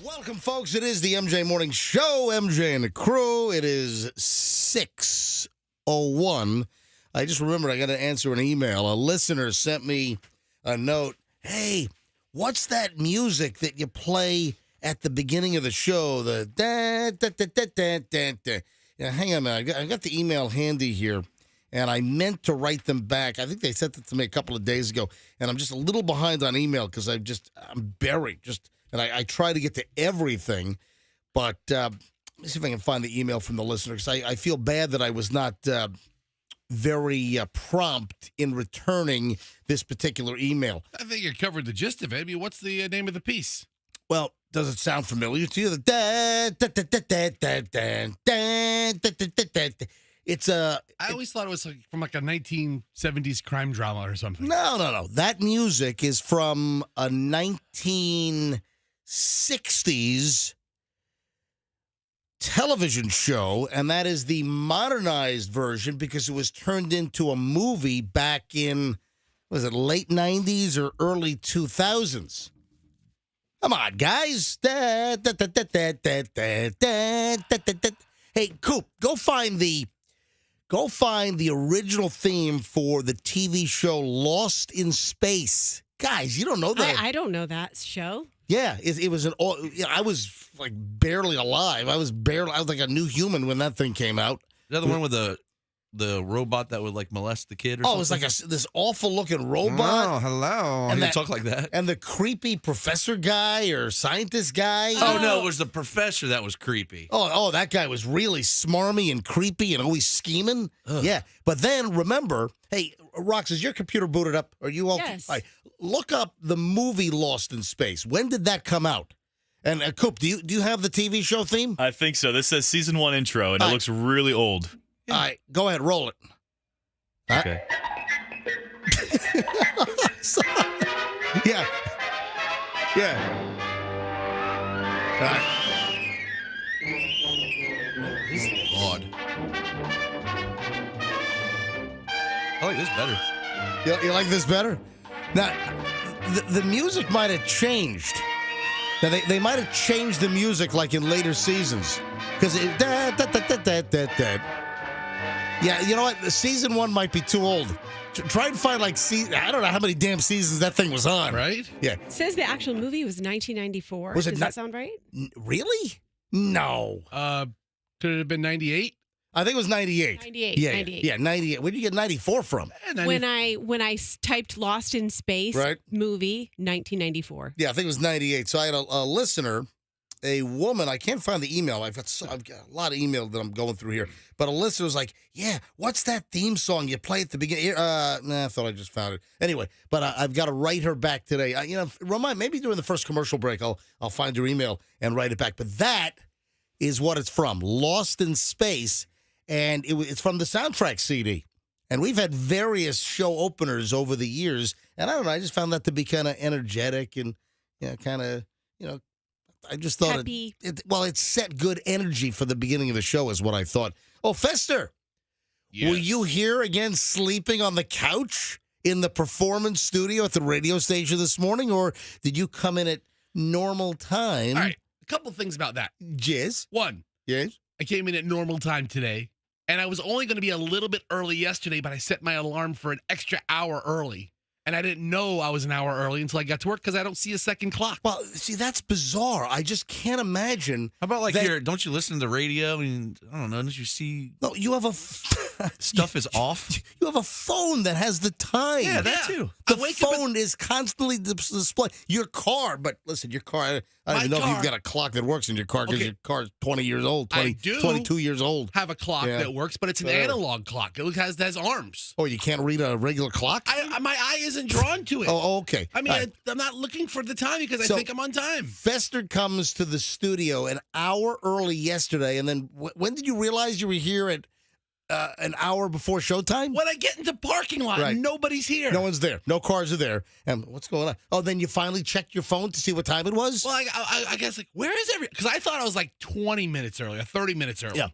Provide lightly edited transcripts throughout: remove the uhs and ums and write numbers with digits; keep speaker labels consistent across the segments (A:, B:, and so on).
A: Welcome, folks. It is the MJ Morning Show, MJ and the crew. It is 6:01. I just remembered I got to answer an email. A listener sent me a note. Hey, what's that music that you play at the beginning of the show? The da-da-da-da-da-da-da. Hang on a minute. I got the email handy here, and I meant to write them back. I think they sent it to me a couple of days ago, and I'm just a little behind on email because I'm buried. And I try to get to everything, but let me see if I can find the email from the listener, because I feel bad that I was not very prompt in returning this particular email.
B: I think you covered the gist of it. I mean, what's the name of the piece?
A: Well, does it sound familiar to you? It's a...
B: I always thought it was from a 1970s crime drama or something.
A: No. That music is from a 1960s television show, and that is the modernized version because it was turned into a movie back in, was it late 90s or early 2000s? Come on, guys. Hey, Coop, go find the original theme for the TV show Lost in Space. Guys, you don't know that.
C: I don't know that show.
A: Yeah, it was I was like barely alive. I was like a new human when that thing came out.
D: Is that the one with the robot that would like molest the kid or something?
A: Oh, it was like this awful looking robot.
D: Oh, hello. And you talk like that.
A: And the creepy professor guy or scientist guy.
D: Oh, no, it was the professor that was creepy.
A: Oh, that guy was really smarmy and creepy and always scheming. Ugh. Yeah, but then remember, hey, Rox, is your computer booted up? Are you okay?
C: Yes.
A: All right, look up the movie Lost in Space. When did that come out? And Coop, do you have the TV show theme?
E: I think so. This says season 1 intro, and it looks really old.
A: All right, go ahead, roll it.
E: Okay.
A: Yeah. All right.
D: This is odd. I like this better.
A: You like this better? Now, the music might have changed. Now, they might have changed the music like in later seasons. Because it... Yeah, you know what? The season 1 might be too old. Try and find I don't know how many damn seasons that thing was on.
B: Right?
A: Yeah.
C: It says the actual movie was 1994.
A: Was it
C: Does that sound right?
A: Really? No.
B: Could it have been 98?
A: I think it was 98.
C: 98.
A: Yeah,
C: 98.
A: Yeah, 98. Where did you get 94 from?
C: When I typed Lost in Space movie, 1994.
A: Yeah, I think it was 98. So I had a listener, a woman. I can't find the email. I've got a lot of email that I'm going through here. But a listener was like, yeah, what's that theme song you play at the beginning? I thought I just found it. Anyway, but I've got to write her back today. Maybe during the first commercial break, I'll find your email and write it back. But that is what it's from, Lost in Space. And it's from the soundtrack CD. And we've had various show openers over the years. And I don't know, I just found that to be kind of energetic and, I just thought it set good energy for the beginning of the show is what I thought. Oh, Fester, yes. Were you here again sleeping on the couch in the performance studio at the radio station this morning, or did you come in at normal time?
B: All right, a couple things about that.
A: Yes.
B: One,
A: yes,
B: I came in at normal time today, and I was only going to be a little bit early yesterday, but I set my alarm for an extra hour early. And I didn't know I was an hour early until I got to work because I don't see a second clock.
A: Well, see, that's bizarre. I just can't imagine.
D: How about don't you listen to the radio? I mean, I don't know. Don't you see?
A: No, you have
D: stuff is off.
A: You have a phone that has the time.
D: Yeah, that too.
A: The phone is constantly displayed. Your car, but listen, your car, I don't even know if you've got a clock that works in your car because your car's 20 years old, 22 years old.
B: Have a clock that works, but it's an analog clock. It has arms.
A: Oh, you can't read a regular clock?
B: My eye isn't drawn to it.
A: Oh, okay.
B: I mean, I'm not looking for the time because I think I'm on time.
A: Fester comes to the studio an hour early yesterday, and then when did you realize you were here at an hour before showtime?
B: When I get into parking lot, nobody's here.
A: No one's there. No cars are there. And what's going on? Oh, then you finally checked your phone to see what time it was?
B: Well, I guess, where is everyone? Because I thought I was 20 minutes early or 30 minutes early.
A: Yeah.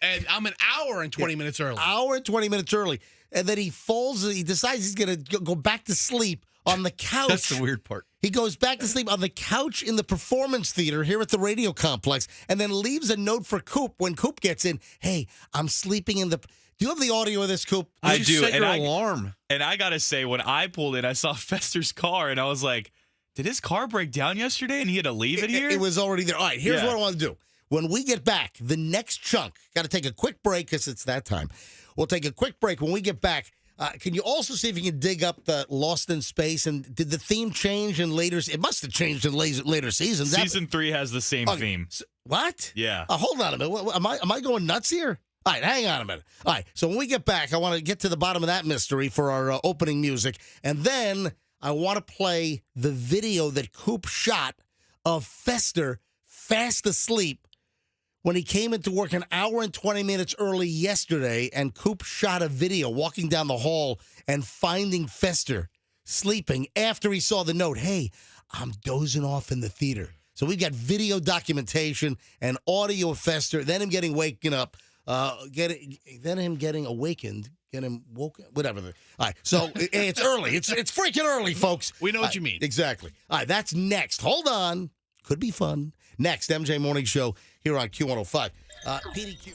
B: And I'm an hour and 20 minutes early.
A: Hour and 20 minutes early. And then he decides he's going to go back to sleep on the couch.
D: That's the weird part.
A: He goes back to sleep on the couch in the Performance Theater here at the radio complex and then leaves a note for Coop when Coop gets in. Hey, I'm sleeping in the... Do you have the audio of this, Coop?
E: I do.
D: Set your alarm.
E: And I got to say, when I pulled in, I saw Fester's car, and I was like, did his car break down yesterday and he had to leave it here?
A: It was already there. All right, here's what I want to do. When we get back, the next chunk, got to take a quick break because it's that time. We'll take a quick break. When we get back, can you also see if you can dig up the Lost in Space? And did the theme change in later? It must have changed in later seasons.
E: Season 3 has the same theme.
A: What?
E: Yeah.
A: Hold on a minute. Am I going nuts here? All right, hang on a minute. All right, so when we get back, I want to get to the bottom of that mystery for our opening music. And then I want to play the video that Coop shot of Fester fast asleep when he came into work an hour and 20 minutes early yesterday, and Coop shot a video walking down the hall and finding Fester sleeping after he saw the note, hey, I'm dozing off in the theater. So we've got video documentation and audio of Fester, then him getting waken up, then him getting awakened, get him woken, whatever. All right, so it's early. It's freaking early, folks.
B: We know what you mean.
A: Exactly. All right, that's next. Hold on. Could be fun. Next, MJ Morning Show here on Q105. PDQ.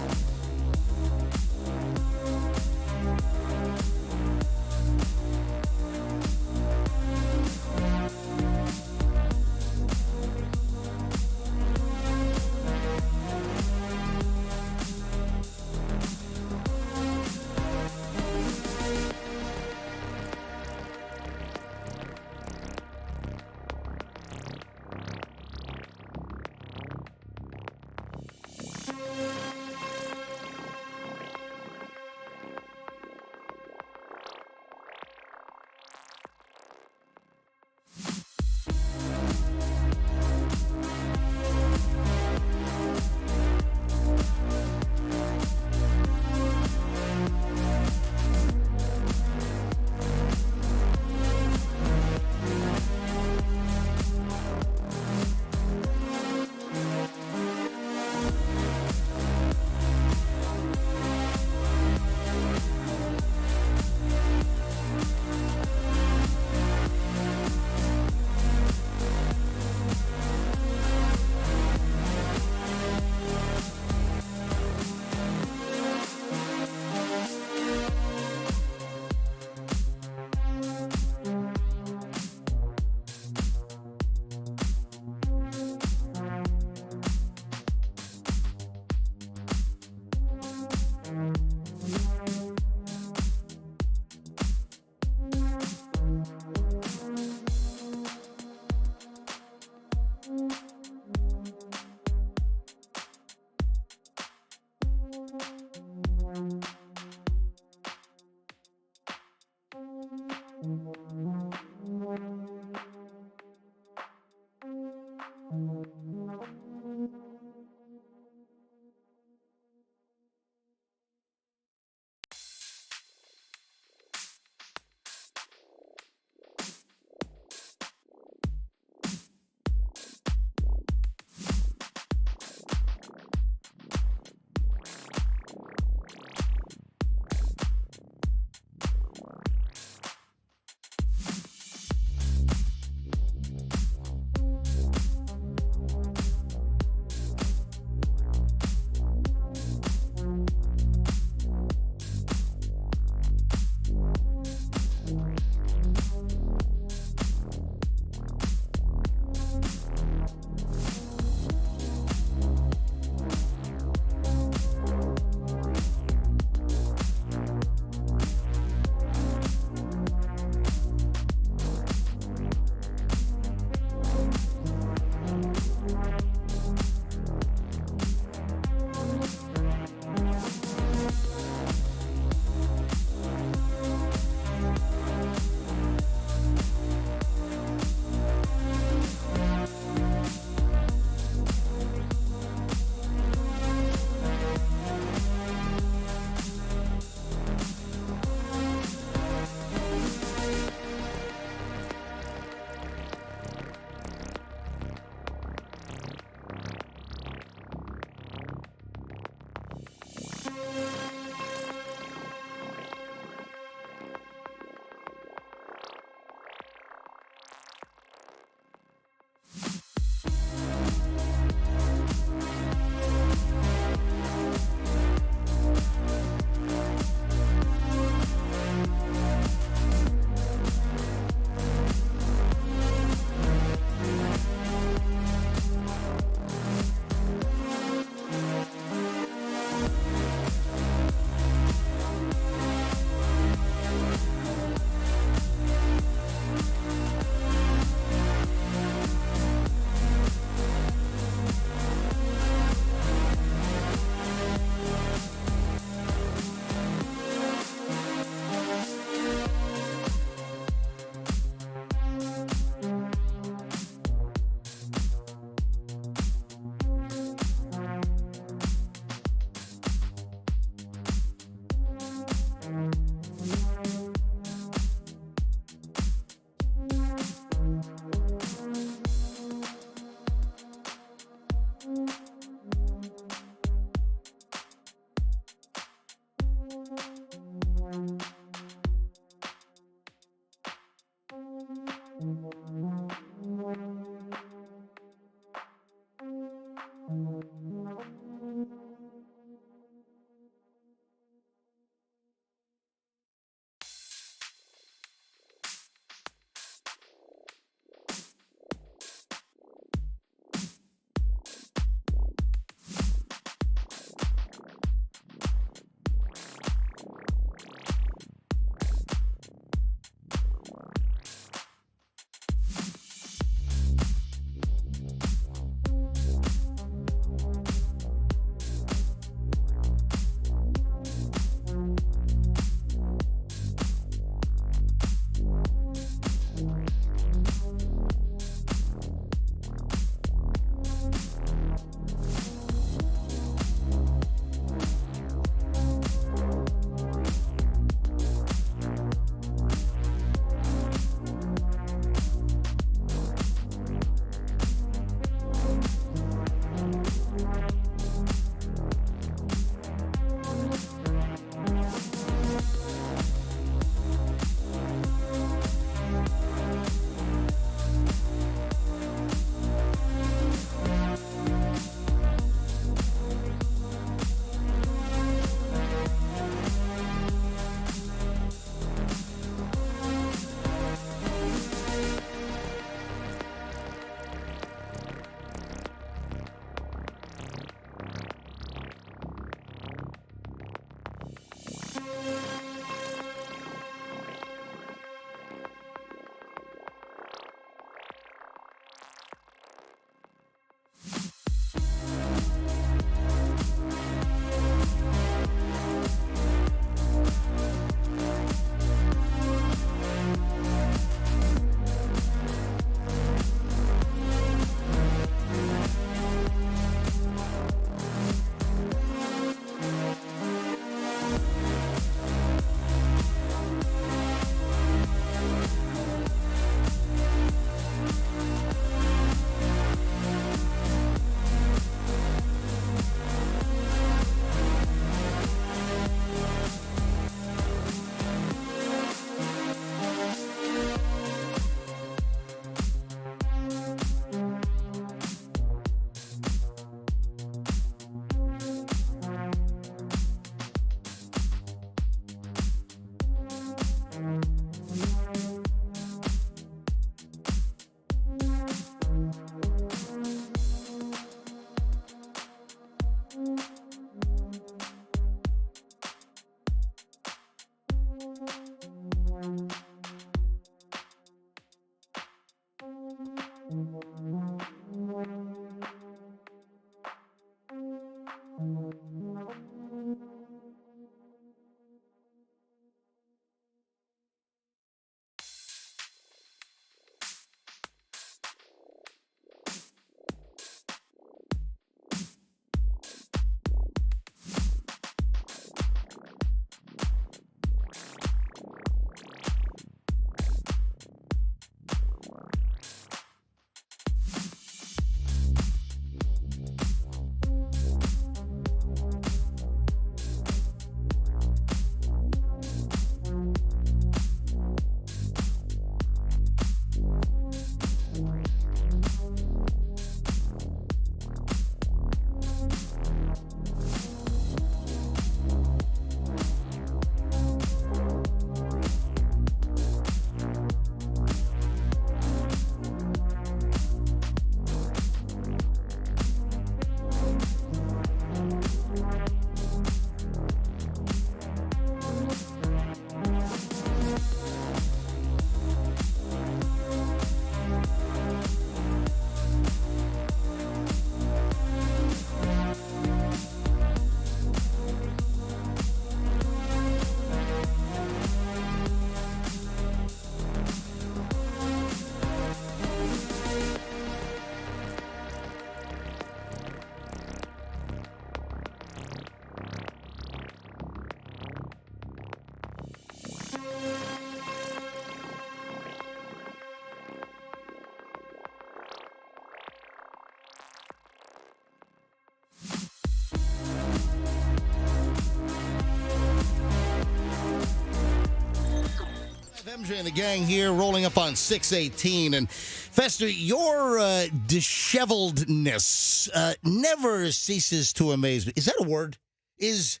A: MJ and the gang here, rolling up on 6:18. And Fester, your disheveledness never ceases to amaze me. Is that a word? Is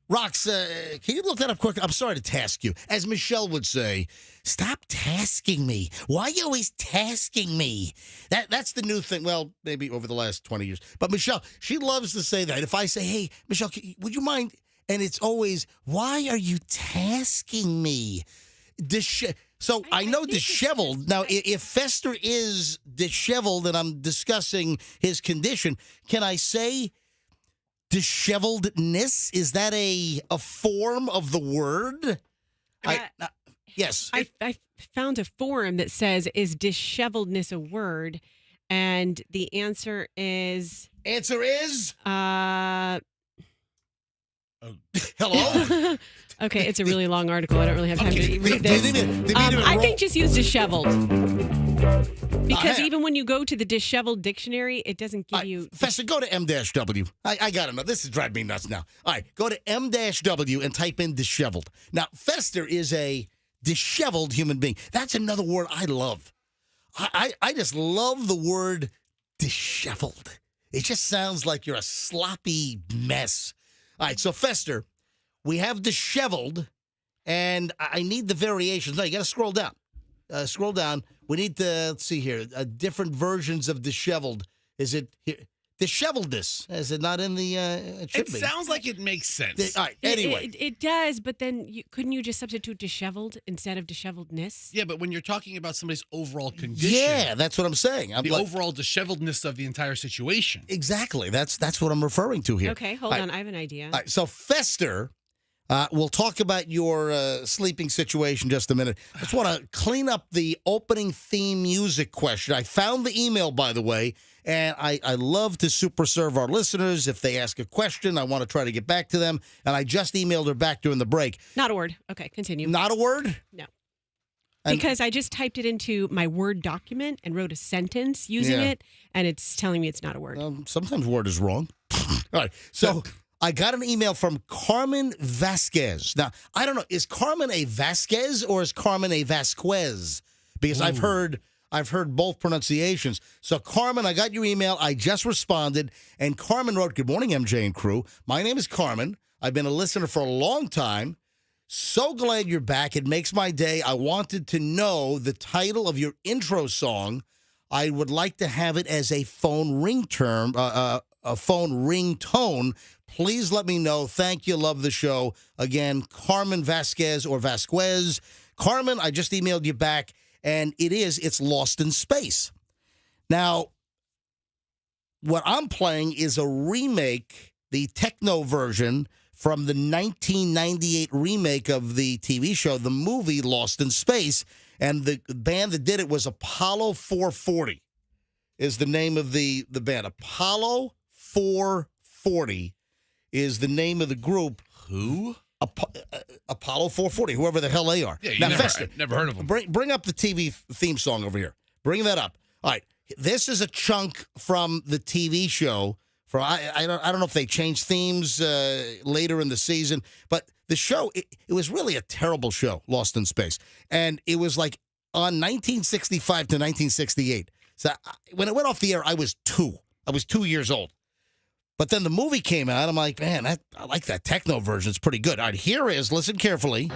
A: Rox? Can you look that up quick? I'm sorry to task you, as Michelle would say. Stop tasking me. Why are you always tasking me? That's the new thing. Well, maybe over the last 20 years. But Michelle, she loves to say that. If I say, "Hey, Michelle, would you mind?" And it's always, "Why are you tasking me?" So I know disheveled. Now, if Fester is disheveled and I'm discussing his condition, can I say disheveledness? Is that a form of the word? Yes.
C: I found a forum that says, is disheveledness a word? And the answer is...
A: Hello?
C: Okay, it's a really long article. I don't really have time to read this. I think just use disheveled. Because even when you go to the disheveled dictionary, it doesn't give you...
A: Fester, go to M-W. I got to know. This is driving me nuts now. All right, go to M-W and type in disheveled. Now, Fester is a disheveled human being. That's another word I love. I just love the word disheveled. It just sounds like you're a sloppy mess. All right, so Fester, we have disheveled, and I need the variations. No, you got to scroll down. Scroll down. We need to, let's see here, different versions of disheveled. Is it here? Disheveledness? Is it not in the, it should be.
B: It sounds like it makes sense.
A: All right, anyway.
C: It does, but then couldn't you just substitute disheveled instead of disheveledness?
B: Yeah, but when you're talking about somebody's overall condition.
A: Yeah, that's what I'm saying.
B: The overall disheveledness of the entire situation.
A: Exactly. That's what I'm referring to here.
C: Okay, hold on. I have an idea.
A: All right, so Fester, we'll talk about your sleeping situation in just a minute. I just want to clean up the opening theme music question. I found the email, by the way, and I love to super serve our listeners. If they ask a question, I want to try to get back to them. And I just emailed her back during the break.
C: Not a word. Okay, continue.
A: Not a word?
C: No. Because I just typed it into my Word document and wrote a sentence using it, and it's telling me it's not a word.
A: Sometimes word is wrong. All right, so I got an email from Carmen Vasquez. Now, I don't know, is Carmen a Vasquez or is Carmen a Vasquez? Because I've heard both pronunciations. So, Carmen, I got your email. I just responded, and Carmen wrote, "Good morning, MJ and crew. My name is Carmen. I've been a listener for a long time. So glad you're back. It makes my day. I wanted to know the title of your intro song. I would like to have it as a phone ringtone. Please let me know. Thank you. Love the show." Again, Carmen Vasquez or Vasquez. Carmen, I just emailed you back, and it's Lost in Space. Now, what I'm playing is a remake, the techno version from the 1998 remake of the TV show, the movie Lost in Space, and the band that did it was Apollo 440 is the name of the band. Apollo 440 is the name of the group.
D: Who?
A: Apollo 440, whoever the hell they are.
B: Yeah,
A: now,
B: never heard of them.
A: Bring up the TV theme song over here. Bring that up. All right. This is a chunk from the TV show. I don't know if they changed themes later in the season, but the show, it was really a terrible show, Lost in Space. And it was like on 1965 to 1968. So when it went off the air, I was 2. I was 2 years old. But then the movie came out. I'm like, man, I like that techno version. It's pretty good. All right, here is, listen carefully.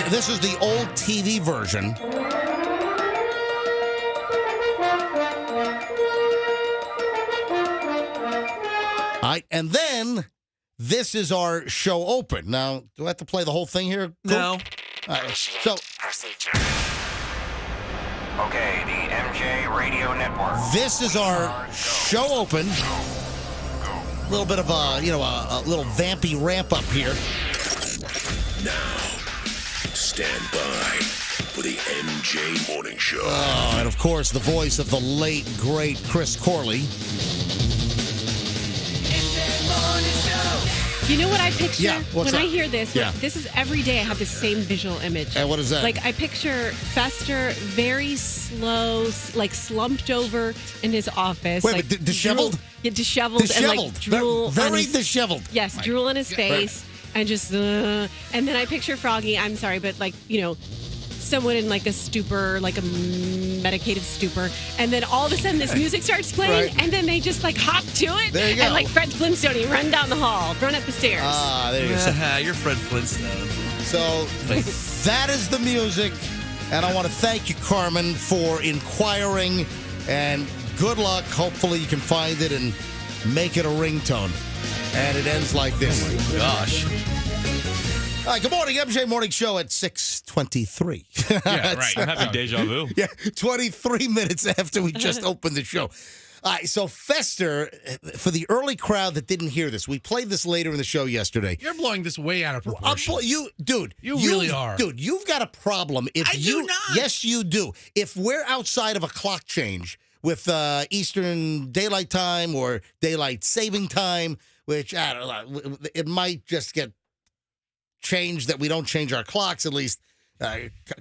A: This is the old TV version. All right, and then this is our show open. Now, do I have to play the whole thing here? Cool?
D: No.
A: All right, so
F: procedure. Okay, the MJ Radio Network.
A: This is our show open. A little bit of a little vampy ramp up here.
G: Now, stand by for the MJ Morning Show.
A: Oh, and of course, the voice of the late, great Chris Corley.
C: You know what I picture?
A: Yeah, what's
C: when
A: that?
C: I hear this,
A: Yeah.
C: this is every day I have the same visual image.
A: And what is that?
C: Like I picture Fester very slow, like slumped over in his office.
A: Wait,
C: like
A: but disheveled?
C: Drool, yeah, disheveled. And like drool.
A: Very
C: on his,
A: disheveled.
C: Yes, drool in his face. and just, and then I picture Froggy, I'm sorry, but like, someone in like a stupor, like a medicated stupor, and then all of a sudden this music starts playing, and then they just like hop to it.
A: There you go.
C: And like Fred Flintstone, run down the hall, run up the stairs.
A: There you go.
D: You're Fred Flintstone.
A: So that is the music, and I want to thank you, Carmen, for inquiring, and good luck. Hopefully you can find it and make it a ringtone. And it ends like this.
D: Oh my gosh.
A: All right, good morning, MJ Morning Show at 6:23.
B: Yeah, right.
E: I'm having deja vu.
A: Yeah, 23 minutes after we just opened the show. All right, so Fester, for the early crowd that didn't hear this, we played this later in the show yesterday.
B: You're blowing this way out of proportion.
A: You
B: really are.
A: Dude, you've got a problem.
B: I do not.
A: Yes, you do. If we're outside of a clock change with Eastern Daylight Time or Daylight Saving Time, which, I don't know, it might just get changed that we don't change our clocks, at least.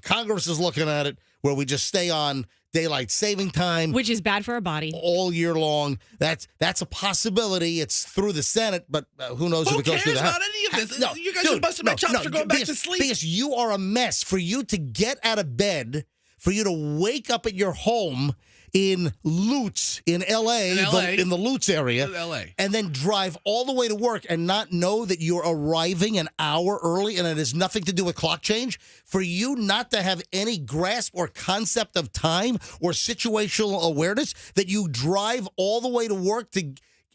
A: Congress is looking at it, where we just stay on Daylight Saving Time.
C: Which is bad for our body.
A: All year long. That's a possibility. It's through the Senate, but who knows if it goes through the House.
B: Who cares about any of this? You guys are busting my chops for going back to sleep.
A: Because you are a mess. For you to get out of bed, for you to wake up at your home in Lutz, in L.A., in the Lutz area, and then drive all the way to work and not know that you're arriving an hour early and it has nothing to do with clock change, for you not to have any grasp or concept of time or situational awareness, that you drive all the way to work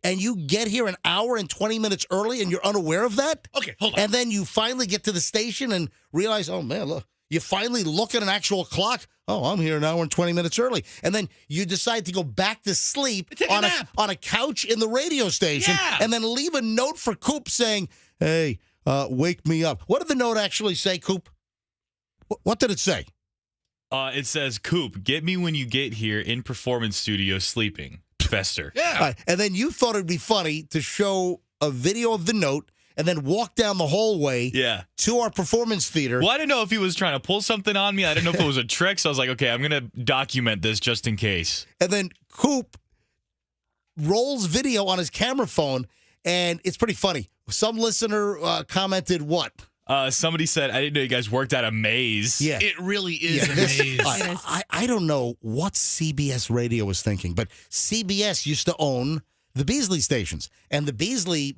A: and you get here an hour and 20 minutes early and you're unaware of that?
B: Okay, hold on.
A: And then you finally get to the station and realize, oh, man, look. You finally look at an actual clock. Oh, I'm here an hour and 20 minutes early. And then you decide to go back to sleep on a couch in the radio station, and then leave a note for Coop saying, hey, wake me up. What did the note actually say, Coop? What did it say?
E: It says, Coop, get me when you get here in performance studio sleeping. Fester.
B: Yeah.
A: And then you thought it'd be funny to show a video of the note and then walk down the hallway to our performance theater.
E: Well, I didn't know if he was trying to pull something on me. I didn't know if it was a trick, so I was like, okay, I'm going to document this just in case.
A: And then Coop rolls video on his camera phone, and it's pretty funny. Some listener commented what?
E: Somebody said, I didn't know you guys worked at a maze.
A: Yeah.
B: It really is a maze.
A: I don't know what CBS Radio was thinking, but CBS used to own the Beasley stations, and the Beasley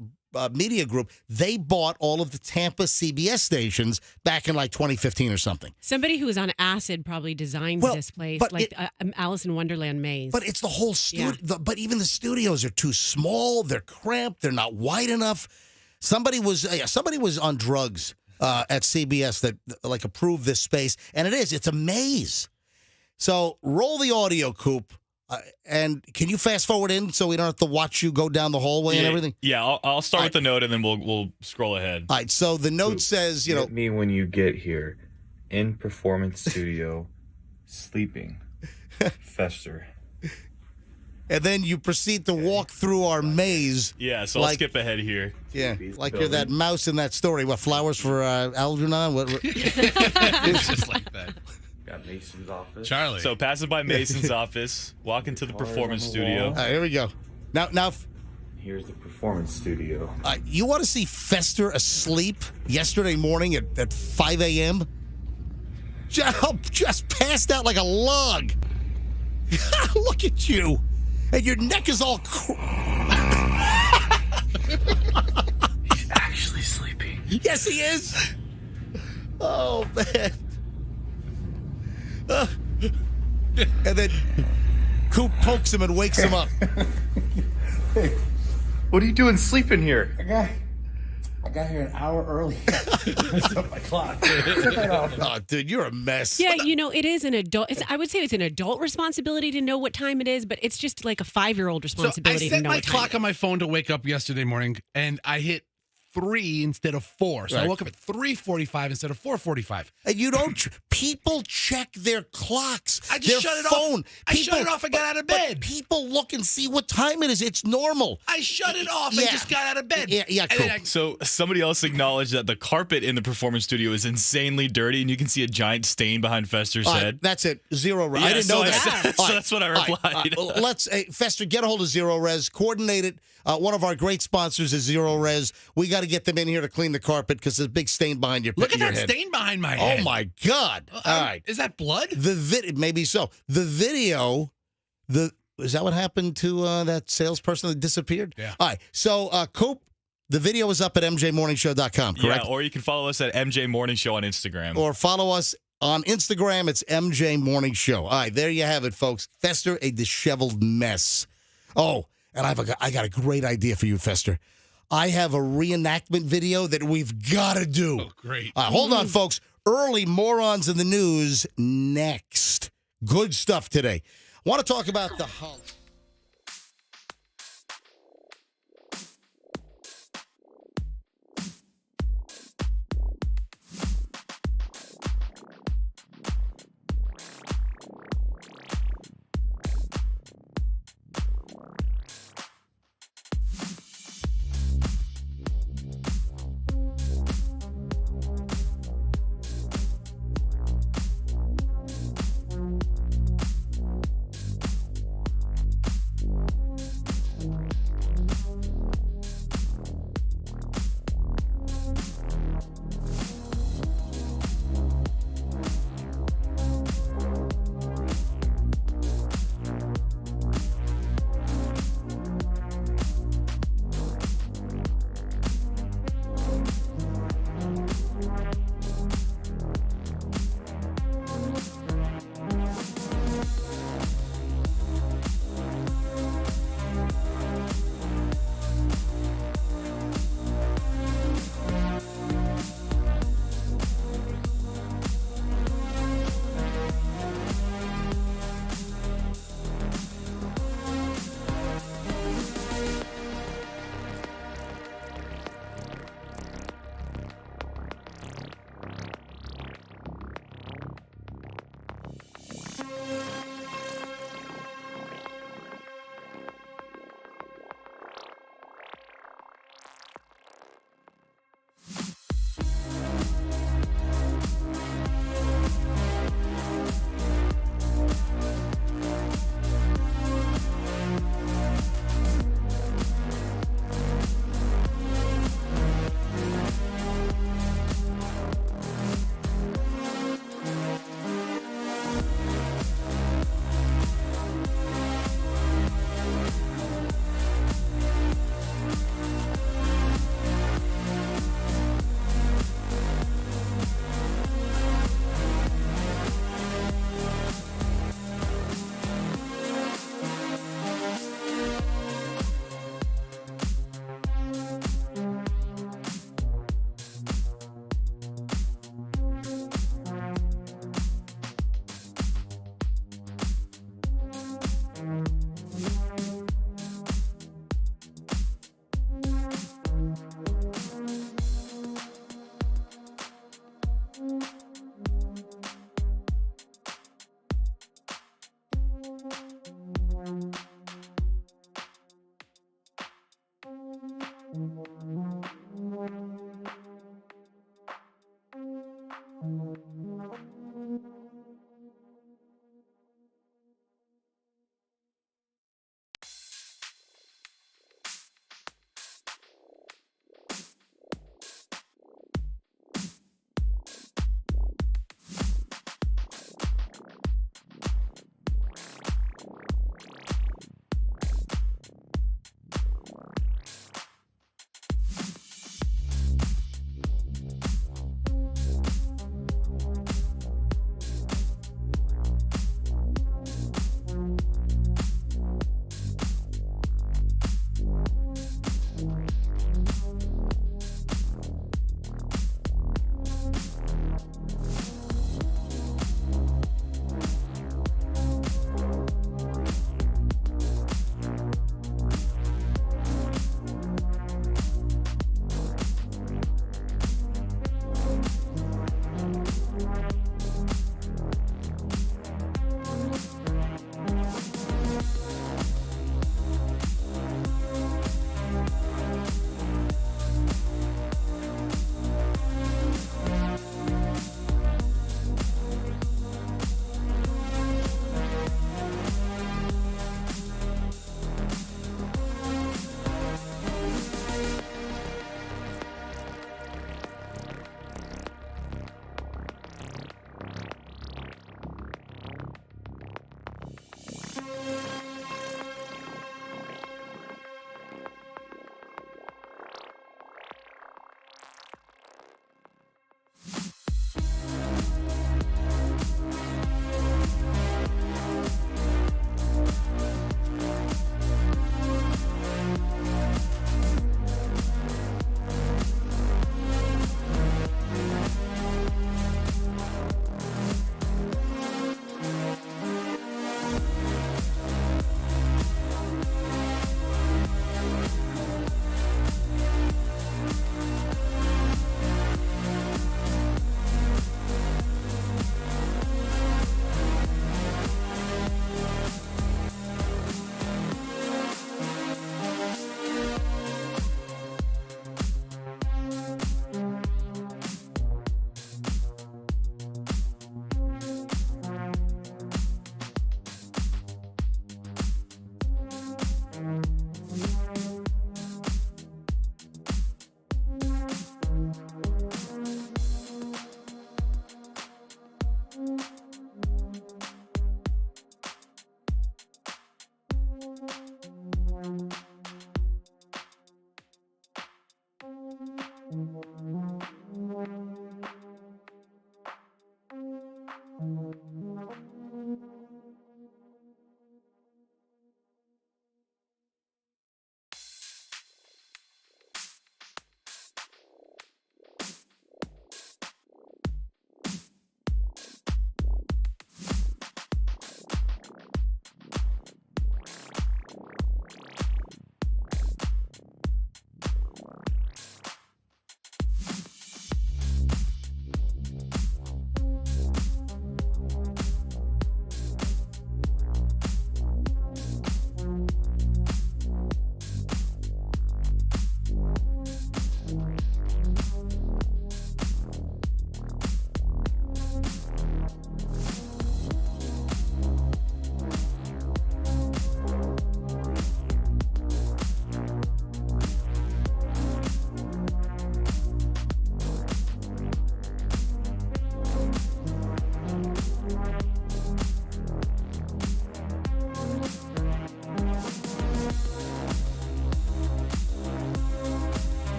A: media group, they bought all of the Tampa CBS stations back in like 2015 or something.
C: Somebody who was on acid probably designed this place, like Alice in Wonderland maze.
A: But it's the whole studio. But even the studios are too small. They're cramped. They're not wide enough. Somebody was on drugs at CBS that like approved this space, and it's a maze. So roll the audio, Coop. And can you fast forward in so we don't have to watch you go down the hallway and everything?
E: Yeah, I'll start with the note and then we'll scroll ahead.
A: All right, so the note says,
H: Get me when you get here in performance studio sleeping. Fester.
A: And then you proceed to walk through our maze.
E: Yeah, so I'll skip ahead here.
A: Yeah, like you're that mouse in that story. What, flowers for Algernon?
B: It's just like that.
H: Got Mason's office.
B: Charlie.
E: So passing by Mason's office, walk into the performance studio.
A: All right, here we go. Now,
H: here's the performance studio.
A: You want to see Fester asleep yesterday morning at 5 a.m.? Just passed out like a log. Look at you. And your neck is all...
H: He's actually sleeping.
A: Yes, he is. Oh, man. And then Coop pokes him and wakes him up.
H: Hey, what are you doing sleeping here?
I: I got here an hour early. Messed up my clock.
A: Oh, dude, you're a mess.
C: Yeah, it is an adult. I would say it's an adult responsibility to know what time it is, but it's just like a 5-year-old responsibility to know what time.
B: I set my clock on my phone to wake up yesterday morning, and I hit 3 instead of 4. So I woke up at 3:45 instead of 4:45.
A: And you don't... people check their clocks.
B: I just shut it
A: phone.
B: off. I shut it off and got out of bed.
A: People look and see what time it is. It's normal.
B: I shut it off and just got out of bed.
A: Yeah, cool.
E: So somebody else acknowledged that the carpet in the performance studio is insanely dirty, and you can see a giant stain behind Fester's head.
A: That's it. Zero Res.
E: Yeah,
A: I didn't know that.
E: So that's what I replied.
A: Let's, Fester, get a hold of Zero Res. Coordinate it. One of our great sponsors is Zero Res. We got to to get them in here to clean the carpet because there's a big stain behind your
B: Look at
A: your
B: that
A: head.
B: stain behind my head.
A: Oh, my God. All right.
B: Is that blood?
A: Maybe so. The video, is that what happened to that salesperson that disappeared?
B: Yeah.
A: All right. So, Coop, the video is up at mjmorningshow.com, correct?
E: Yeah, or you can follow us at MJ Morning Show on Instagram.
A: Or follow us on Instagram. It's MJ Morning Show. All right, there you have it, folks. Fester, a disheveled mess. Oh, and I got a great idea for you, Fester. I have a reenactment video that we've got to do.
B: Oh, great.
A: Hold on, folks. Early Morons in the News next. Good stuff today. I want to talk about the holiday.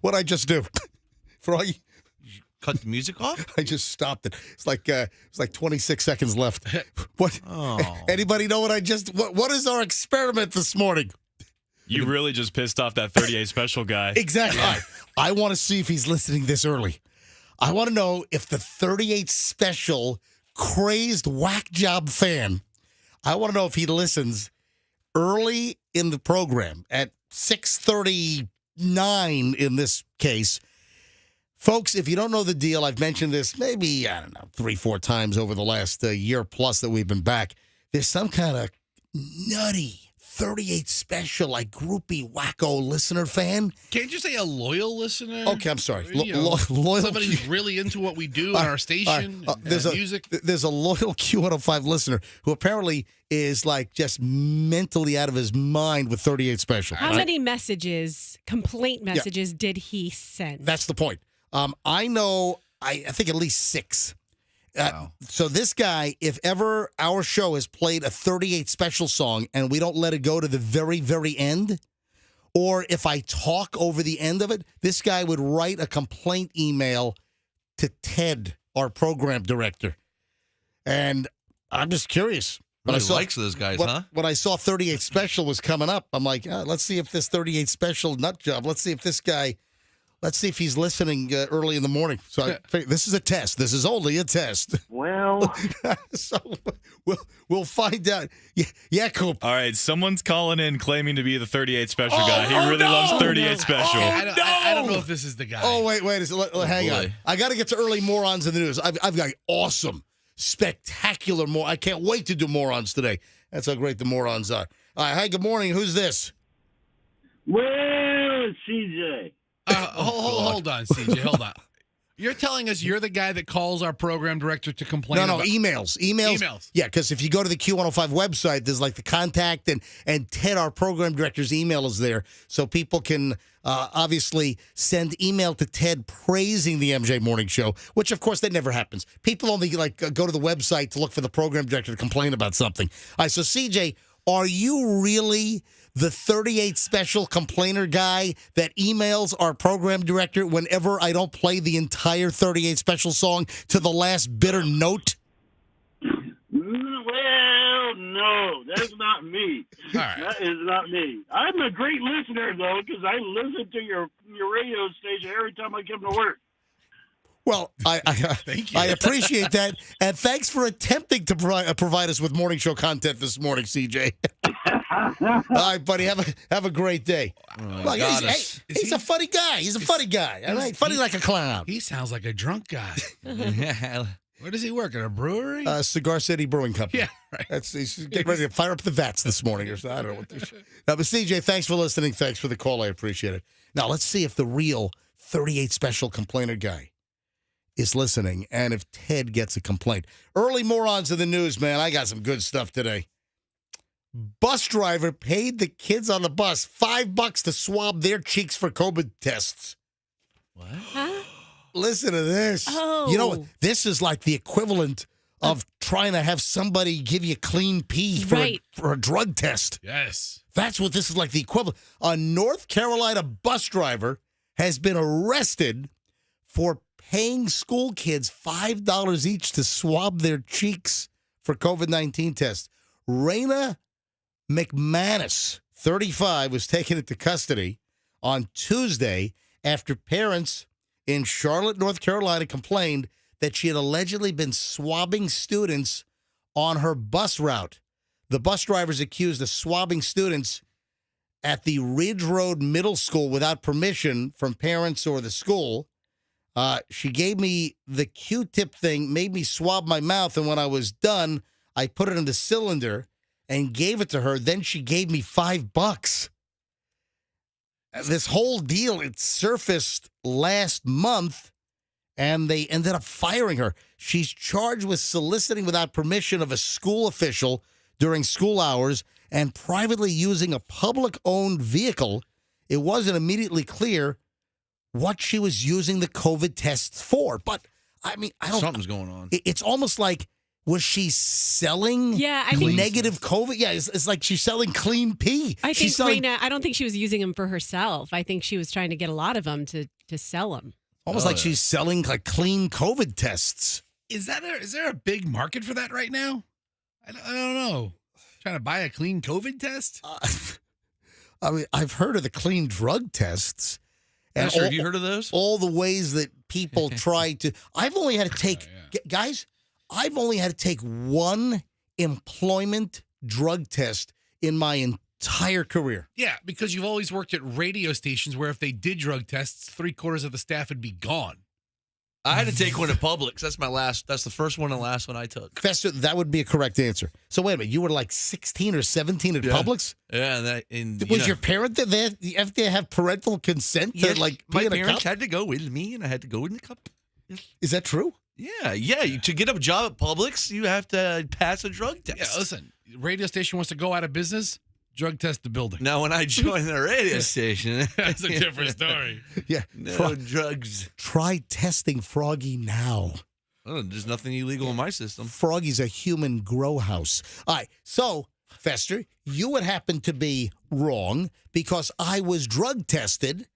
A: What I just do, Froggy?
D: Cut the music off?
A: I just stopped it. It's like 26 seconds left. What?
D: Oh.
A: Anybody know what I just? What is our experiment this morning?
E: You really just pissed off that 38 special guy.
A: Exactly. I want to see if he's listening this early. I want to know if the 38 special crazed whack job fan. I want to know if he listens early in the program at 6:39 in this case. Folks, if you don't know the deal, I've mentioned this maybe, 3-4 times over the last year plus that we've been back. There's some kind of nutty 38 special, like groupie wacko listener fan.
B: Can't you say a loyal listener?
A: Okay, I'm sorry.
B: Loyal. Somebody who's really into what we do on our station,
A: there's
B: music.
A: There's a loyal Q105 listener who apparently is like just mentally out of his mind with 38 special.
C: How many messages, complaint messages, did he send?
A: That's the point. I know, I think at least 6.
D: Wow.
A: So this guy, if ever our show has played a 38 special song and we don't let it go to the very, very end, or if I talk over the end of it, this guy would write a complaint email to Ted, our program director. And I'm just curious.
D: Really likes those guys, huh?
A: When I saw 38 special was coming up, I'm like, let's see if this 38 special nut job, let's see if he's listening early in the morning. So I figured, this is a test. This is only a test.
F: Well,
A: so we'll find out. Yeah, Coop.
E: All right, someone's calling in claiming to be the 38 special guy. He really loves 38 special.
B: I don't know if this is the guy.
A: Oh, wait. Hang on. I got to get to early morons in the news. I've got awesome, spectacular more. I can't wait to do morons today. That's how great the morons are. All right. Hi, good morning. Who's this?
F: well, it's CJ.
B: Hold on, CJ. Hold on. You're telling us you're the guy that calls our program director to complain
A: No,
B: about...
A: emails.
B: Emails.
A: Yeah, because if you go to the Q105 website, there's like the contact and Ted, our program director's email is there. So people can obviously send email to Ted praising the MJ Morning Show, which of course that never happens. People only go to the website to look for the program director to complain about something. All right, so CJ, are you really the 38 special complainer guy that emails our program director whenever I don't play the entire 38 special song to the last bitter note?
F: Well, no, that's not me.
B: All right.
F: That is not me. I'm a great listener, though, because I listen to your radio station every time I come to work.
A: Well,
B: Thank you.
A: I appreciate that, and thanks for attempting to provide us with morning show content this morning, CJ. All right, buddy, have a great day. Look, he's a funny guy. He's a funny guy. All right, funny like a clown.
B: He sounds like a drunk guy. Where does he work? At a brewery?
A: Cigar City Brewing Company.
B: Yeah, right.
A: He's getting ready to fire up the vats this morning, or something. I don't know what they should. But CJ, thanks for listening. Thanks for the call. I appreciate it. Now let's see if the real 38 special complainer guy is listening, and if Ted gets a complaint. Early morons in the news, man. I got some good stuff today. Bus driver paid the kids on the bus $5 to swab their cheeks for COVID tests.
D: What?
C: Huh?
A: Listen to this.
C: Oh.
A: You know, this is like the equivalent of trying to have somebody give you clean pee for a drug test.
B: Yes.
A: That's what this is like, the equivalent. A North Carolina bus driver has been arrested for paying school kids $5 each to swab their cheeks for COVID-19 tests. Raina McManus, 35, was taken into custody on Tuesday after parents in Charlotte, North Carolina, complained that she had allegedly been swabbing students on her bus route. The bus drivers accused of swabbing students at the Ridge Road Middle School without permission from parents or the school. She gave me the Q-tip thing, made me swab my mouth, and when I was done, I put it in the cylinder and gave it to her. Then she gave me $5. This whole deal, it surfaced last month, and they ended up firing her. She's charged with soliciting without permission of a school official during school hours and privately using a public-owned vehicle. It wasn't immediately clear what she was using the COVID tests for. But, I mean, I don't...
D: Something's going on.
A: It's almost like, was she selling
C: I think
A: negative COVID? Yeah, it's like she's selling clean pee.
C: I think
A: She's selling,
C: Raina, I don't think she was using them for herself. I think she was trying to get a lot of them to sell them.
A: almost like she's selling like clean COVID tests.
B: Is there a big market for that right now? I don't know. Trying to buy a clean COVID test?
A: I mean, I've heard of the clean drug tests.
D: And have you heard of those?
A: All the ways that people try to. I've only had to take, guys, I've only had to take one employment drug test in my entire career.
B: Yeah, because you've always worked at radio stations where if they did drug tests, 3/4 of the staff would be gone.
D: I had to take one at Publix. That's the first one and last one I took.
A: Fester, that would be a correct answer. So wait a minute, you were like 16 or 17 at Publix?
D: Yeah,
A: Was your parent there? You have to have parental consent to like
D: my
A: be in a
D: parents
A: cup?
D: had to go with me, and I had to go in the cup.
A: Is that true?
D: Yeah. To get a job at Publix, you have to pass a drug test.
B: Yeah, listen, radio station wants to go out of business, drug test the building.
D: Now, when I joined the radio station,
B: That's a different story.
A: Yeah.
D: no drugs.
A: Try testing Froggy now.
D: Oh, there's nothing illegal in my system.
A: Froggy's a human grow house. All right, so, Fester, you would happen to be wrong because I was drug tested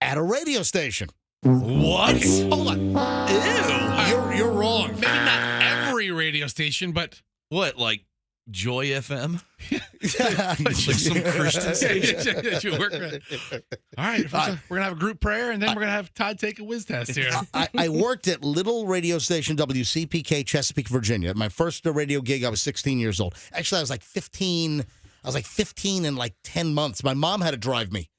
A: at a radio station.
D: What?
B: Hold on.
D: Ew.
A: You're wrong.
B: Maybe not every radio station, but
D: What, like Joy FM?
B: like
D: some Christian station?
B: Should work right. All right, we're gonna have a group prayer, and then we're gonna have Todd take a whiz test here.
A: I worked at little radio station WCPK, Chesapeake, Virginia. My first radio gig, I was 16 years old. Actually, I was like 15. I was like 15 in like 10 months. My mom had to drive me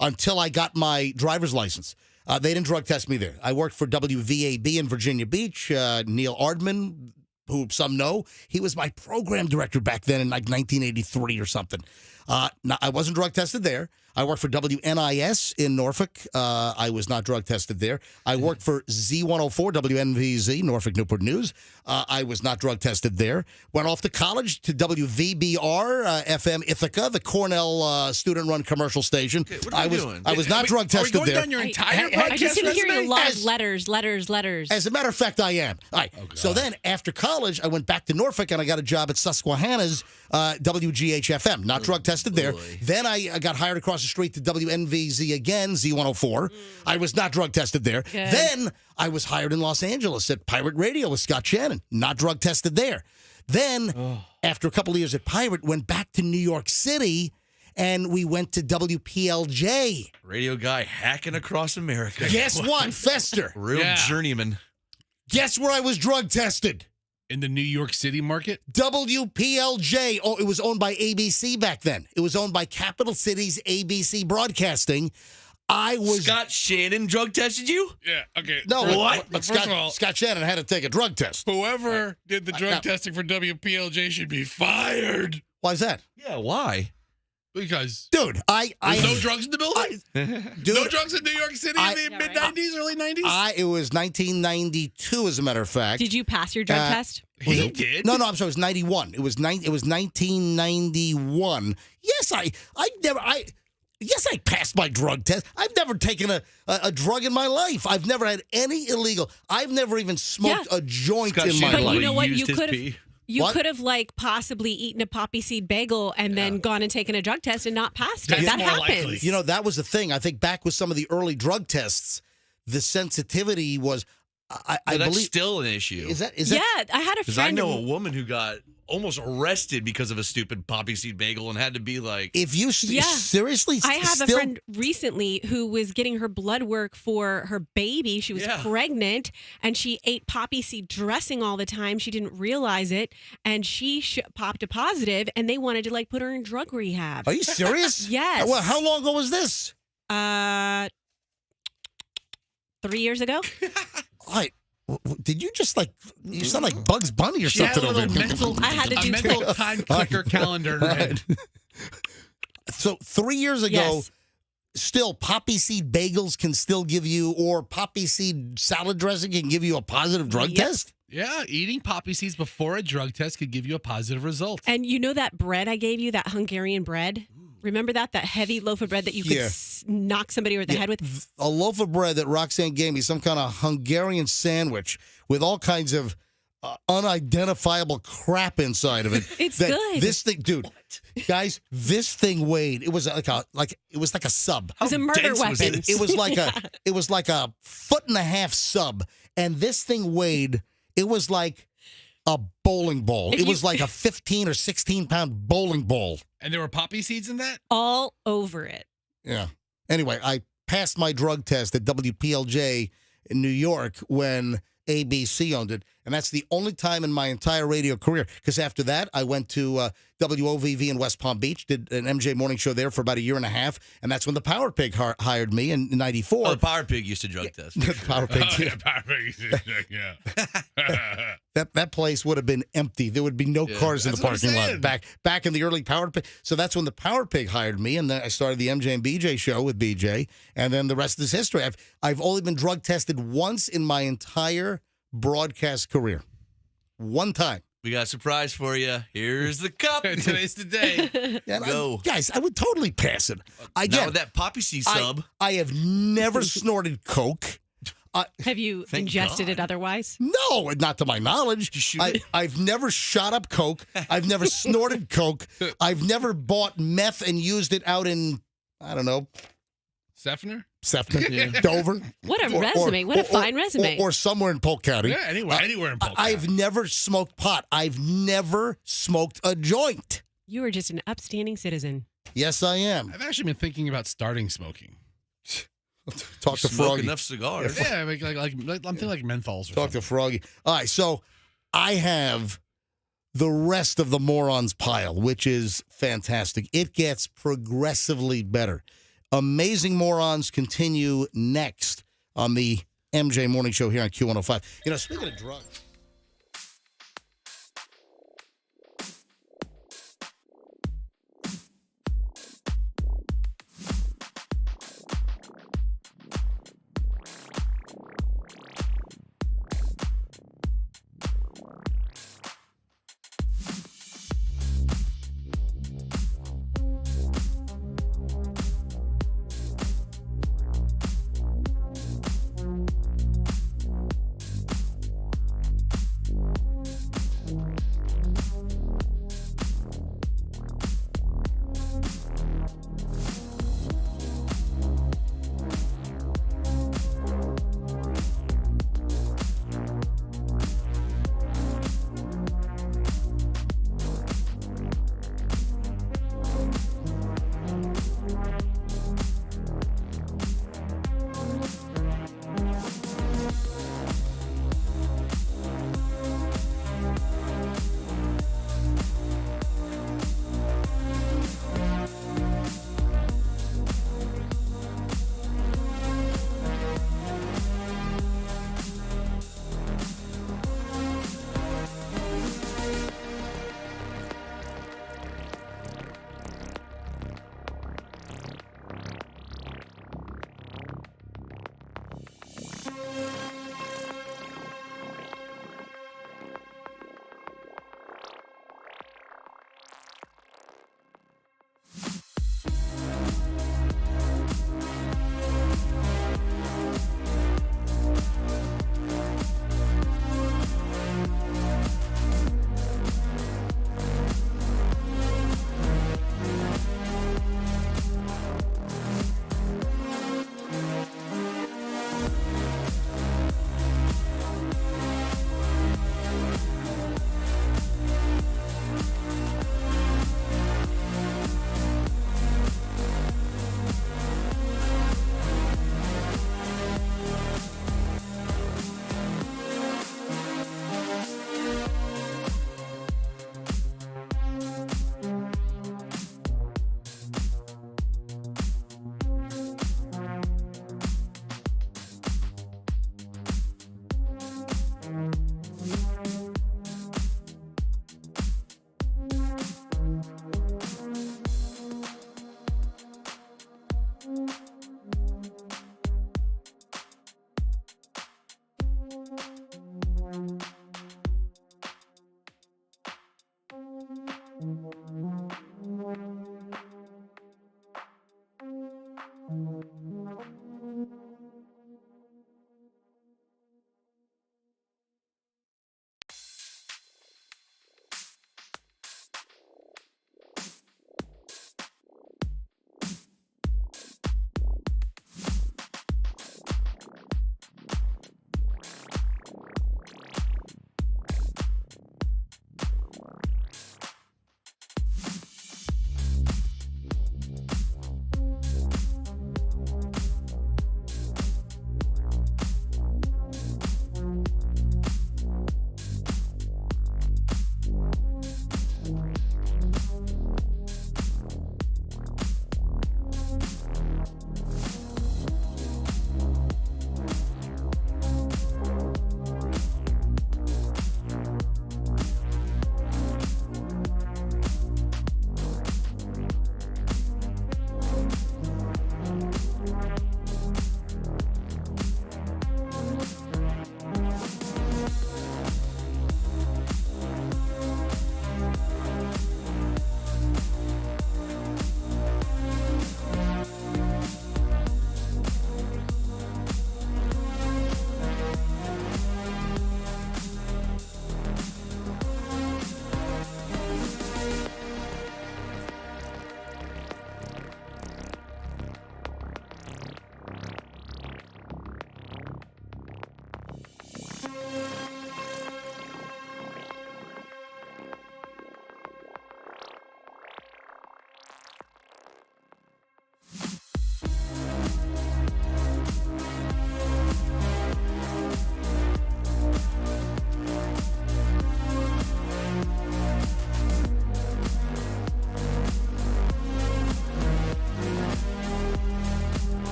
A: until I got my driver's license. They didn't drug test me there. I worked for WVAB in Virginia Beach. Neil Ardman, who some know, he was my program director back then in like 1983 or something. No, I wasn't drug tested there. I worked for WNIS in Norfolk. I was not drug tested there. I worked for Z104, WNVZ, Norfolk Newport News. I was not drug tested there. Went off to college to WVBR, FM Ithaca, the Cornell student-run commercial station.
D: Okay, what are we doing?
A: I was not drug tested
B: Are we going
A: there.
B: down your entire
C: I
B: podcast
C: just didn't hear
B: resume?
C: you a lot of letters.
A: As a matter of fact, I am. All right. So then, after college, I went back to Norfolk and I got a job at Susquehanna's WGHFM. Not drug tested there. Then I got hired across the street to WNVZ again, Z104. I was not drug tested there.
C: Good.
A: Then I was hired in Los Angeles at Pirate Radio with Scott Shannon. Not drug tested there. Then, after a couple of years at Pirate, went back to New York City and we went to WPLJ.
D: Radio guy hacking across America.
A: Guess what, Fester?
D: Real journeyman.
A: Guess where I was drug tested?
B: In the New York City market?
A: WPLJ. Oh, it was owned by ABC back then. It was owned by Capital Cities ABC Broadcasting. I was
D: Scott Shannon drug tested you?
B: Yeah, okay.
A: no.
B: What?
A: But
B: First of all,
A: Scott Shannon had to take a drug test.
B: whoever did the drug testing for WPLJ should be fired.
A: Why is that?
D: Yeah, why?
B: Because
A: dude,
B: there's no drugs in the building.
A: Dude,
B: No drugs in New York City in the mid '90s, early '90s.
A: It was 1992, as a matter of fact.
C: Did you pass your drug test?
B: He did.
A: No, I'm sorry. It was 91. It was 1991. Yes, I passed my drug test. I've never taken a drug in my life. I've never had any illegal. I've never even smoked a joint in my
C: But
A: life.
C: you know what? You
D: Used his
C: could have.
D: pee.
C: You
A: What?
C: could have like possibly eaten a poppy seed bagel and then gone and taken a drug test and not passed it.
B: That's
C: That
B: more
C: happens.
B: likely.
A: You know, that was the thing. I think back with some of the early drug tests, the sensitivity was. I
D: That's
A: believe
D: still an issue.
A: is that
C: Yeah, I had a
D: Because I
C: friend.
D: know a woman who got almost arrested because of a stupid poppy seed bagel and had to be like,
A: if you seriously.
C: I have
A: still,
C: a friend recently who was getting her blood work for her baby. She was pregnant and she ate poppy seed dressing all the time. She didn't realize it, and she popped a positive, and they wanted to like put her in drug rehab.
A: Are you serious?
C: Yes.
A: Well, how long ago was this?
C: 3 years ago.
A: Did you just like? You sound like Bugs Bunny or
B: She had
A: something
B: a
A: over
B: little
A: there.
B: mental,
C: I had to do
B: mental time clicker calendar in her head.
A: So 3 years ago,
C: Yes.
A: still poppy seed bagels can still give you, or poppy seed salad dressing can give you a positive drug
C: Yep.
A: test.
B: Yeah, eating poppy seeds before a drug test could give you a positive result.
C: And you know that bread I gave you, that Hungarian bread? Remember that heavy loaf of bread that you could
A: Yeah.
C: knock somebody over the head with?
A: A loaf of bread that Roxanne gave me, some kind of Hungarian sandwich with all kinds of unidentifiable crap inside of it.
C: It's
A: that
C: good.
A: This thing, dude, guys, this thing weighed. It was like a sub.
C: It was a murder
D: dense was
C: weapon.
D: it?
A: It was like a foot and a half sub, and this thing weighed. It was like a bowling ball. It was like a 15 or 16 pound bowling ball.
B: And there were poppy seeds in that?
C: All over it.
A: Yeah. Anyway, I passed my drug test at WPLJ in New York when ABC owned it. And that's the only time in my entire radio career. Because after that, I went to WOVV in West Palm Beach, did an MJ morning show there for about a year and a half. And that's when the Power Pig hired me in 94.
D: oh, the Power Pig used to drug test.
A: The Power Pig.
B: Yeah.
A: That place would have been empty. There would be no cars in the
B: That's what I'm
A: parking lot.
B: saying.
A: Back in the early Power Pig. So that's when the Power Pig hired me, and then I started the MJ and BJ show with BJ, and then the rest is history. I've only been drug tested once in my entire broadcast career. One time.
D: We got a surprise for you. Here's the cup.
B: Today's the day.
A: And
D: Go.
A: guys, I would totally pass it.
D: Now
A: Again,
D: with that poppy seed sub.
A: I have never snorted coke.
C: Have you
D: Thank
C: ingested
D: God.
C: it otherwise?
A: No, not to my knowledge.
D: Did you shoot it?
A: I've never shot up coke. I've never snorted coke. I've never bought meth and used it out in, I don't know,
B: Sefner?
A: Dover.
C: What a resume. What a fine resume.
A: Or somewhere in Polk County.
B: Yeah, anywhere in Polk
A: I've
B: County.
A: never smoked pot. I've never smoked a joint.
C: You are just an upstanding citizen.
A: Yes, I am.
B: I've actually been thinking about starting smoking.
A: Talk to
D: Smoke
A: Froggy.
D: enough cigars.
B: Yeah, like I'm thinking like menthols or
A: Talk
B: something.
A: to Froggy. All right, so I have the rest of the Morons pile, which is fantastic. It gets progressively better. Amazing Morons continue next on the MJ Morning Show here on Q105. You know, speaking of drugs.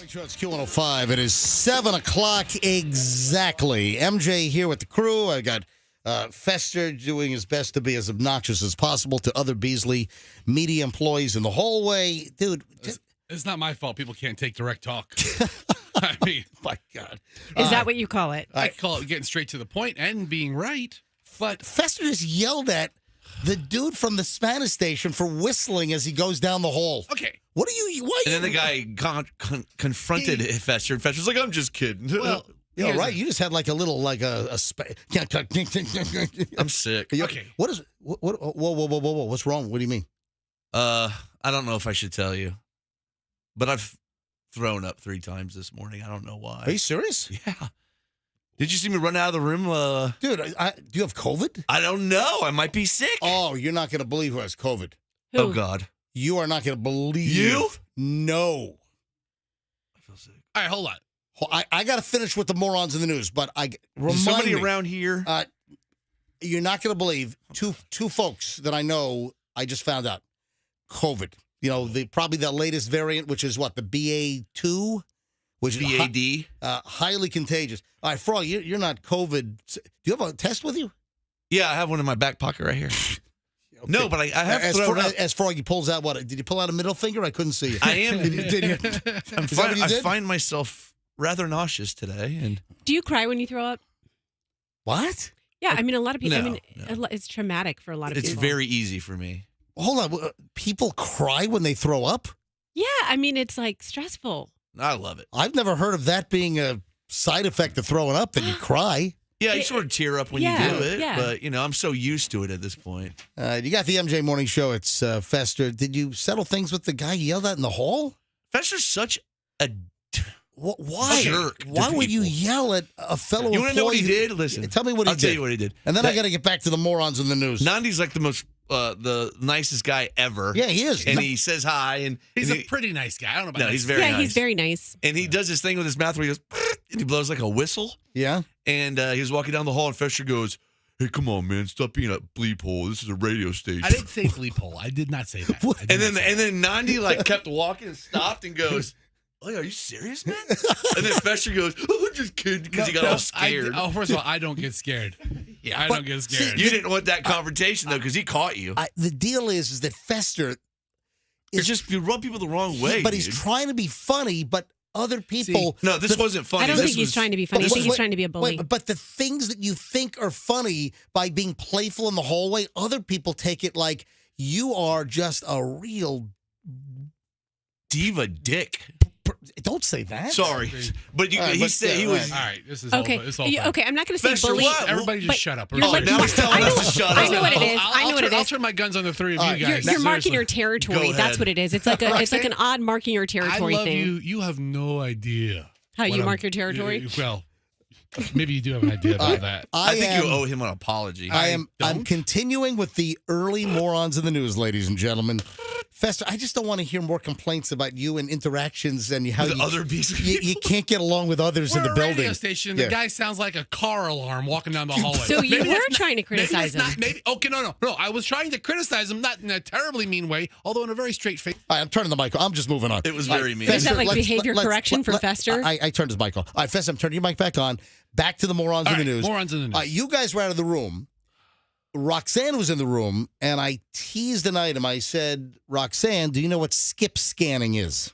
A: Sure, it's Q105. It is 7 o'clock exactly. MJ here with the crew. I got Fester doing his best to be as obnoxious as possible to other Beasley media employees in the hallway. Dude.
B: It's not my fault people can't take direct talk. I mean,
A: My God.
C: Is that what you call it?
B: I call it getting straight to the point and being right.
A: But Fester just yelled at the dude from the Spanish station for whistling as he goes down the hall.
B: Okay.
A: What are you? Why?
D: And then the guy confronted Fester, and Fester's like, "I'm just kidding."
B: Well,
A: Yeah, right. You just had like a little, like a
D: I'm sick.
B: Okay.
A: What is? What? Whoa! What's wrong? What do you mean?
D: I don't know if I should tell you, but I've thrown up 3 times this morning. I don't know why.
A: Are you serious?
D: Yeah. Did you see me run out of the room?
A: Dude, do you have COVID?
D: I don't know. I might be sick.
A: Oh, you're not going to believe who has COVID.
C: Who?
D: Oh, God.
A: You are not going to believe.
D: You?
A: No.
D: I feel sick.
B: All right, hold on.
A: I got to finish with the morons in the news, but
D: Is somebody
A: me,
D: around here?
A: You're not going to believe two folks that I know. I just found out COVID. You know, probably the latest variant, which is what, the BA2, which is
D: BAD?
A: highly contagious. All right, Frog, you're not COVID. Do you have a test with you?
D: Yeah, I have one in my back pocket right here.
A: Okay.
D: No, but I have thrown up.
A: As Froggy pulls out, what? Did you pull out a middle finger? I couldn't see you.
D: I am.
A: Did you? Is that what you
D: I
A: did?
D: find myself rather nauseous today. And
C: Do you cry when you throw up?
A: What?
C: Yeah, I mean, a lot of people.
D: No,
C: I mean,
D: no.
C: it's traumatic for a lot of
D: it's
C: people.
D: very easy for me.
A: Hold on. People cry when they throw up?
C: Yeah, I mean, it's like stressful.
D: I love it.
A: I've never heard of that being a side effect of throwing up, that you cry.
D: Yeah, you sort of tear up when you
C: Yeah,
D: do it,
C: yeah.
D: but I'm so used to it at this point.
A: You got the MJ Morning Show. It's Fester. Did you settle things with the guy you yelled at in the hall?
D: Fester's such a
A: Why?
D: jerk. to
A: Why would you
D: people.
A: yell at a fellow
D: You want to know what he
A: employee?
D: did? Listen,
A: Tell me what he
D: I'll
A: did.
D: tell you what he did.
A: And then I got to get back to the morons in the news.
D: Nandi's like the most, the nicest guy ever.
A: Yeah, he is.
D: And he says hi, and
B: He's
D: and
B: a pretty nice guy. I don't know about
D: No,
B: nice.
D: he's very
C: yeah,
D: nice.
C: he's very nice.
D: And he does this thing with his mouth where he goes, and he blows like a whistle.
A: Yeah.
D: And he was walking down the hall, and Fester goes, "Hey, come on, man, stop being a bleep hole. This is a radio station."
B: I didn't say bleep hole. I did not say that. I did
D: And
B: not say
D: then Nandi like kept walking and stopped and goes, "Oh, are you serious, man?" And then Fester goes, "Oh, I'm just kidding," because he got all scared.
B: First of all, I don't get scared.
D: Yeah,
B: I don't get scared.
D: You didn't want that confrontation though, because he caught you.
A: The deal is that Fester
D: It's just you rub people the wrong way.
A: but he's
D: dude.
A: trying to be funny, but other people.
D: No, this wasn't funny.
C: I don't
D: This
C: think he's
D: was-
C: trying to be funny. I think he's trying to be a bully.
A: But the things that you think are funny by being playful in the hallway, other people take it like you are just a real
D: diva dick.
A: Don't say that.
D: Sorry, but
A: All right,
D: he
A: but,
D: said he was.
B: All right, this is
C: Okay,
B: all. It's all fine.
C: okay. I'm not going to say
D: Fester,
C: bully.
D: what?
B: Everybody just
C: but
B: shut up.
C: you're
D: Oh,
C: like-
D: now he's telling us to shut up.
C: I know what it is.
B: I'll
C: I know what it
B: I'll
C: is.
B: turn my guns on the 3 of you
A: right,
B: guys.
C: You're marking
B: Seriously.
C: your territory.
D: Go
C: That's
D: ahead.
C: what it is. It's like an odd marking your
B: I
C: territory
B: love
C: thing.
B: you. You have no idea
C: How
B: what
C: you
B: I'm-
C: mark your territory?
B: Well, maybe you do have an idea about that.
D: I think
A: am-
D: you owe him an apology.
A: I'm
B: don't.
A: continuing with the early morons in the news, ladies and gentlemen. Fester, I just don't want to hear more complaints about you and interactions and how
D: With
A: you,
D: other pieces.
A: you can't get along with others
B: We're
A: in the
B: a
A: building.
B: radio station.
A: Yeah.
B: The guy sounds like a car alarm walking down the hallway.
C: So you
B: Maybe
C: were
B: that's not-
C: trying to criticize
B: maybe it's
C: him.
B: Not, maybe okay, no. I was trying to criticize him, not in a terribly mean way, although in a very straight face.
A: All right, I'm turning the mic off. I'm just moving on.
D: It was very mean.
C: Is that like
A: let's-
C: behavior
A: let's-
C: correction for Fester?
A: I turned his mic off. All right, Fester, I'm turning your mic back on. Back to the morons
B: All
A: in the
B: right,
A: news.
B: morons in the news.
A: All right, you guys were out of the room. Roxanne was in the room, and I teased an item. I said, Roxanne, do you know what skip scanning is?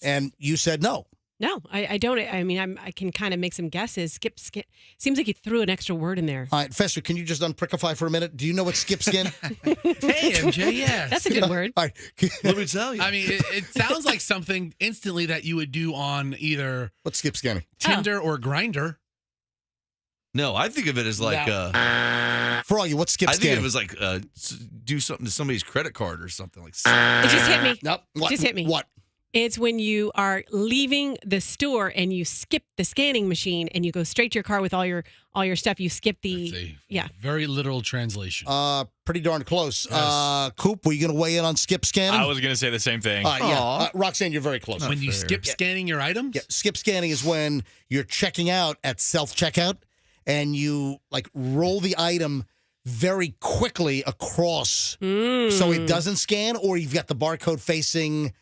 A: And you said no.
C: No, I don't. I mean, I can kind of make some guesses. Skip. Seems like you threw an extra word in there.
A: All right, Fester, can you just unprickify for a minute? Do you know what skip skin?
B: Hey, MJ, yes.
C: That's a good word.
A: All right.
D: Let me tell you.
B: I mean, it sounds like something instantly that you would do on either
A: What's skip scanning?
B: Tinder or Grindr.
D: No, I think of it as like.
A: For all you, what's skip
D: I think
A: scanning?
D: it was like do something to somebody's credit card or something like.
C: It just hit me.
A: Nope. What?
C: Just hit me.
A: What?
C: It's when you are leaving the store and you skip the scanning machine and you go straight to your car with all your stuff. You skip
B: It's
C: the
B: a very literal translation.
A: Pretty darn close.
B: Yes.
A: Coop, were you going to weigh in on skip scanning?
E: I was going to say the same thing.
A: Yeah. Roxanne, you're very close.
B: when you skip scanning your items?
A: Yeah, skip scanning is when you're checking out at self-checkout and you like roll the item very quickly across so it doesn't scan, or you've got the barcode facing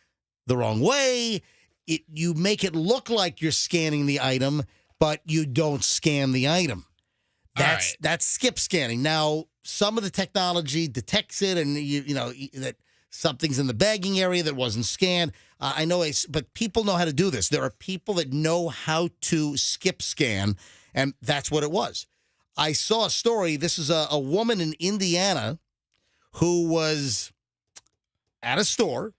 A: the wrong way. you make it look like you're scanning the item, but you don't scan the item. That's skip scanning. Now, some of the technology detects it, and you know that something's in the bagging area that wasn't scanned. I know, but people know how to do this. There are people that know how to skip scan, and that's what it was. I saw a story. This is a woman in Indiana who was at a store,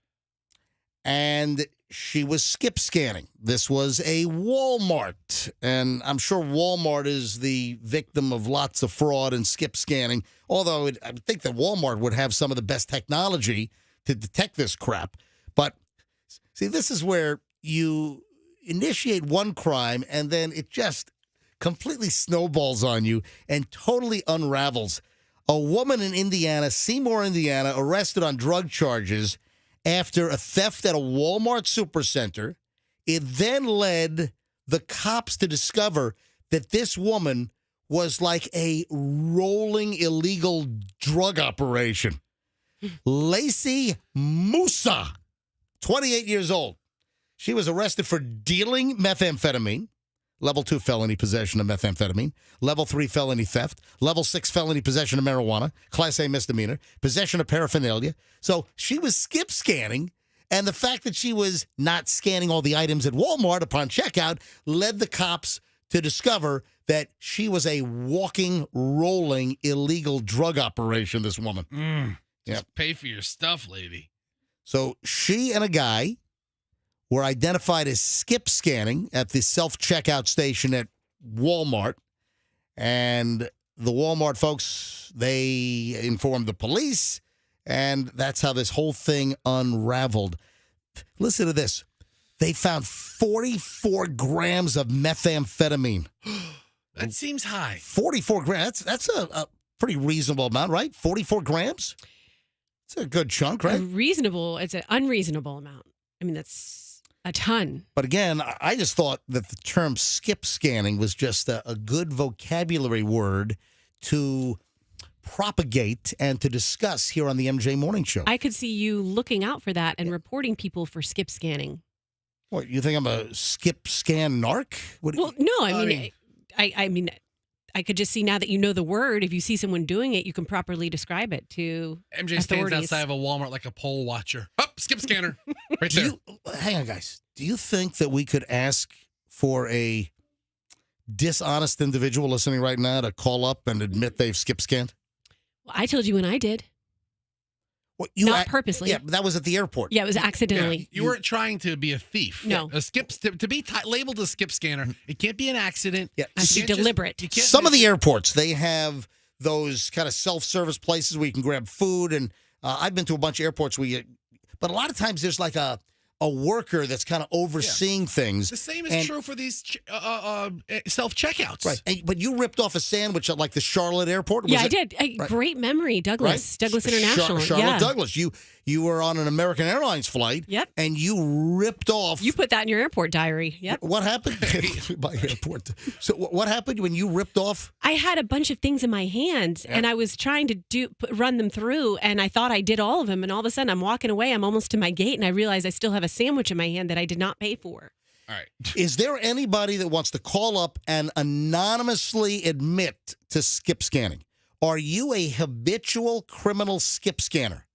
A: and she was skip scanning. This was a Walmart, and I'm sure Walmart is the victim of lots of fraud and skip scanning, although I would think that Walmart would have some of the best technology to detect this crap. But, see, this is where you initiate one crime, and then it just completely snowballs on you and totally unravels. A woman in Indiana, Seymour, Indiana, arrested on drug charges after a theft at a Walmart supercenter. It then led the cops to discover that this woman was like a rolling illegal drug operation. Lacey Musa, 28 years old. She was arrested for dealing methamphetamine, level 2 felony possession of methamphetamine, level 3 felony theft, level 6 felony possession of marijuana, class A misdemeanor, possession of paraphernalia. So she was skip scanning, and the fact that she was not scanning all the items at Walmart upon checkout led the cops to discover that she was a walking, rolling, illegal drug operation, this woman.
B: Just pay for your stuff, lady.
A: So she and a guy were identified as skip scanning at the self-checkout station at Walmart. And the Walmart folks, they informed the police, and that's how this whole thing unraveled. Listen to this. They found 44 grams of methamphetamine.
B: That seems high.
A: 44 grams. That's a pretty reasonable amount, right? 44 grams? It's a good chunk, right?
C: It's an unreasonable amount. I mean, that's a ton.
A: But again, I just thought that the term skip scanning was just a good vocabulary word to propagate and to discuss here on the MJ Morning Show.
C: I could see you looking out for that and reporting people for skip scanning.
A: What, you think I'm a skip scan narc?
C: Well, no, I mean, I could just see now that you know the word, if you see someone doing it, you can properly describe it to
B: MJ
C: authorities.
B: stands outside of a Walmart like a poll watcher. Oh, skip scanner. Right there.
A: Hang on, guys. Do you think that we could ask for a dishonest individual listening right now to call up and admit they've skip scanned?
C: Well, I told you when I did.
A: Well,
C: Not purposely.
A: Yeah, but that was at the airport.
C: Yeah, it was accidentally.
B: Yeah, you weren't trying to be a thief.
C: No.
B: To be labeled a skip scanner, it can't be an accident.
A: Yeah.
C: It has to be deliberate.
A: Some of the airports, they have those kind of self-service places where you can grab food. And I've been to a bunch of airports but a lot of times there's like a worker that's kind of overseeing things.
B: The same is true for these self-checkouts.
A: Right. But you ripped off a sandwich at like the Charlotte airport?
C: I did. Great memory, Douglas.
A: Right?
C: Douglas International.
A: Charlotte Douglas. You were on an American Airlines flight.
C: Yep.
A: And you ripped off.
C: You put that in your airport diary. Yep.
A: What happened? By airport. So what happened when you ripped off?
C: I had a bunch of things in my hands, and I was trying to run them through, and I thought I did all of them, and all of a sudden I'm walking away. I'm almost to my gate, and I realize I still have a sandwich in my hand that I did not pay for.
B: All right.
A: Is there anybody that wants to call up and anonymously admit to skip scanning? Are you a habitual criminal skip scanner?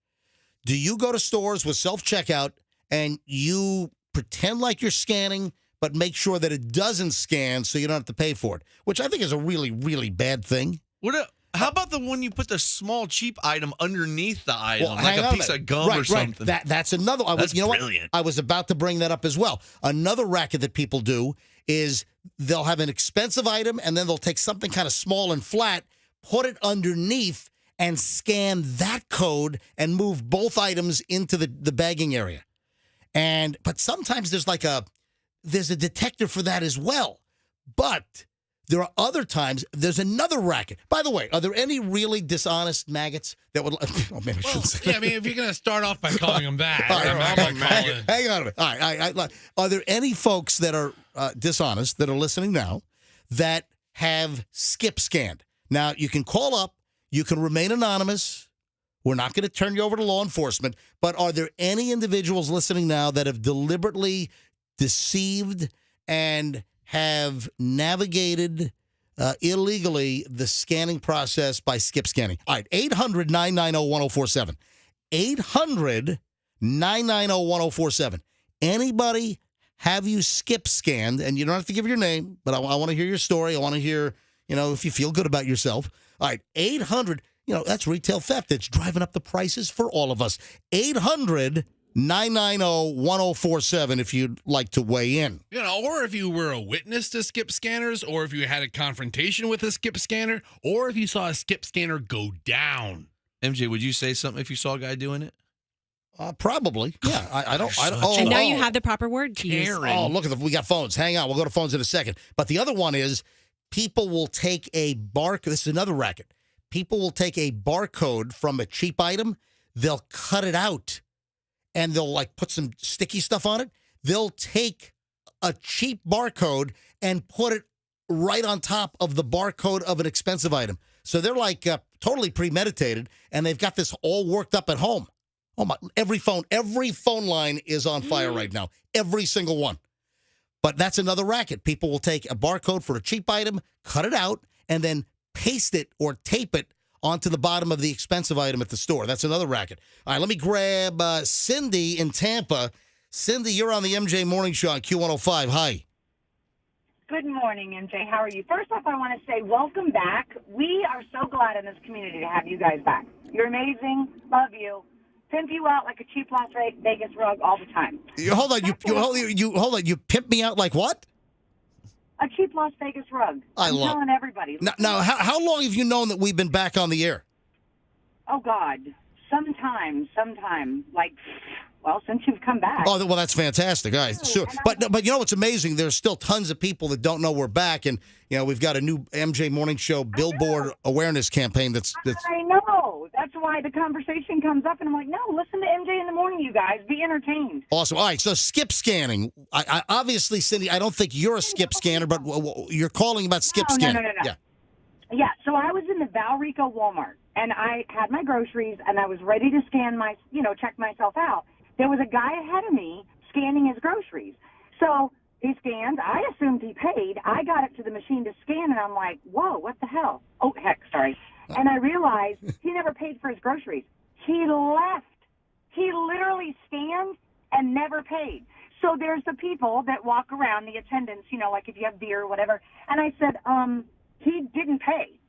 A: Do you go to stores with self-checkout and you pretend like you're scanning, but make sure that it doesn't scan so you don't have to pay for it, which I think is a really, really bad thing?
D: How about the one you put the small, cheap item underneath the item,
A: Well,
D: like a piece of gum or something?
A: Right. That's another.
D: That's
A: What?
D: brilliant.
A: I was about to bring that up as well. Another racket that people do is they'll have an expensive item and then they'll take something kind of small and flat, put it underneath, and scan that code and move both items into the bagging area. But sometimes there's a detector for that as well. But there are other times, there's another racket. By the way, are there any really dishonest maggots that would... Oh, man, I shouldn't say that.
B: Yeah, I mean, if you're going to start off by calling them that,
A: All right,
B: I'm not going to call it.
A: hang on a minute. All right, are there any folks that are dishonest that are listening now that have skip scanned? Now, you can call up. You can remain anonymous. We're not going to turn you over to law enforcement. But are there any individuals listening now that have deliberately deceived and have navigated illegally the scanning process by skip scanning. All right, 800-990-1047. 800-990-1047. Anybody have you skip scanned? And you don't have to give your name, but I want to hear your story. I want to hear, if you feel good about yourself. All right, 800, that's retail theft. It's driving up the prices for all of us. 800-990-1047 if you'd like to weigh in.
B: Or if you were a witness to skip scanners, or if you had a confrontation with a skip scanner, or if you saw a skip scanner go down.
D: MJ, would you say something if you saw a guy doing it?
A: Probably. Yeah. I don't.
C: And now you have the proper word to use.
A: Oh, look we got phones. Hang on. We'll go to phones in a second. But the other one is people will take a barcode. This is another racket. People will take a barcode from a cheap item. They'll cut it out and they'll put some sticky stuff on it. They'll take a cheap barcode and put it right on top of the barcode of an expensive item. So they're totally premeditated, and they've got this all worked up at home. Oh my! Every phone line is on fire right now. Every single one. But that's another racket. People will take a barcode for a cheap item, cut it out, and then paste it or tape it onto the bottom of the expensive item at the store. That's another racket. All right, let me grab Cindy in Tampa. Cindy, you're on the MJ Morning Show on Q105. Hi.
J: Good morning, MJ. How are you? First off, I want to say welcome back. We are so glad in this community to have you guys back. You're amazing. Love you. Pimp you out like a cheap Las Vegas rug all the time.
A: Hold on. Hold on. You pimp me out like what?
J: A cheap Las Vegas rug. I'm telling everybody.
A: Now, how long have you known that we've been back on the air?
J: Oh, God. Sometime. Since you've come back.
A: Oh, well, that's fantastic. All right. So, but what's amazing? There's still tons of people that don't know we're back, and we've got a new MJ Morning Show billboard awareness campaign. That's.
J: I know. That's why the conversation comes up, and I'm like, no, listen to MJ in the morning, you guys. Be entertained.
A: Awesome. All right. So skip scanning. I obviously, Cindy, I don't think you're a skip scanner, but you're calling about skip scanning.
J: No. Yeah. So I was in the Valrico Walmart, and I had my groceries, and I was ready to scan check myself out. There was a guy ahead of me scanning his groceries. So he scanned. I assumed he paid. I got it to the machine to scan, and I'm like, whoa, what the hell? Oh, heck, sorry. And I realized he never paid for his groceries. He left. He literally scanned and never paid. So there's the people that walk around, the attendants, like if you have beer or whatever. And I said, he didn't pay.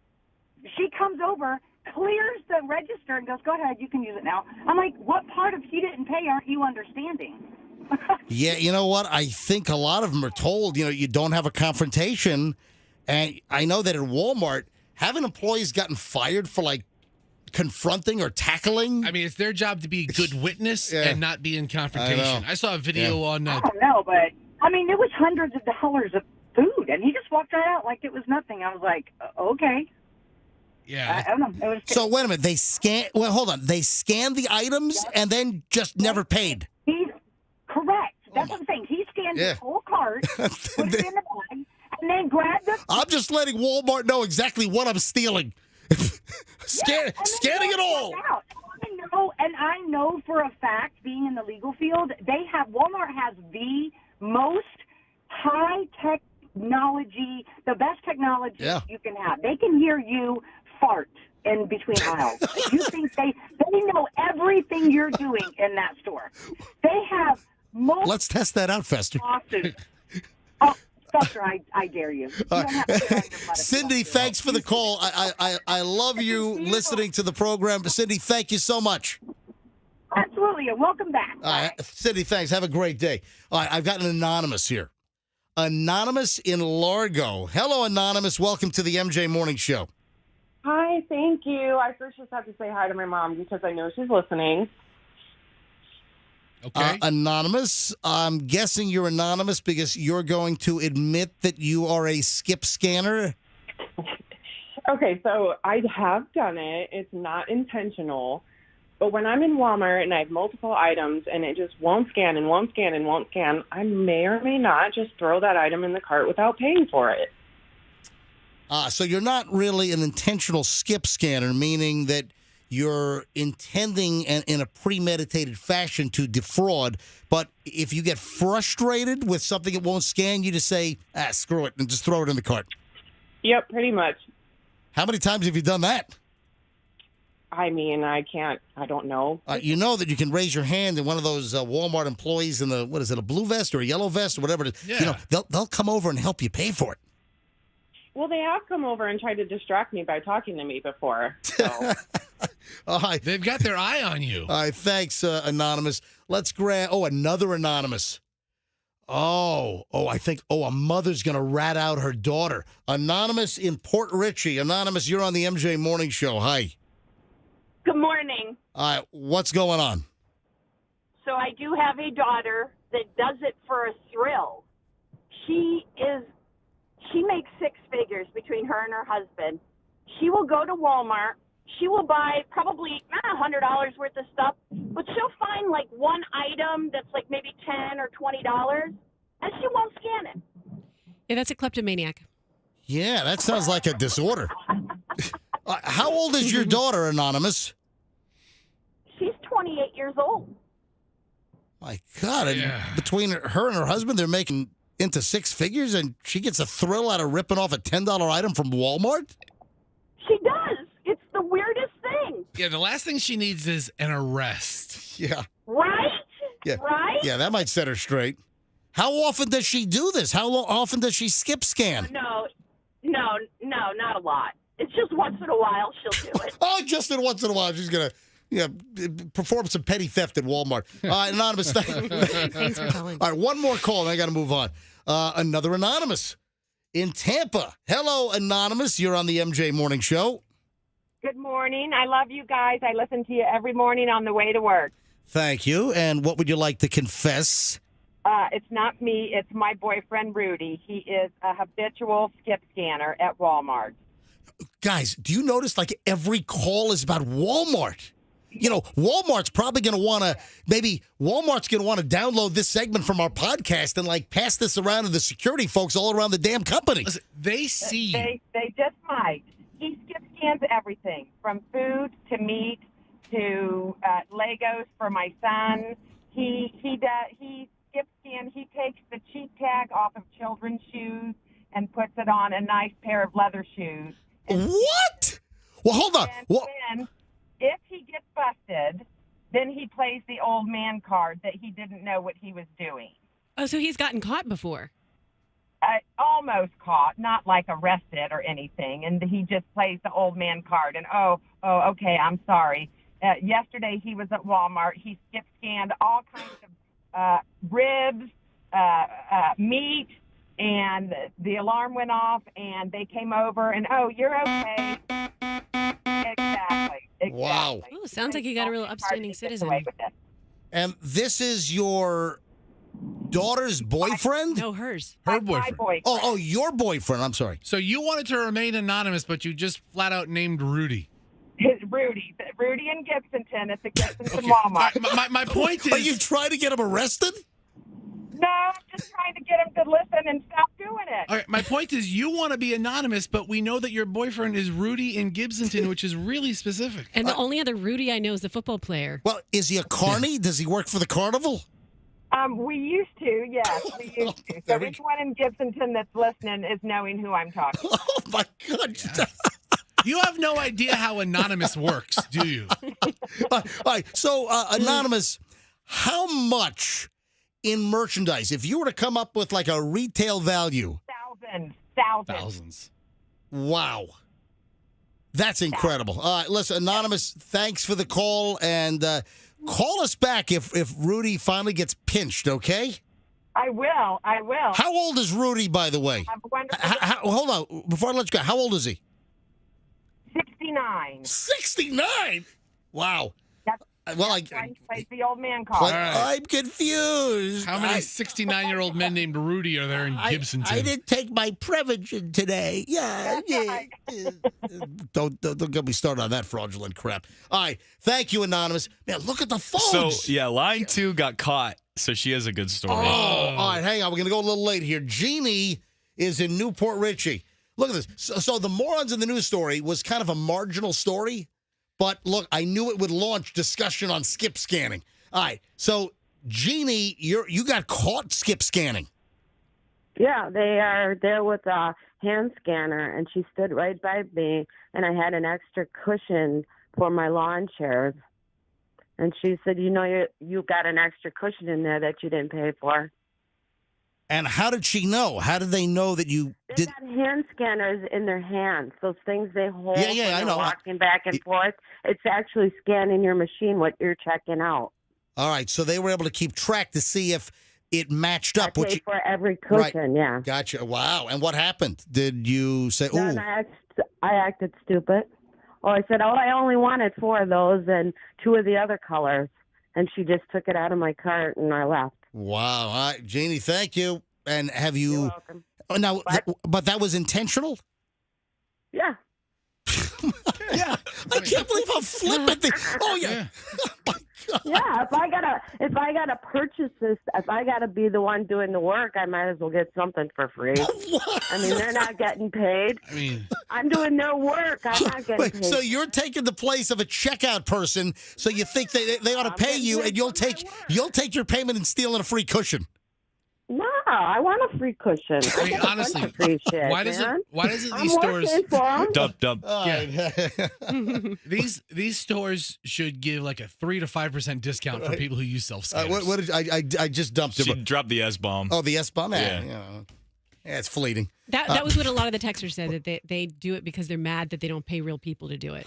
J: She comes over, clears the register, and goes, go ahead, you can use it now. I'm like, what part of he didn't pay aren't you understanding?
A: Yeah, you know what? I think a lot of them are told, you don't have a confrontation. And I know that at Walmart, haven't employees gotten fired for, confronting or tackling?
B: I mean, it's their job to be a good witness and not be in confrontation. I saw a video on...
J: I don't know, but, it was hundreds of dollars of food, and he just walked right out like it was nothing. I was like, okay.
B: Yeah.
J: I don't know. It was
A: so wait a minute. They hold on. They scanned the items and then just never paid.
J: Correct. That's what I'm saying. He scanned his whole cart, put it in the bag, and then grabbed the...
A: I'm just letting Walmart know exactly what I'm stealing. Scanning it all.
J: I know for a fact, being in the legal field, Walmart has the most high technology, the best technology you can have. They can hear you fart in between aisles. You think they know everything you're doing in that store. They have most...
A: Let's test that out, Fester.
J: Oh, Fester, I dare you.
A: Cindy, thanks for the call. I love you listening to the program. Cindy, thank you so much.
J: Absolutely, and welcome back.
A: Cindy, thanks. Have a great day. All right, I've got an anonymous here. Anonymous in Largo. Hello, Anonymous. Welcome to the MJ Morning Show.
K: Hi, thank you. I first just have to say hi to my mom because I know she's listening.
B: Okay.
A: Anonymous, I'm guessing you're anonymous because you're going to admit that you are a skip scanner.
K: Okay, so I have done it. It's not intentional. But when I'm in Walmart and I have multiple items and it just won't scan and won't scan and won't scan, I may or may not just throw that item in the cart without paying for it.
A: So you're not really an intentional skip scanner, meaning that you're intending in a premeditated fashion to defraud. But if you get frustrated with something that won't scan, you just say, screw it, and just throw it in the cart.
K: Yep, pretty much.
A: How many times have you done that?
K: I mean, I don't know.
A: You know that you can raise your hand, and one of those Walmart employees in the, what is it, a blue vest or a yellow vest or whatever it is,
B: Yeah.
A: they'll come over and help you pay for it.
K: Well, they have come over and tried to distract me by talking to me before. So.
A: All right.
B: They've got their eye on you.
A: All right, thanks, Anonymous. Let's grab, another Anonymous. I think a mother's going to rat out her daughter. Anonymous in Port Richey. Anonymous, you're on the MJ Morning Show. Hi.
L: Good morning.
A: All right, what's going on?
L: So I do have a daughter that does it for a thrill. She makes six figures between her and her husband. She will go to Walmart. She will buy probably $100 worth of stuff, but she'll find like one item that's like maybe $10 or $20, and she won't scan it.
C: Yeah, that's a kleptomaniac.
A: Yeah, that sounds like a disorder. How old is your daughter, Anonymous?
L: She's 28 years old.
A: My God, and between her and her husband, they're making into six figures, and she gets a thrill out of ripping off a $10 item from Walmart?
L: She does. It's the weirdest thing.
B: Yeah, the last thing she needs is an arrest.
A: Yeah.
L: Right?
A: Yeah.
L: Right?
A: Yeah, that might set her straight. How often does she do this? How often does she skip scan?
L: No, not a lot. It's just once in a while she'll do it.
A: Just once in a while. She's going to perform some petty theft at Walmart. Anonymous,
C: Thanks for calling.
A: All right, one more call, and I got to move on. Another Anonymous in Tampa. Hello, Anonymous. You're on the MJ Morning Show.
M: Good morning. I love you guys. I listen to you every morning on the way to work.
A: Thank you. And what would you like to confess?
M: It's not me. It's my boyfriend, Rudy. He is a habitual skip scanner at Walmart.
A: Guys, do you notice like every call is about Walmart? You know, Walmart's probably going to want to, Walmart's going to want to download this segment from our podcast and like pass this around to the security folks all around the damn company.
B: Listen, they see you.
M: They just might. He skip scans everything from food to meat to Legos for my son. He skip scan. He takes the cheap tag off of children's shoes and puts it on a nice pair of leather shoes.
A: What? Well, hold on.
M: Then, if he gets busted, then he plays the old man card that he didn't know what he was doing.
C: Oh, so he's gotten caught before.
M: Almost caught, not like arrested or anything. And he just plays the old man card. And, okay, I'm sorry. Yesterday he was at Walmart. He skip scanned all kinds of ribs, meat, and the alarm went off, and they came over, and, you're okay. Exactly.
A: Wow.
C: Oh, sounds like you got a real upstanding citizen.
A: And this is your daughter's boyfriend?
C: No, hers.
B: Her boyfriend.
M: My boyfriend.
A: Oh, your boyfriend. I'm sorry.
B: So you wanted to remain anonymous, but you just flat out named Rudy.
M: Rudy in Gibsonton at the Gibsonton Walmart.
B: My point is...
A: Are you trying to get him arrested?
M: No, I'm just trying to get him to listen and stop doing it.
B: All right, my point is you want to be anonymous, but we know that your boyfriend is Rudy in Gibsonton, which is really specific.
C: And the only other Rudy I know is the football player.
A: Well, is he a carny? Does he work for the carnival?
M: We used to, yes. We used to. So each one in Gibsonton that's listening is knowing who I'm talking to.
A: Oh, my God.
B: Yeah. You have no idea how anonymous works, do you?
A: All right. So, Anonymous, how much in merchandise, if you were to come up with like a retail value?
B: Thousands.
A: Wow. That's incredible. All right, listen, Anonymous, thanks for the call, and call us back if Rudy finally gets pinched, okay?
M: I will.
A: How old is Rudy, by the way? Hold on. Before I let you go, how old is he?
M: 69.
A: 69? Wow. Well,
M: he plays the old man card.
A: I'm confused.
B: How many 69-year-old men named Rudy are there in Gibsonton?
A: I didn't take my Prevagen today. Yeah. Don't get me started on that fraudulent crap. All right. Thank you, Anonymous. Man, look at the phones.
E: So, line 2 got caught, so she has a good story.
A: Oh, all right. Hang on. We're going to go a little late here. Jeannie is in Newport Richey. Look at this. So the Morons in the news story was kind of a marginal story, But look, I knew it would launch discussion on skip scanning. All right, so Jeannie, you got caught skip scanning.
K: Yeah, they are there with a hand scanner, and she stood right by me, and I had an extra cushion for my lawn chairs. And she said, you got an extra cushion in there that you didn't pay for.
A: And how did she know? How did they know that you
K: They got hand scanners in their hands, those things they hold
A: Yeah,
K: when
A: I
K: they're
A: know.
K: walking back and forth. It's actually scanning your machine, what you're checking out.
A: All right, so they were able to keep track to see if it matched up.
K: I pay for every cushion, yeah.
A: Gotcha. Wow. And what happened? Did you say, ooh?
K: Then I acted stupid. I said, I only wanted 4 of those and 2 of the other colors. And she just took it out of my cart and I left.
A: Wow. All right, Jeannie, thank you. And have you...
K: You're welcome.
A: Oh, now, but that was intentional?
K: Yeah.
B: Yeah.
A: I can't believe how flippant they... Oh, yeah.
K: Yeah, if I gotta purchase this, if I gotta be the one doing the work, I might as well get something for free. I mean, they're not getting paid.
B: I mean,
K: I'm doing their work. I'm not getting paid.
A: So you're taking the place of a checkout person. So you think they ought to pay you, and you'll take your payment and steal in a free cushion.
K: No, I want a free cushion.
B: I mean, honestly,
K: free shit,
B: why doesn't
K: I'm
B: these stores
K: working for 'em.
E: Dump.
B: Yeah. These stores should give like a 3 to 5% discount for people who use self scanners.
A: What did I just dumped
E: She
A: it?
E: dropped the S bomb.
A: Oh, the S bomb.
E: Yeah.
A: Yeah, it's fleeting.
C: That was what a lot of the texters said, that they do it because they're mad that they don't pay real people to do it.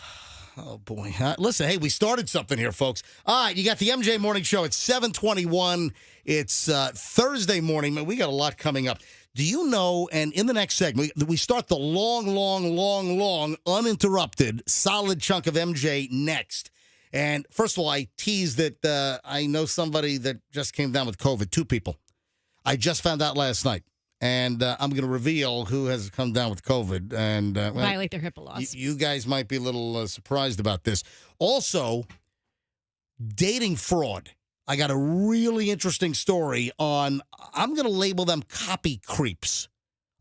A: Oh, boy. Listen, hey, we started something here, folks. All right, you got the MJ Morning Show at 7:21. It's Thursday morning. Man, we got a lot coming up. Do you know, and in the next segment, we start the long, uninterrupted, solid chunk of MJ next. And first of all, I teased that I know somebody that just came down with COVID, 2 people. I just found out last night. And I'm going to reveal who has come down with COVID. And
C: violate their HIPAA laws.
A: You guys might be a little surprised about this. Also, dating fraud. I got a really interesting story on, I'm going to label them copy creeps.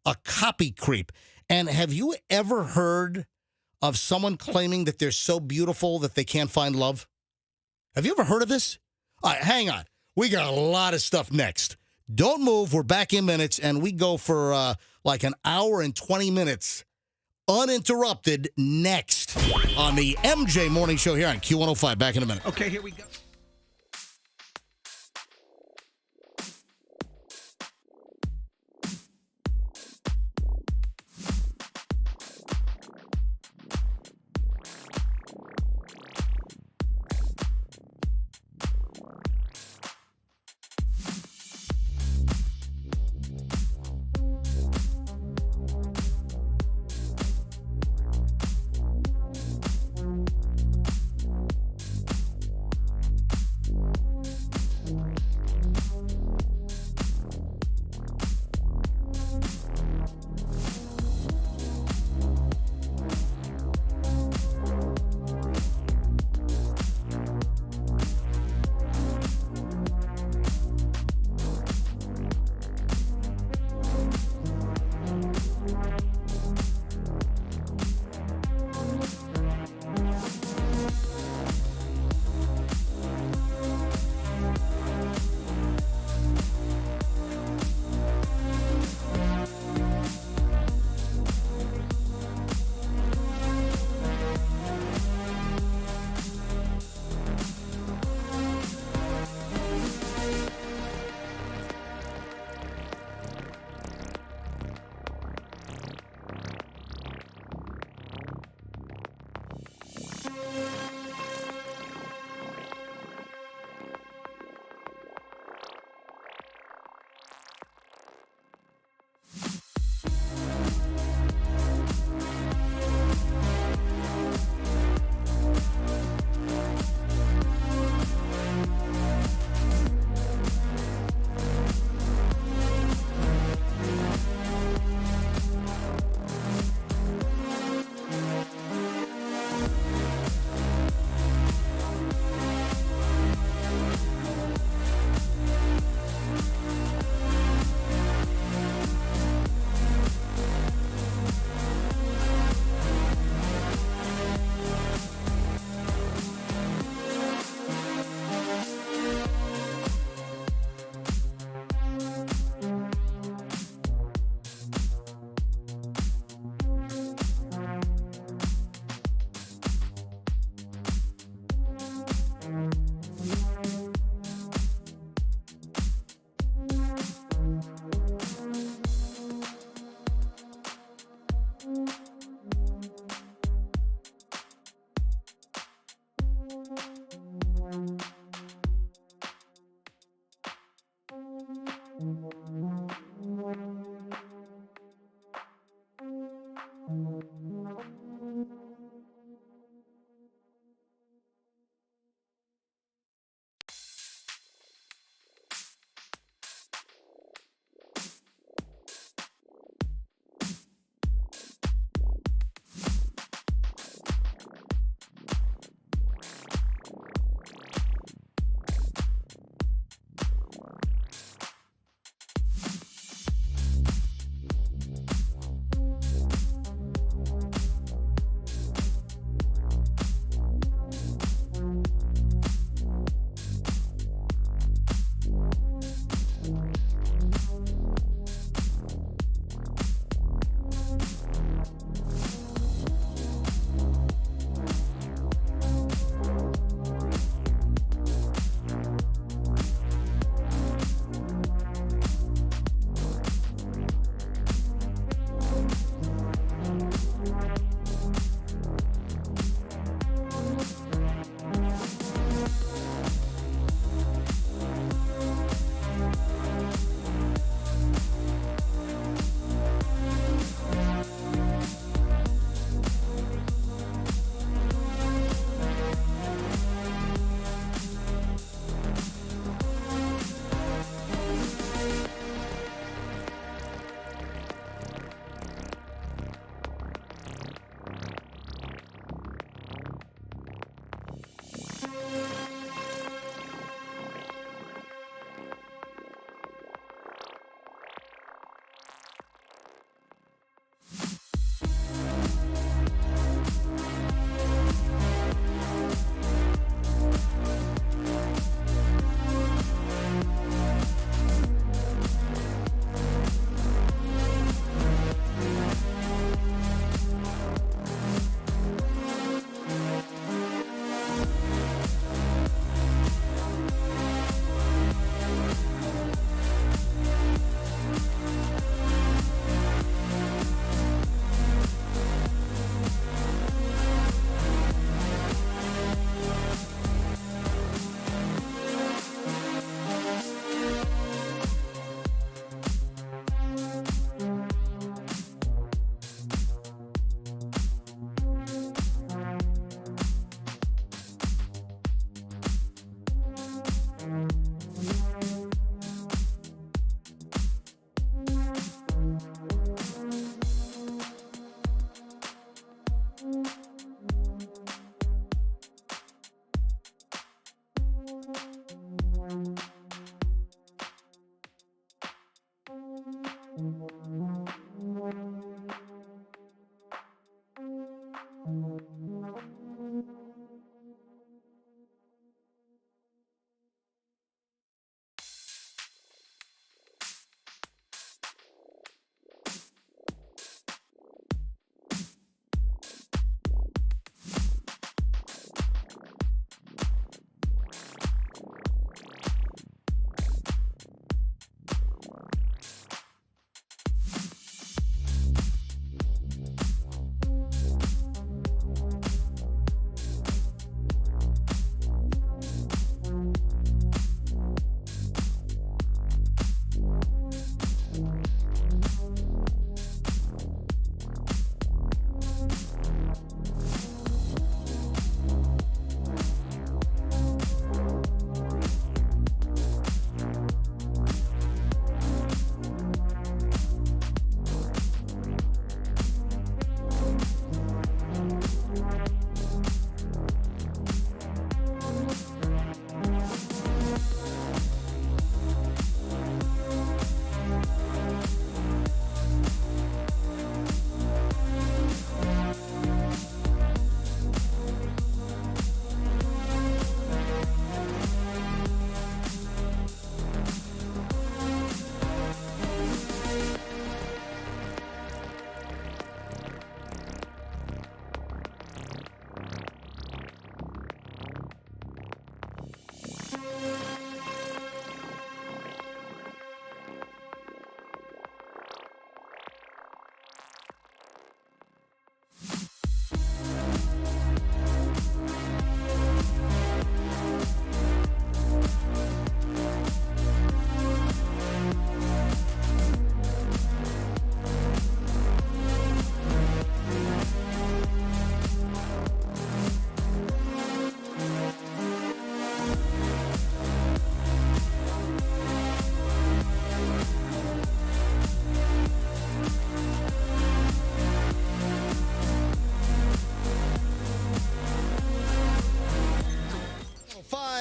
A: A copy creep. And have you ever heard of someone claiming that they're so beautiful that they can't find love? Have you ever heard of this? All right, hang on. We got a lot of stuff next. Don't move. We're back in minutes, and we go for like an hour and 20 minutes uninterrupted next on the MJ Morning Show here on Q105. Back in a minute.
N: Okay, here we go.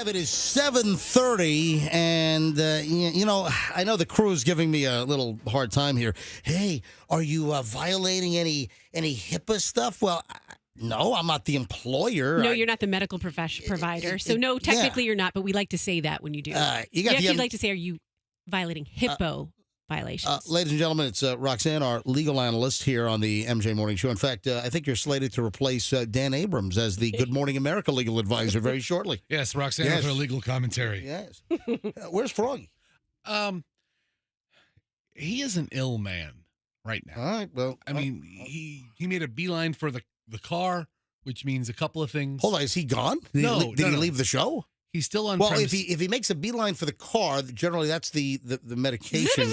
A: live. It is 7:30, and I know the crew is giving me a little hard time here. Hey, are you violating any HIPAA stuff? Well, no, I'm not the employer.
C: No, you're not the medical provider. So no, technically you're not. But we like to say that when you do. You actually like to say, are you violating HIPAA violations?
A: Ladies and gentlemen, it's Roxanne, our legal analyst here on the MJ Morning Show. In fact, I think you're slated to replace Dan Abrams as the Good Morning America legal advisor very shortly.
B: Yes, Roxanne with her legal commentary.
A: Yes. Where's Froggy?
B: He is an ill man right now.
A: All right. Well,
B: I mean, he made a beeline for the car, which means a couple of things.
A: Hold on, is he gone? Did he leave the show?
B: He's still on.
A: Well,
B: premise.
A: if he makes a beeline for the car, generally that's the medication.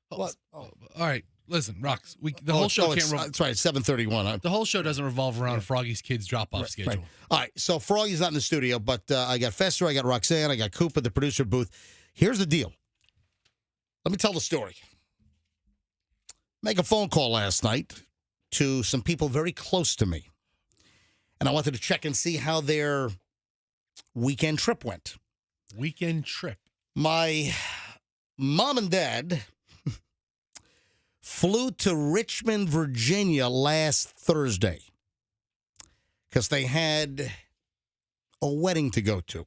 B: What? All right, listen, Rox. The whole show can't.
A: That's right. It's 7:31.
B: The whole show doesn't revolve around Froggy's kids' drop-off schedule.
A: Right. All right. So Froggy's not in the studio, but I got Fester, I got Roxanne, I got Coop at the producer booth. Here's the deal. Let me tell the story. Make a phone call last night to some people very close to me, and I wanted to check and see how their weekend trip went.
B: Weekend trip.
A: My mom and dad flew to Richmond, Virginia last Thursday because they had a wedding to go to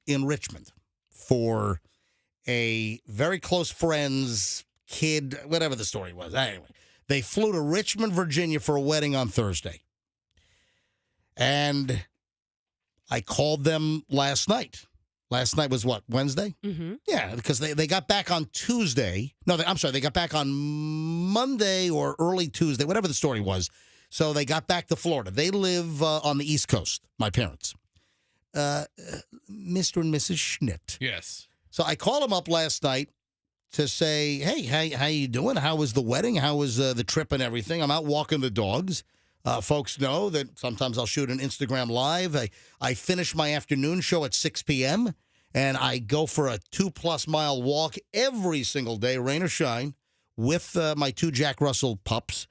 A: in Richmond for a very close friend's kid, whatever the story was. Anyway, they flew to Richmond, Virginia for a wedding on Thursday. And I called them last night. Last night was what, Wednesday?
C: Mm-hmm.
A: Yeah, because they got back on Tuesday. No, I'm sorry, they got back on Monday or early Tuesday, whatever the story was. So they got back to Florida. They live on the East Coast, my parents. Mr. and Mrs. Schnitt.
B: Yes.
A: So I called them up last night to say, hey, how you doing? How was the wedding? How was the trip and everything? I'm out walking the dogs. Folks know that sometimes I'll shoot an Instagram Live. I finish my afternoon show at 6 p.m., and I go for a 2+ mile walk every single day, rain or shine, with my 2 Jack Russell pups.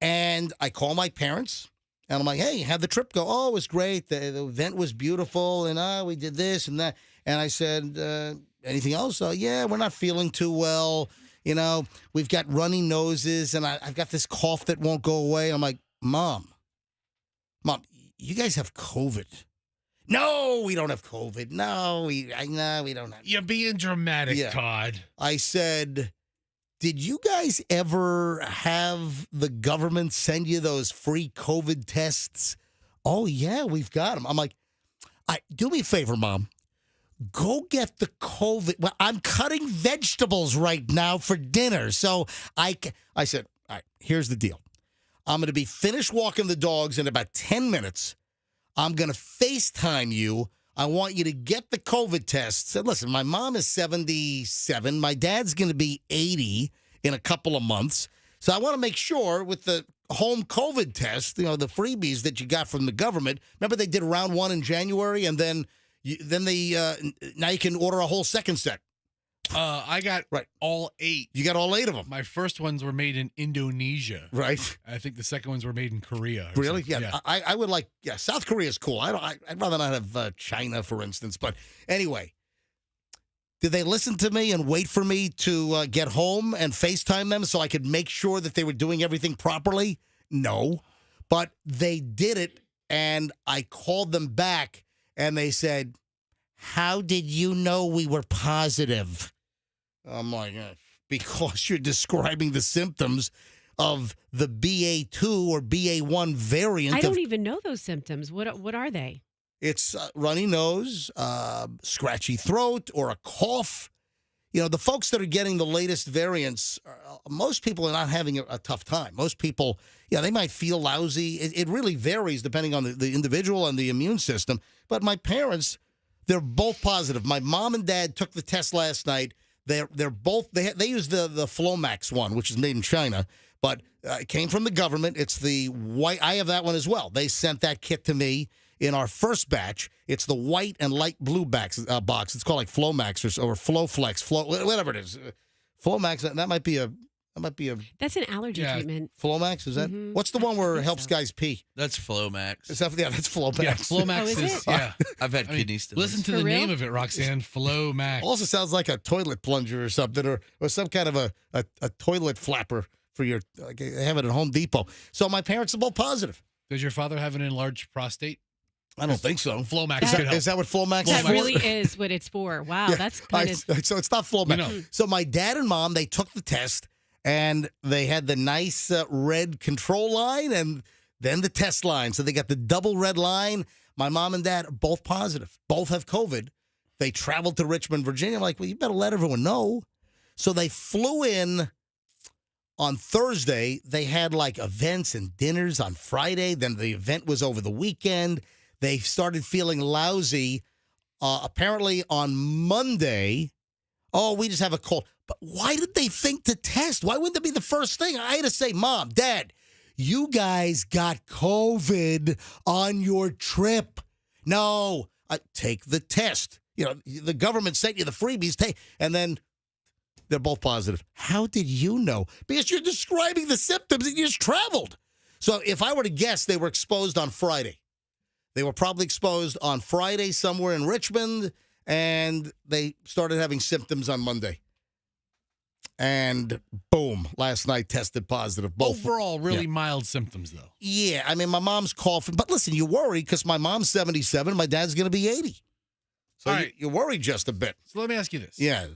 A: And I call my parents, and I'm like, hey, how'd the trip go? Oh, it was great. The event was beautiful, and we did this and that. And I said, anything else? Yeah, we're not feeling too well. You know, we've got runny noses, and I've got this cough that won't go away. I'm like, Mom, you guys have COVID. No, we don't have COVID. No, we don't have.
B: You're being dramatic, Todd.
A: I said, did you guys ever have the government send you those free COVID tests? Oh, yeah, we've got them. I'm like, do me a favor, Mom. Go get the COVID. Well, I'm cutting vegetables right now for dinner. So I said, all right, here's the deal. I'm going to be finished walking the dogs in about 10 minutes. I'm going to FaceTime you. I want you to get the COVID test. Said, listen, my mom is 77. My dad's going to be 80 in a couple of months. So I want to make sure with the home COVID test, the freebies that you got from the government. Remember they did round 1 in January, and then now you can order a whole second set.
B: I got all 8.
A: You got all 8 of them.
B: My first ones were made in Indonesia.
A: Right.
B: I think the second ones were made in Korea.
A: Really? Yeah. I would like. Yeah. South Korea is cool. I'd rather not have China, for instance. But anyway, did they listen to me and wait for me to get home and FaceTime them so I could make sure that they were doing everything properly? No, but they did it, and I called them back, and they said, "How did you know we were positive?" I'm like, because you're describing the symptoms of the BA2 or BA1 variant.
C: I don't even know those symptoms. What are they?
A: It's runny nose, scratchy throat, or a cough. The folks that are getting the latest variants, most people are not having a tough time. Most people, they might feel lousy. It really varies depending on the individual and the immune system. But my parents, they're both positive. My mom and dad took the test last night. They're both they use the Flomax one, which is made in China, but it came from the government. It's the white. I have that one as well. They sent that kit to me in our first batch. It's the white and light blue box. It's called like Flomax or Flowflex, whatever it is. Flomax. That might be a That might be a
C: That's an allergy treatment.
A: Flomax. Is that what's the one where it helps guys pee?
D: That's Flomax.
A: Is that, that's Flomax.
B: Yeah, Flomax is yeah.
D: I've had kidney stones.
B: Listen to the name of it, Roxanne. Flomax.
A: Also sounds like a toilet plunger or something, or some kind of a toilet flapper for your. Like they have it at Home Depot. So my parents are both positive.
B: Does your father have an enlarged prostate?
A: I don't think so.
B: Flomax
A: Is that what Flomax is
C: That
A: for?
C: really is what it's for. Wow,
A: Yeah.
C: that's kind of.
A: So it's not Flomax. So my dad and mom, they took the test, and they had the nice red control line and then the test line. So they got the double red line. My mom and dad are both positive. Both have COVID. They traveled to Richmond, Virginia. I'm like, well, you better let everyone know. So they flew in on Thursday. They had like events and dinners on Friday. Then the event was over the weekend. They started feeling lousy. Apparently on Monday, we just have a cold. But why did they think to test? Why wouldn't that be the first thing? I had to say, Mom, Dad, you guys got COVID on your trip. No, take the test. You know, the government sent you the freebies. And then they're both positive. How did you know? Because you're describing the symptoms and you just traveled. So if I were to guess, they were exposed on Friday. They were probably exposed on Friday somewhere in Richmond, and they started having symptoms on Monday. And boom, last night tested positive. Both.
B: Overall, really mild symptoms, though.
A: Yeah, I mean, my mom's coughing. But listen, you worry because my mom's 77, my dad's going to be 80. So
B: All right.
A: you worry just a bit.
B: So let me ask you this.
A: Yeah.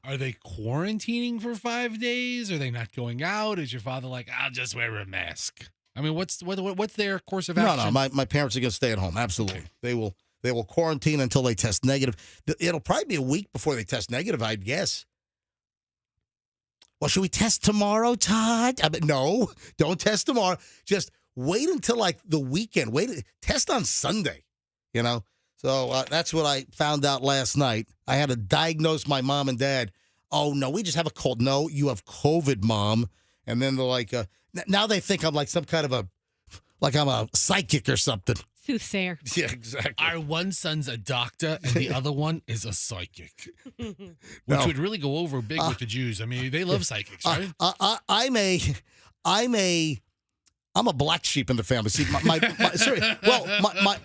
B: Are they quarantining for 5 days? Are they not going out? Is your father like, I'll just wear a mask? I mean, what's their course of action?
A: No, my parents are going to stay at home. Absolutely. Okay. They will quarantine until they test negative. It'll probably be a week before they test negative, I'd guess. Well, should we test tomorrow, Todd? No, don't test tomorrow. Just wait until like the weekend. Test on Sunday, you know? So that's what I found out last night. I had to diagnose my mom and dad. Oh, no, we just have a cold. No, you have COVID, Mom. And then they're like, now they think I'm like some kind of I'm a psychic or something.
C: Soothsayer.
A: Yeah, exactly.
B: Our one son's a doctor and the other one is a psychic. Which
A: No.
B: would really go over big with the Jews. I mean, they love psychics, right?
A: I'm a black sheep in the family. See,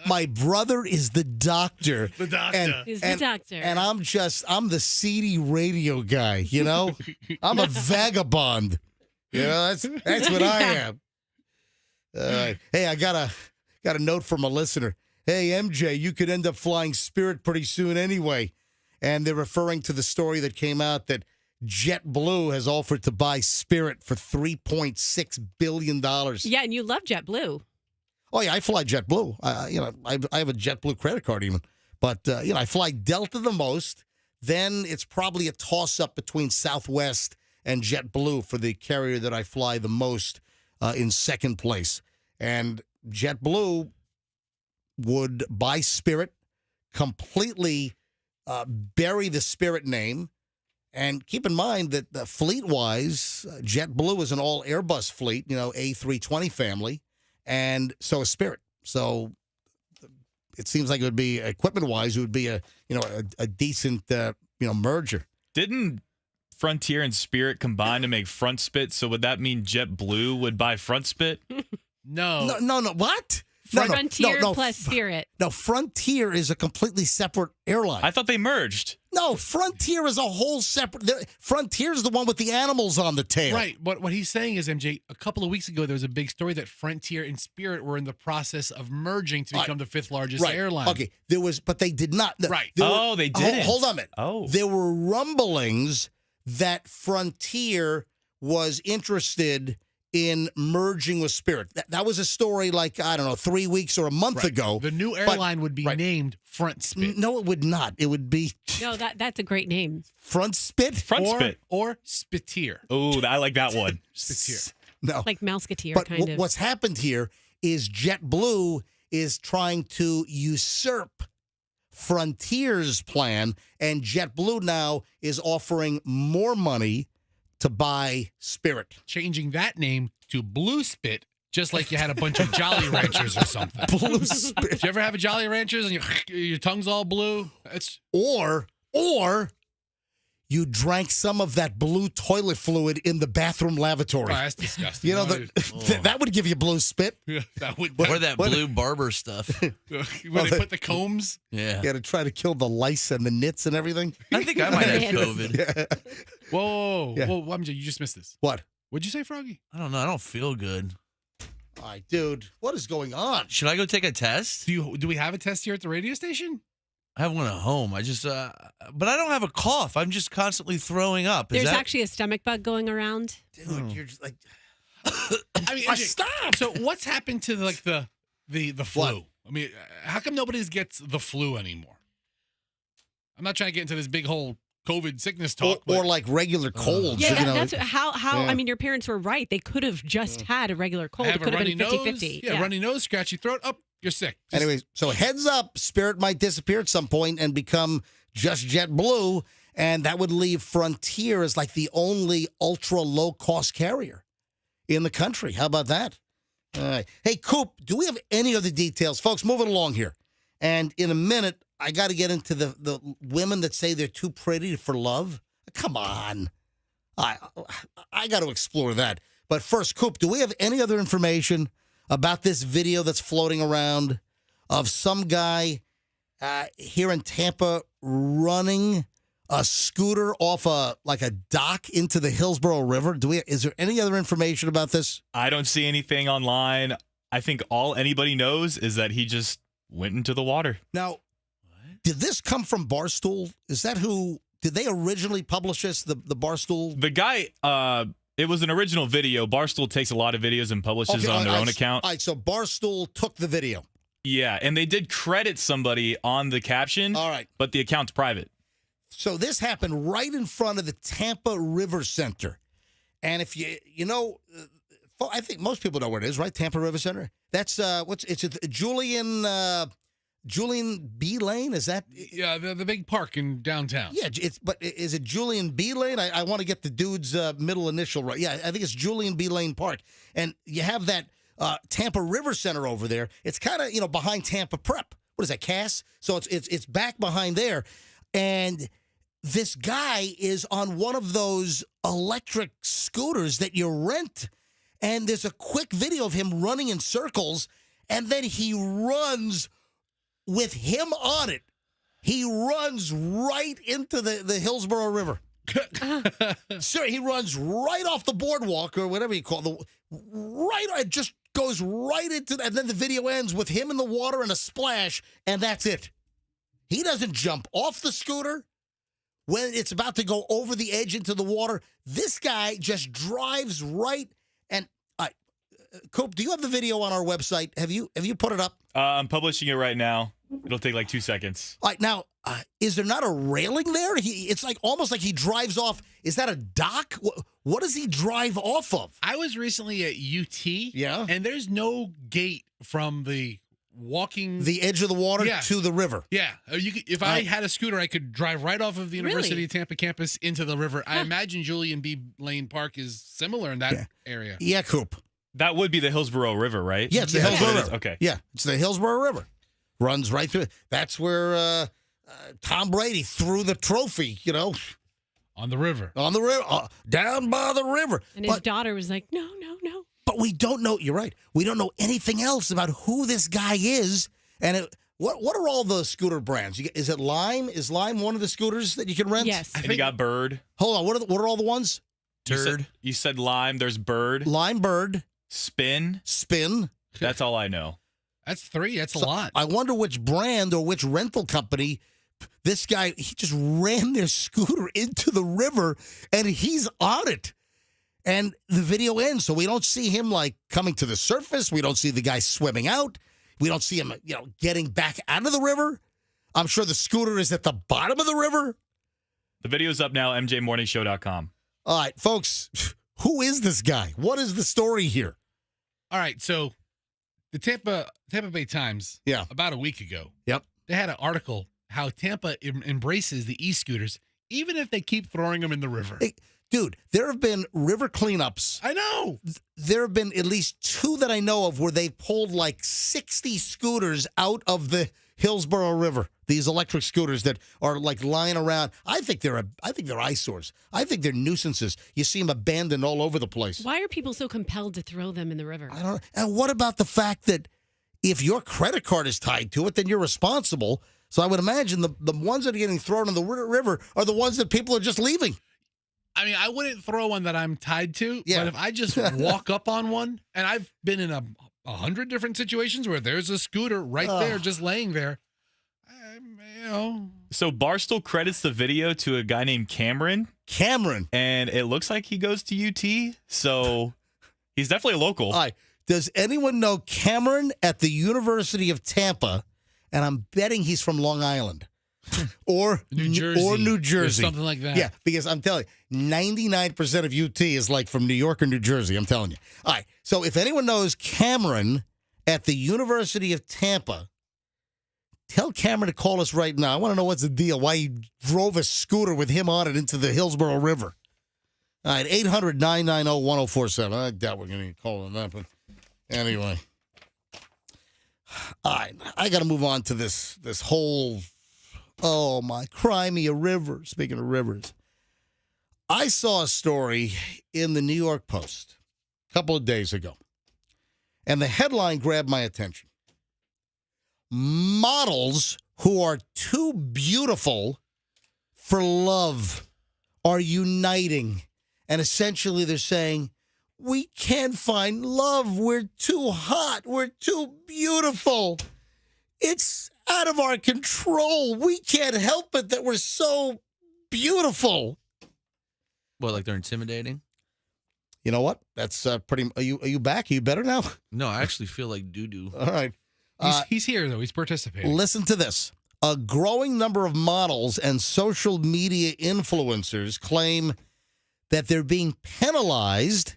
A: my brother is the doctor.
B: The doctor.
C: He's the doctor.
A: And I'm the seedy radio guy, you know? I'm a vagabond. You know, that's what I am. Hey, I got a note from a listener. Hey, MJ, you could end up flying Spirit pretty soon anyway. And they're referring to the story that came out that JetBlue has offered to buy Spirit for $3.6 billion.
C: Yeah, and you love JetBlue.
A: Oh, yeah, I fly JetBlue. I have a JetBlue credit card even. But, I fly Delta the most. Then it's probably a toss-up between Southwest and JetBlue for the carrier that I fly the most in second place. And JetBlue would buy Spirit, completely bury the Spirit name. And keep in mind that fleet-wise, JetBlue is an all-Airbus fleet, A320 family, and so is Spirit. So it seems like it would be, equipment-wise, it would be a decent, merger.
E: Didn't Frontier and Spirit combine to make Front Spit? So would that mean JetBlue would buy Front Spit?
B: No.
A: No. What?
C: Frontier plus Spirit.
A: No, Frontier is a completely separate airline.
E: I thought they merged.
A: No, Frontier is a whole separate. Frontier's the one with the animals on the tail.
B: Right. But what he's saying is, MJ, a couple of weeks ago, there was a big story that Frontier and Spirit were in the process of merging to become the fifth largest airline.
A: Okay. But they did not.
B: Right.
E: They didn't.
A: Hold on a minute.
E: Oh.
A: There were rumblings that Frontier was interested in merging with Spirit. That was a story 3 weeks or a month ago.
B: The new airline would be named Front Spit.
A: No, it would not. It would be...
C: No, that's a great name.
A: Front Spit?
E: Spit.
B: Or Spittier.
E: Oh, I like that one.
B: Spittier.
A: No.
C: Like Mouseketeer,
A: but
C: kind of.
A: What's happened here is JetBlue is trying to usurp Frontier's plan, and JetBlue now is offering more money to buy Spirit.
B: Changing that name to Blue Spit, just like you had a bunch of Jolly Ranchers or something.
A: Blue Spit.
B: Did you ever have a Jolly Ranchers and your tongue's all blue?
A: Or you drank some of that blue toilet fluid in the bathroom lavatory.
B: Oh, that's disgusting.
A: You know, that would give you blue spit.
B: Yeah, that would.
D: Or that blue barber stuff.
B: When they put the combs.
D: Yeah.
A: Yeah, to try to kill the lice and the nits and everything.
D: I think I might have COVID.
A: Yeah.
B: Whoa.
A: Yeah.
B: Whoa, MJ, you just missed this.
A: What?
B: What'd you say, Froggy?
D: I don't know. I don't feel good.
A: All right, dude. What is going on?
D: Should I go take a test?
B: Do we have a test here at the radio station?
D: I have one at home. I just, but I don't have a cough. I'm just constantly throwing up.
C: There's actually a stomach bug going around.
A: Dude, you're just like,
B: I mean, MJ,
A: stop.
B: So what's happened to like the flu?
A: What?
B: I mean, how come nobody gets the flu anymore? I'm not trying to get into this big whole COVID sickness talk,
A: or like regular colds.
C: Yeah,
A: you know,
C: that's how.
A: yeah.
C: I mean, your parents were right. They could have just had a regular cold.
B: have
C: It
B: a
C: could have
B: runny
C: been
B: nose.
C: 50-50.
B: Yeah, runny nose, scratchy throat. Oh, you're sick.
A: Anyways, so heads up, Spirit might disappear at some point and become just JetBlue, and that would leave Frontier as like the only ultra low cost carrier in the country. How about that? All right. Hey, Coop, do we have any other details? Folks, moving along here. And in a minute, I got to get into the women that say they're too pretty for love. Come on. I got to explore that. But first, Coop, do we have any other information about this video that's floating around of some guy here in Tampa running a scooter off a dock into the Hillsborough River? Is there any other information about this?
E: I don't see anything online. I think all anybody knows is that he just went into the water.
A: Now, did this come from Barstool? Is that who? Did they originally publish this, the Barstool?
E: The guy, it was an original video. Barstool takes a lot of videos and publishes on their own account.
A: All right, so Barstool took the video.
E: Yeah, and they did credit somebody on the caption.
A: All right.
E: But the account's private.
A: So this happened right in front of the Tampa River Center. And if you know, I think most people know where it is, right? Tampa River Center. That's it's Julian B. Lane, is that?
B: Yeah, the big park in downtown.
A: Yeah, but is it Julian B. Lane? I want to get the dude's middle initial right. Yeah, I think it's Julian B. Lane Park. And you have that Tampa River Center over there. It's kind of, behind Tampa Prep. What is that, Cass? So it's back behind there. And this guy is on one of those electric scooters that you rent. And there's a quick video of him running in circles, and then he runs with him on it. He runs right into the Hillsborough River. Sir, he runs right off the boardwalk or whatever you call it. It just goes right into and then the video ends with him in the water and a splash, and that's it. He doesn't jump off the scooter when it's about to go over the edge into the water. This guy just drives right. And Coop, do you have the video on our website? Have you put it up?
E: I'm publishing it right now. It'll take like 2 seconds.
A: All right, now, is there not a railing there? It's like almost like he drives off. Is that a dock? What does he drive off of?
B: I was recently at UT.
A: Yeah.
B: And there's no gate from the
A: edge of the water to the river.
B: Yeah. If I had a scooter, I could drive right off of the University of Tampa campus into the river. I imagine Julian B. Lane Park is similar in that area.
A: Yeah, Coop.
E: That would be the Hillsborough River, right?
A: Yeah, it's the Hillsborough River.
E: Okay.
A: Yeah, it's the Hillsborough River. Runs right through it. That's where Tom Brady threw the trophy,
B: On the river.
A: On the river. Down by the river.
C: And his daughter was like, no.
A: But we don't know, you're right, we don't know anything else about who this guy is. And what are all the scooter brands? Is it Lime? Is Lime one of the scooters that you can rent?
C: Yes.
E: And you got Bird.
A: Hold on, what are all the ones?
E: Turd. You said Lime. There's Bird.
A: Lime, Bird.
E: Spin. That's all I know.
B: That's 3. That's a lot.
A: I wonder which brand or which rental company this guy, he just ran their scooter into the river and he's on it. And the video ends, so we don't see him like coming to the surface. We don't see the guy swimming out. We don't see him, getting back out of the river. I'm sure the scooter is at the bottom of the river.
E: The video's up now, mjmorningshow.com.
A: All right, folks, who is this guy? What is the story here?
B: All right, so the Tampa Bay Times, about a week ago, they had an article how Tampa embraces the e-scooters, even if they keep throwing them in the river.
A: Hey, dude, there have been river cleanups.
B: I know.
A: There have been at least 2 that I know of where they pulled like 60 scooters out of the Hillsborough River. These electric scooters that are like lying around. I think they're eyesores. I think they're nuisances. You see them abandoned all over the place.
C: Why are people so compelled to throw them in the river?
A: I don't know. And what about the fact that if your credit card is tied to it, then you're responsible. So I would imagine the ones that are getting thrown in the river are the ones that people are just leaving.
B: I mean, I wouldn't throw one that I'm tied to,
A: Yeah.
B: but if I just walk up on one, and I've been in 100 different situations where there's a scooter right there just laying there,
E: So Barstool credits the video to a guy named Cameron. And it looks like he goes to UT, so he's definitely a local.
A: All right. Does anyone know Cameron at the University of Tampa? And I'm betting he's from Long Island. Or
B: New Jersey.
A: Or
B: something like that.
A: Yeah, because I'm telling you, 99% of UT is like from New York or New Jersey. I'm telling you. All right. So if anyone knows Cameron at the University of Tampa, tell Cameron to call us right now. I want to know what's the deal, why he drove a scooter with him on it into the Hillsborough River. All right, 800-990-1047. I doubt we're going to call on that, but anyway. All right, I got to move on to this whole, oh, my, cry me a river. Speaking of rivers. I saw a story in the New York Post a couple of days ago, and the headline grabbed my attention. Models who are too beautiful for love are uniting. And essentially they're saying, we can't find love. We're too hot. We're too beautiful. It's out of our control. We can't help it that we're so beautiful.
D: What, like they're intimidating?
A: You know what? That's pretty. Are you back? Are you better now?
D: No, I actually feel like doo-doo.
A: All right.
B: He's here, though. He's participating.
A: Listen to this. A growing number of models and social media influencers claim that they're being penalized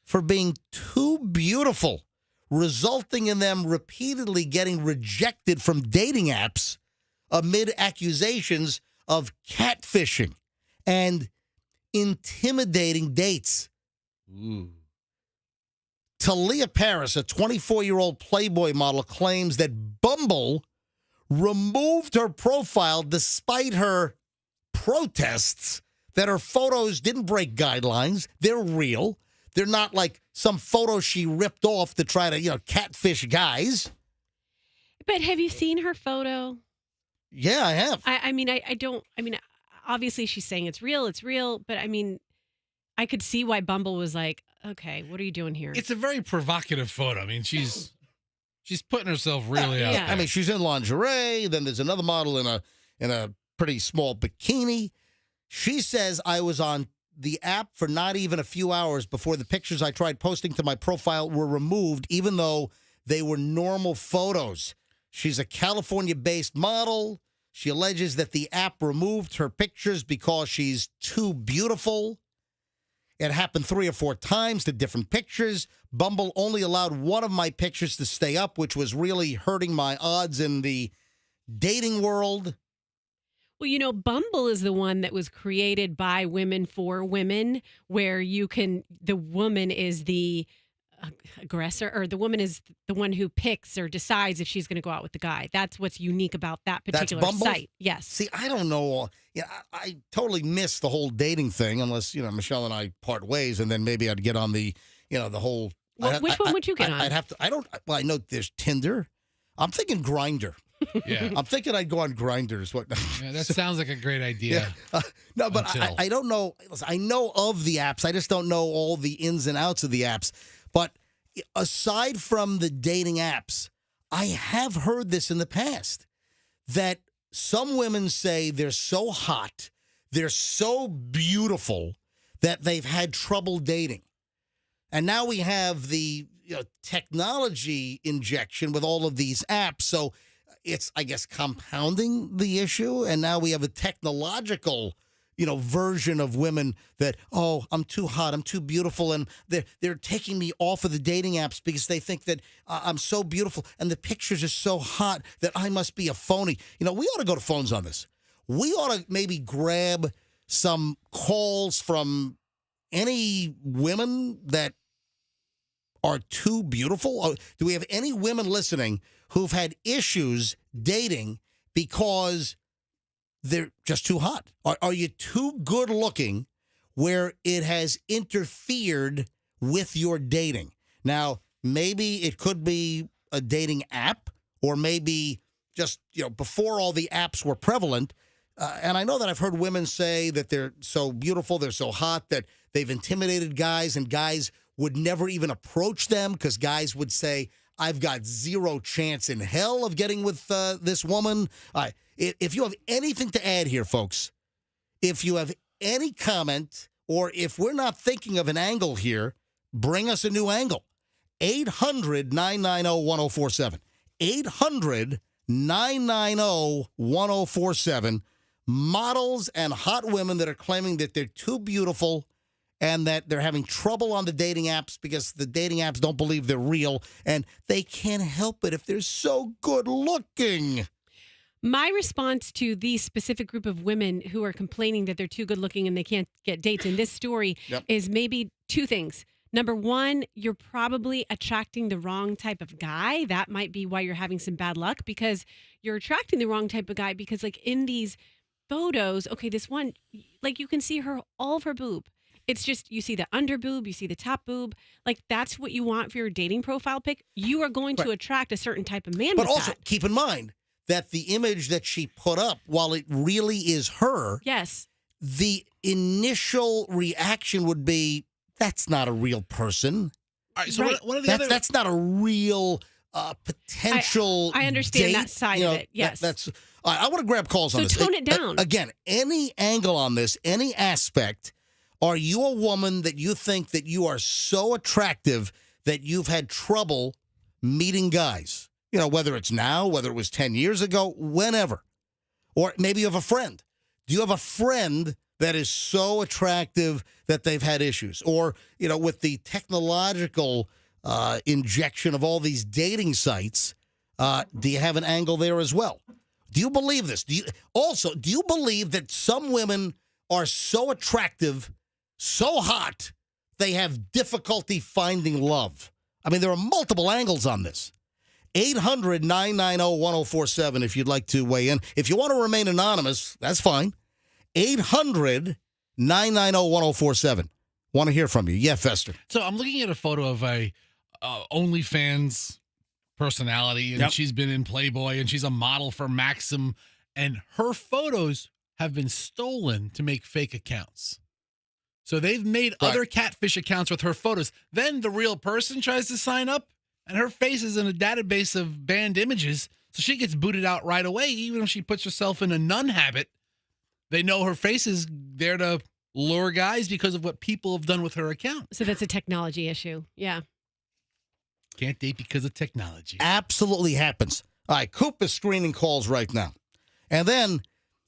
A: for being too beautiful, resulting in them repeatedly getting rejected from dating apps amid accusations of catfishing and intimidating dates.
D: Ooh.
A: Talia Paris, a 24-year-old Playboy model, claims that Bumble removed her profile despite her protests that her photos didn't break guidelines. They're real. They're not like some photo she ripped off to try to, catfish guys.
C: But have you seen her photo?
A: Yeah, I have.
C: I mean, obviously she's saying it's real, but I mean, I could see why Bumble was like, okay, what are you doing here?
B: It's a very provocative photo. I mean, she's putting herself really out there.
A: I mean, she's in lingerie. Then there's another model in a pretty small bikini. She says, I was on the app for not even a few hours before the pictures I tried posting to my profile were removed, even though they were normal photos. She's a California-based model. She alleges that the app removed her pictures because she's too beautiful. It happened 3 or 4 times to different pictures. Bumble only allowed one of my pictures to stay up, which was really hurting my odds in the dating world.
C: Well, Bumble is the one that was created by women for women, where the woman is the aggressor, or the woman is the one who picks or decides if she's going to go out with the guy. That's what's unique about that particular site. Yes.
A: See, I don't know. I totally missed the whole dating thing, unless Michelle and I part ways, and then maybe I'd get on the the whole.
C: Well, which one would you get on?
A: I'd have to. I don't. Well, I know there's Tinder. I'm thinking Grindr.
B: Yeah.
A: I'm thinking I'd go on Grindr.
B: Yeah, that sounds like a great idea.
A: Yeah. No, but I don't know. Listen, I know of the apps. I just don't know all the ins and outs of the apps. But aside from the dating apps, I have heard this in the past, that some women say they're so hot, they're so beautiful, that they've had trouble dating. And now we have the technology injection with all of these apps. So it's, I guess, compounding the issue. And now we have a technological version of women that, oh, I'm too hot, I'm too beautiful, and they're taking me off of the dating apps because they think that I'm so beautiful and the pictures are so hot that I must be a phony. We ought to go to phones on this. We ought to maybe grab some calls from any women that are too beautiful. Do we have any women listening who've had issues dating because they're just too hot? Are you too good looking where it has interfered with your dating? Now, maybe it could be a dating app, or maybe just, before all the apps were prevalent. And I know that I've heard women say that they're so beautiful, they're so hot, that they've intimidated guys, and guys would never even approach them because guys would say, I've got zero chance in hell of getting with this woman. If you have anything to add here, folks, if you have any comment, or if we're not thinking of an angle here, bring us a new angle. 800-990-1047. 800-990-1047. Models and hot women that are claiming that they're too beautiful and that they're having trouble on the dating apps because the dating apps don't believe they're real, and they can't help it if they're so good looking.
C: My response to the specific group of women who are complaining that they're too good looking and they can't get dates in this story is maybe two things. Number one, you're probably attracting the wrong type of guy. That might be why you're having some bad luck, because you're attracting the wrong type of guy, because like in these photos, okay, this one, like you can see all of her boob. It's just, you see the under boob, you see the top boob. Like that's what you want for your dating profile pic. You are going to attract a certain type of man
A: But
C: with
A: also,
C: that.
A: keep in mind that the image that she put up, while it really is her,
C: yes,
A: the initial reaction would be, that's not a real person.
B: All right, so what are the other...
A: That's not a real potential
C: I understand
A: date.
C: that side of it, yes.
A: I want to grab calls on this.
C: So tone it down.
A: Again, any angle on this, any aspect. Are you a woman that you think that you are so attractive that you've had trouble meeting guys? Whether it's now, whether it was 10 years ago, whenever. Or maybe you have a friend. Do you have a friend that is so attractive that they've had issues? Or, with the technological injection of all these dating sites, do you have an angle there as well? Do you believe this? Do you believe that some women are so attractive, so hot, they have difficulty finding love? I mean, there are multiple angles on this. 800-990-1047 if you'd like to weigh in. If you want to remain anonymous, that's fine. 800-990-1047. Want to hear from you. Yeah, Fester.
B: So I'm looking at a photo of a OnlyFans personality, and she's been in Playboy, and she's a model for Maxim, and her photos have been stolen to make fake accounts. So they've made other catfish accounts with her photos. Then the real person tries to sign up, and her face is in a database of banned images, so she gets booted out right away, even if she puts herself in a nun habit. They know her face is there to lure guys because of what people have done with her account.
C: So that's a technology issue. Yeah.
B: Can't date because of technology.
A: Absolutely happens. All right, Coop is screening calls right now. And then,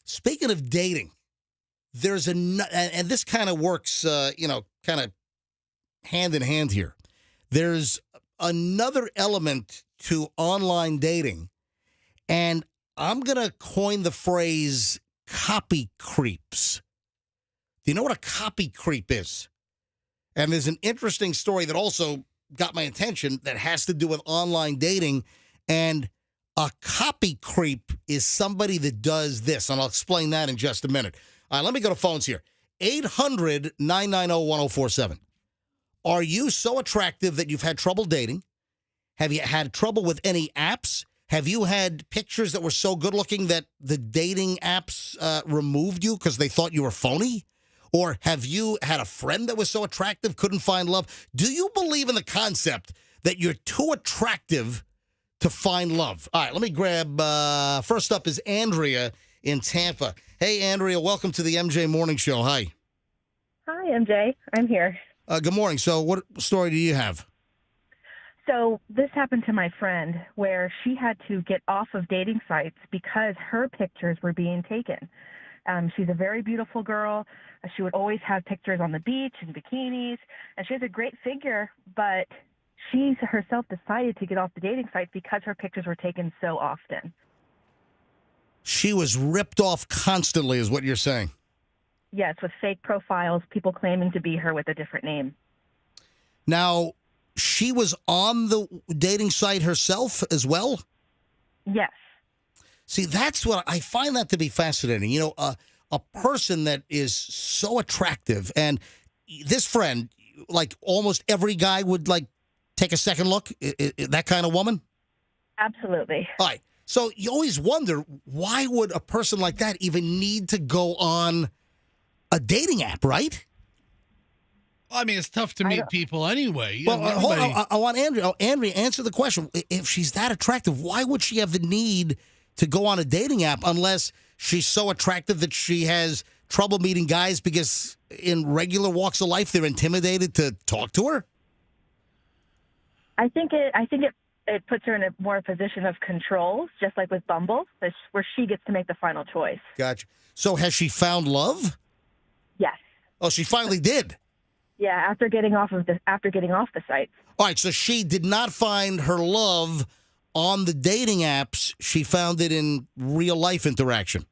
A: speaking of dating, there's and this kind of works, kind of hand in hand here. There's another element to online dating, and I'm going to coin the phrase copy creeps. Do you know what a copy creep is? And there's an interesting story that also got my attention that has to do with online dating. And a copy creep is somebody that does this. And I'll explain that in just a minute. All right, let me go to phones here. 800-990-1047. Are you so attractive that you've had trouble dating? Have you had trouble with any apps? Have you had pictures that were so good looking that the dating apps removed you because they thought you were phony? Or have you had a friend that was so attractive, couldn't find love? Do you believe in the concept that you're too attractive to find love? All right, let me grab, first up is Andrea in Tampa. Hey, Andrea, welcome to the MJ Morning Show. Hi.
N: Hi, MJ. I'm here.
A: Good morning. So what story do you have?
N: So this happened to my friend where she had to get off of dating sites because her pictures were being taken. She's a very beautiful girl. She would always have pictures on the beach and bikinis, and she has a great figure, but she herself decided to get off the dating sites because her pictures were taken so often.
A: She was ripped off constantly is what you're saying.
N: Yes, with fake profiles, people claiming to be her with a different name.
A: Now, she was on the dating site herself as well?
N: Yes.
A: See, that's what I find that to be fascinating. You know, a person that is so attractive, and this friend, like almost every guy would like take a second look. That kind of woman.
N: Absolutely.
A: All right. So you always wonder, why would a person like that even need to go on a dating app, right?
B: I mean, it's tough to meet people anyway.
A: Well, hold on. I want Andrea. Oh, Andrea, answer the question. If she's that attractive, why would she have the need to go on a dating app unless she's so attractive that she has trouble meeting guys because in regular walks of life they're intimidated to talk to her?
N: I think it puts her in a more position of control, just like with Bumble, where she gets to make the final choice.
A: Gotcha. So has she found love?
N: Yes.
A: Oh, she finally did.
N: Yeah, after getting off the site.
A: All right, so she did not find her love on the dating apps. She found it in real life interaction.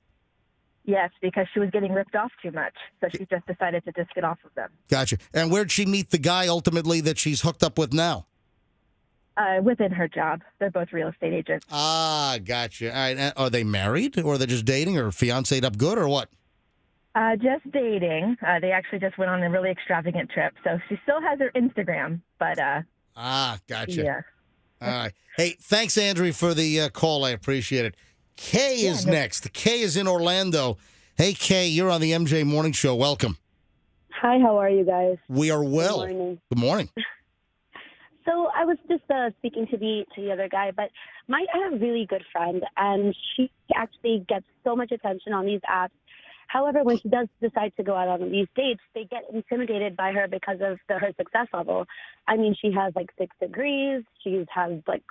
N: Yes, because she was getting ripped off too much, so she just decided to just get off of them.
A: Gotcha. And where'd she meet the guy ultimately that she's hooked up with now?
N: Within her job. They're both real estate agents.
A: Ah, gotcha. All right. Are they married, or they're just dating, or fiancéed up good, or what?
N: Just dating. They actually just went on a really extravagant trip, so she still has her Instagram, but
A: gotcha.
N: Yeah.
A: All right. Hey, thanks, Andrew, for the call. I appreciate it. Kay is next. Kay is in Orlando. Hey, Kay, you're on the MJ Morning Show. Welcome.
O: Hi, how are you guys?
A: We are well.
O: Good morning.
A: Good morning.
O: So I was just speaking to the other guy, but I have a really good friend, and she actually gets so much attention on these apps. However, when she does decide to go out on these dates, they get intimidated by her because of her success level. I mean, she has like 6 degrees. She has like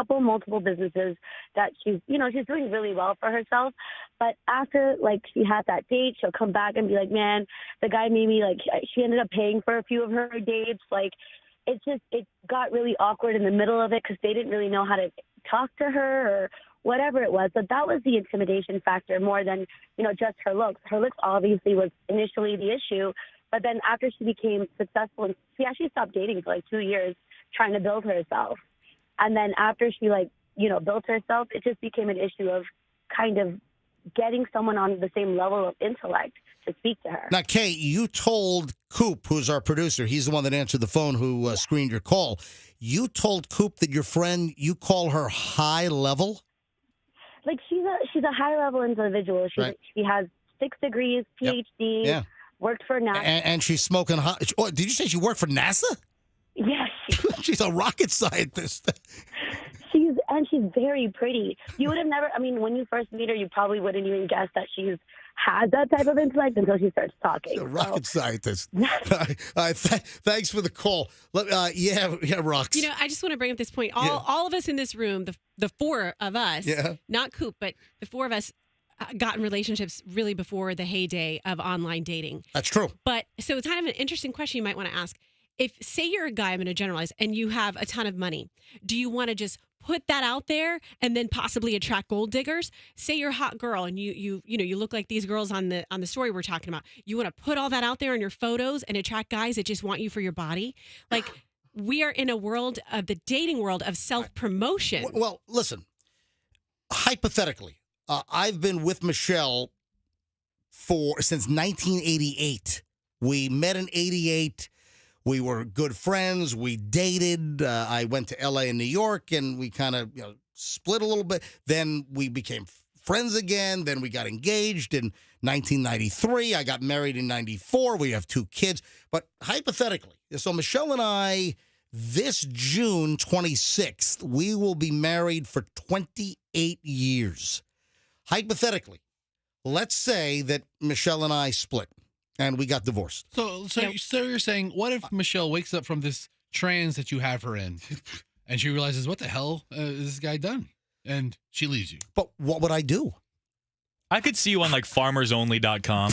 O: multiple businesses that she's doing really well for herself. But after like she had that date, she'll come back and be like, man, the guy made me like, she ended up paying for a few of her dates. Like, it got really awkward in the middle of it because they didn't really know how to talk to her or whatever it was. But that was the intimidation factor more than, just her looks. Her looks obviously was initially the issue, but then after she became successful, and she actually stopped dating for like 2 years trying to build herself. And then after she built herself, it just became an issue of kind of getting someone on the same level of intellect to speak to her.
A: Now, Kay, you told Coop, who's our producer, he's the one that answered the phone who screened your call. You told Coop that your friend, you call her high level?
O: Like she's a high level individual. She has 6 degrees, PhD, worked for NASA.
A: And she's smoking hot. Oh, did you say she worked for NASA?
O: Yes.
A: She's a rocket scientist.
O: She's very pretty. You would have never, when you first meet her, you probably wouldn't even guess that she's had that type of intellect until she starts talking.
A: She's a rocket scientist. Thanks for the call. Rox.
C: I just want to bring up this point. All of us in this room, the 4 of us, not Coop, but the 4 of us got in relationships really before the heyday of online dating.
A: That's true.
C: But so it's kind of an interesting question you might want to ask. If, say you're a guy, I'm going to generalize, and you have a ton of money, do you want to just put that out there and then possibly attract gold diggers? Say you're a hot girl and you look like these girls on the story we're talking about. You want to put all that out there in your photos and attract guys that just want you for your body? Like, we are in a world of the dating world of self-promotion.
A: Well, listen, hypothetically, I've been with Michelle since 1988. We met in 88. We were good friends. We dated. I went to L.A. and New York, and we kind of split a little bit. Then we became friends again. Then we got engaged in 1993. I got married in 94. We have 2 kids. But hypothetically, so Michelle and I, this June 26th, we will be married for 28 years. Hypothetically, let's say that Michelle and I split. And we got divorced.
B: So you're saying, what if Michelle wakes up from this trance that you have her in, and she realizes, what the hell is this guy done? And she leaves you.
A: But what would I do?
E: I could see you on like farmersonly.com.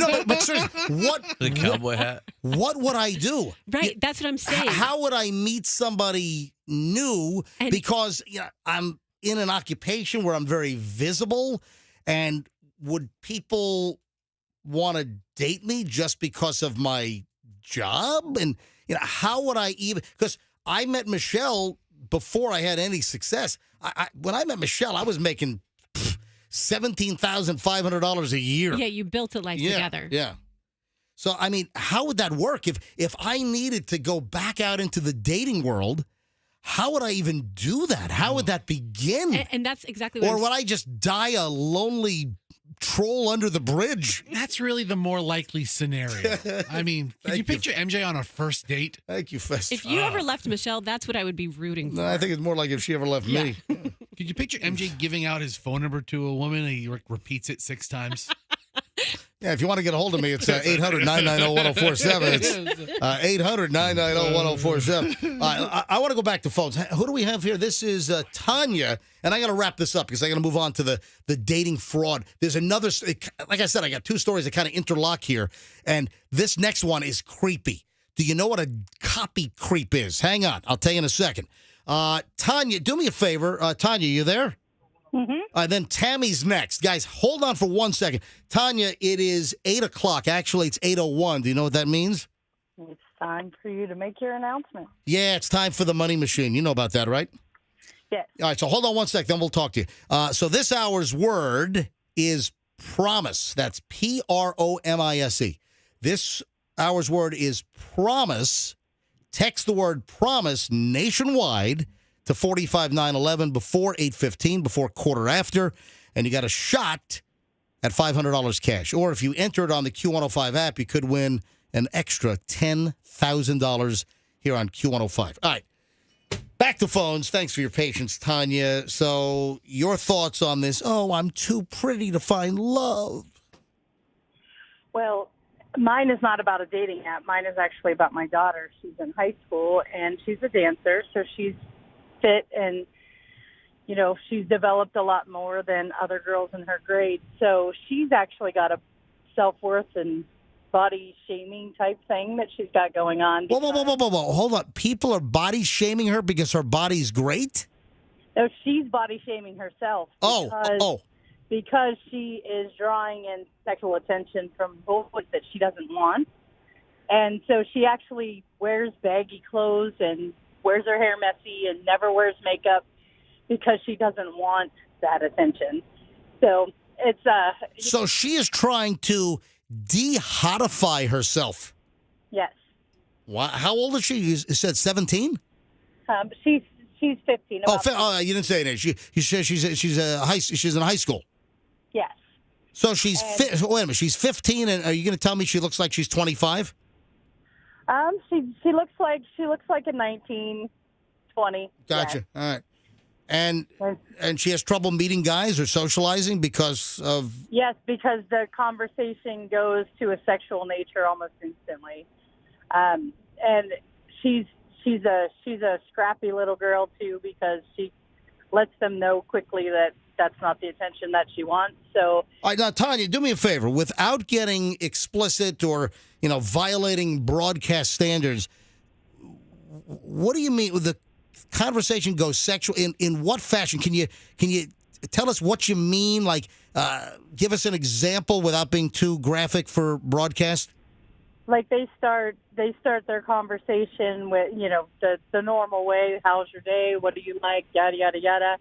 A: No, but seriously,
E: the cowboy hat.
A: What would I do?
C: Right, that's what I'm saying.
A: How would I meet somebody new? Because I'm in an occupation where I'm very visible, and would people want to date me just because of my job? And how would I even, because I met Michelle before I had any success. When I met Michelle, I was making $17,500 a year.
C: Yeah, you built a life together.
A: Yeah. So, I mean, how would that work? If I needed to go back out into the dating world, how would I even do that? How would that begin?
C: And that's exactly what
A: Or would I just die a lonely troll under the bridge?
B: That's really the more likely scenario. I mean, could you picture MJ on a first date?
A: Thank you, Fest.
C: If you ever left Michelle, that's what I would be rooting for.
A: No, I think it's more like if she ever left me.
B: Could you picture MJ giving out his phone number to a woman and he repeats it 6 times?
A: Yeah, if you want to get a hold of me, it's 800-990-1047. It's 800-990-1047. I want to go back to phones. Who do we have here? This is Tanya, and I got to wrap this up because I got to move on to the dating fraud. There's another, like I said, I got 2 stories that kind of interlock here, and this next one is creepy. Do you know what a copy creep is? Hang on. I'll tell you in a second. Tanya, do me a favor. Tanya, you there?
P: Mm-hmm.
A: Then Tammy's next. Guys, hold on for 1 second. Tanya, it is 8 o'clock. Actually, it's 8:01. Do you know what that means?
P: It's time for you to make your announcement.
A: Yeah, it's time for the money machine. You know about that, right?
P: Yes.
A: All right, so hold on 1 sec, then we'll talk to you. So this hour's word is promise. That's Promise. This hour's word is promise. Text the word promise nationwide to 45911 before 8:15, before quarter after, and you got a shot at $500 cash. Or if you enter it on the Q105 app, you could win an extra $10,000 here on Q105. All right, back to phones. Thanks for your patience, Tanya. So your thoughts on this? Oh, I'm too pretty to find love.
P: Well, mine is not about a dating app. Mine is actually about my daughter. She's in high school, and she's a dancer, so she's fit, and she's developed a lot more than other girls in her grade. So she's actually got a self-worth and body shaming type thing that she's got going on.
A: Whoa. Hold on. People are body shaming her because her body's great?
P: No, she's body shaming herself. Because she is drawing in sexual attention from boys that she doesn't want. And so she actually wears baggy clothes and wears her hair messy and never wears makeup because she doesn't want that attention. So it's
A: So she is trying to de-hotify herself.
P: Yes.
A: Wow. How old is she? You said 17?
P: She's 15.
A: You didn't say an age. You said she's in high school.
P: Yes.
A: So she's wait a minute. She's 15, and are you going to tell me she looks like she's 25?
P: She looks like a 19, 20.
A: Gotcha.
P: Yeah.
A: All right. And she has trouble meeting guys or socializing because of...
P: Yes, because the conversation goes to a sexual nature almost instantly. And she's a scrappy little girl too, because she lets them know quickly that that's not the attention that she wants. So,
A: all right, now Tanya, do me a favor, without getting explicit or violating broadcast standards. What do you mean with the conversation goes sexual? In what fashion? Can you tell us what you mean? Like, give us an example without being too graphic for broadcast.
P: Like they start their conversation with the normal way. How's your day? What do you like? Yada yada yada.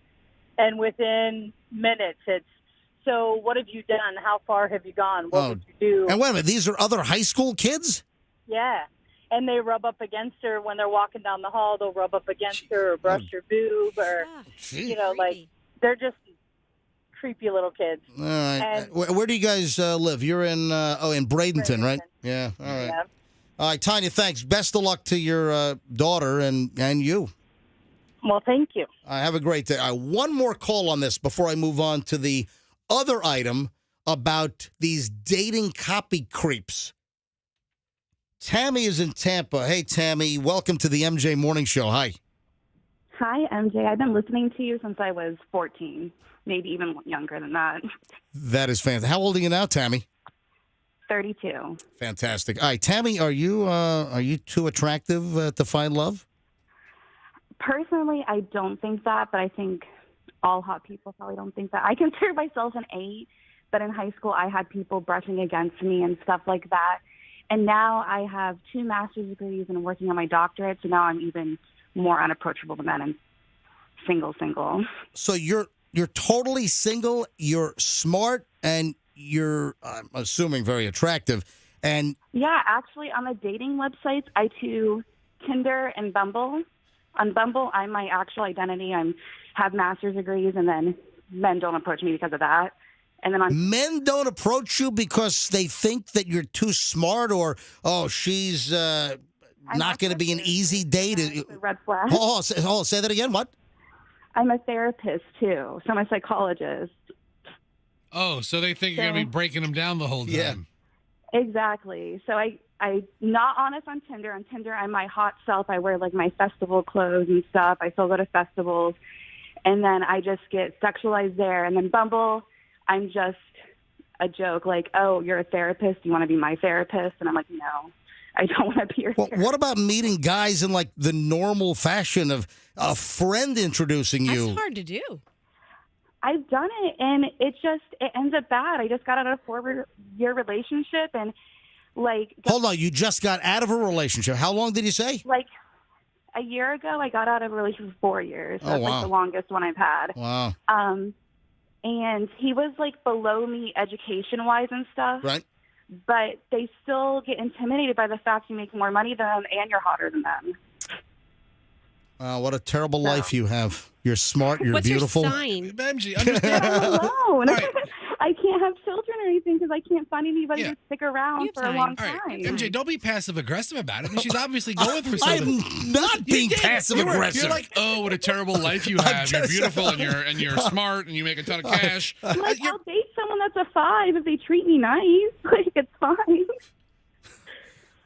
P: And within minutes, it's, so what have you done? How far have you gone? What would you do?
A: And wait a minute, these are other high school kids?
P: Yeah. And they rub up against her when they're walking down the hall. They'll rub up against her or brush her boob or, like they're just creepy little kids.
A: All right.
P: And
A: where do you guys live? You're in Bradenton, right? Yeah. All right.
P: Yeah.
A: All right, Tanya, thanks. Best of luck to your daughter and you.
P: Well, thank you.
A: Have a great day. One more call on this before I move on to the other item about these dating copy creeps. Tammy is in Tampa. Hey, Tammy, welcome to the MJ Morning Show. Hi.
Q: Hi, MJ. I've been listening to you since I was 14, maybe even younger than that.
A: That is fantastic. How old are you now, Tammy?
Q: 32.
A: Fantastic. All right, Tammy, are you too attractive to find love?
Q: Personally, I don't think that, but I think all hot people probably don't think that. I consider myself an 8, but in high school I had people brushing against me and stuff like that. And now I have 2 master's degrees and I'm working on my doctorate, so now I'm even more unapproachable to men. And single.
A: So you're totally single. You're smart, and you're, I'm assuming, very attractive. And
Q: Yeah, actually, on the dating websites, I do Tinder and Bumble. On Bumble, I'm my actual identity. I have master's degrees, and then men don't approach me because of that. And then on
A: men don't approach you because they think that you're too smart, or she's not going to be an easy date.
Q: Red flag.
A: Say that again. What?
Q: I'm a therapist too, so I'm a psychologist.
B: Oh, so they think you're going to be breaking them down the whole time.
A: Yeah.
Q: Exactly. So I'm not honest on Tinder. On Tinder, I'm my hot self. I wear like my festival clothes and stuff. I still go to festivals, and then I just get sexualized there. And then Bumble, I'm just a joke. Like, oh, you're a therapist. You want to be my therapist? And I'm like, no, I don't want to be your therapist.
A: What about meeting guys in like the normal fashion of a friend introducing you?
C: That's hard to do.
Q: I've done it, and it ends up bad. I just got out of a 4-year relationship, and like...
A: Hold on, you just got out of a relationship. How long did you say?
Q: Like a year ago, I got out of a relationship for 4 years.
A: Oh,
Q: That's
A: wow.
Q: like the longest one I've had.
A: Wow.
Q: And he was like below me education-wise and stuff.
A: Right.
Q: But they still get intimidated by the fact you make more money than them and you're hotter than them.
A: What a terrible life you have. You're smart. You're beautiful.
C: What's your sign?
B: Benji,
Q: I'm alone. I can't have children or anything because I can't find anybody to stick around for a long time.
B: MJ, don't be passive aggressive about it. I mean, she's obviously going through something.
A: I'm not being passive aggressive.
B: You're like, oh, what a terrible life you have. You're beautiful and you're smart and you make a ton of cash.
Q: Like, I'll date someone that's a 5 if they treat me nice. Like, it's fine.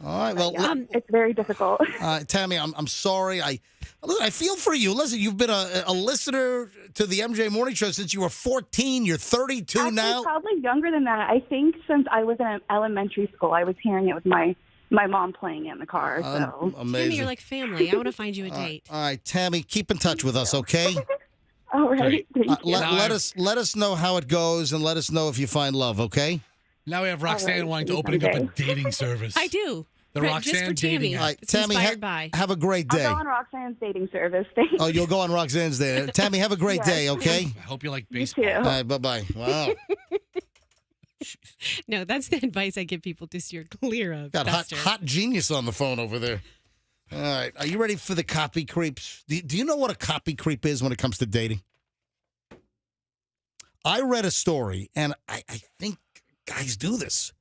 A: All right. Well,
Q: it's very difficult.
A: Tammy, I'm sorry. I feel for you. Listen, you've been a listener to the MJ Morning Show since you were 14. You're 32
Q: Actually,
A: now.
Q: Probably younger than that. I think since I was in elementary school, I was hearing it with my mom playing it in the car. So
A: Amazing.
C: Tammy, you're like family. I want to find you a date.
A: All right, Tammy, keep in touch with us, okay?
Q: All right. Thank you.
A: Let us know how it goes, and let us know if you find love, okay?
B: Now we have Roxanne wanting to opening up a dating service.
C: I do.
B: The
C: Just
B: Roxanne
C: for Tammy.
B: dating app.
A: All right,
C: It's
A: Tammy,
C: inspired by.
A: have a great day.
Q: I'll go on Roxanne's dating service. Thanks.
A: Oh, you'll go on Roxanne's day. Tammy, have a great
Q: Yes.
A: day, okay?
B: I hope you like baseball.
A: All right, bye-bye. Wow.
C: No, that's the advice I give people to steer clear of.
A: Got
C: Buster.
A: hot genius on the phone over there. All right. Are you ready for the copy creeps? Do you know what a copy creep is when it comes to dating? I read a story, and I think guys do this.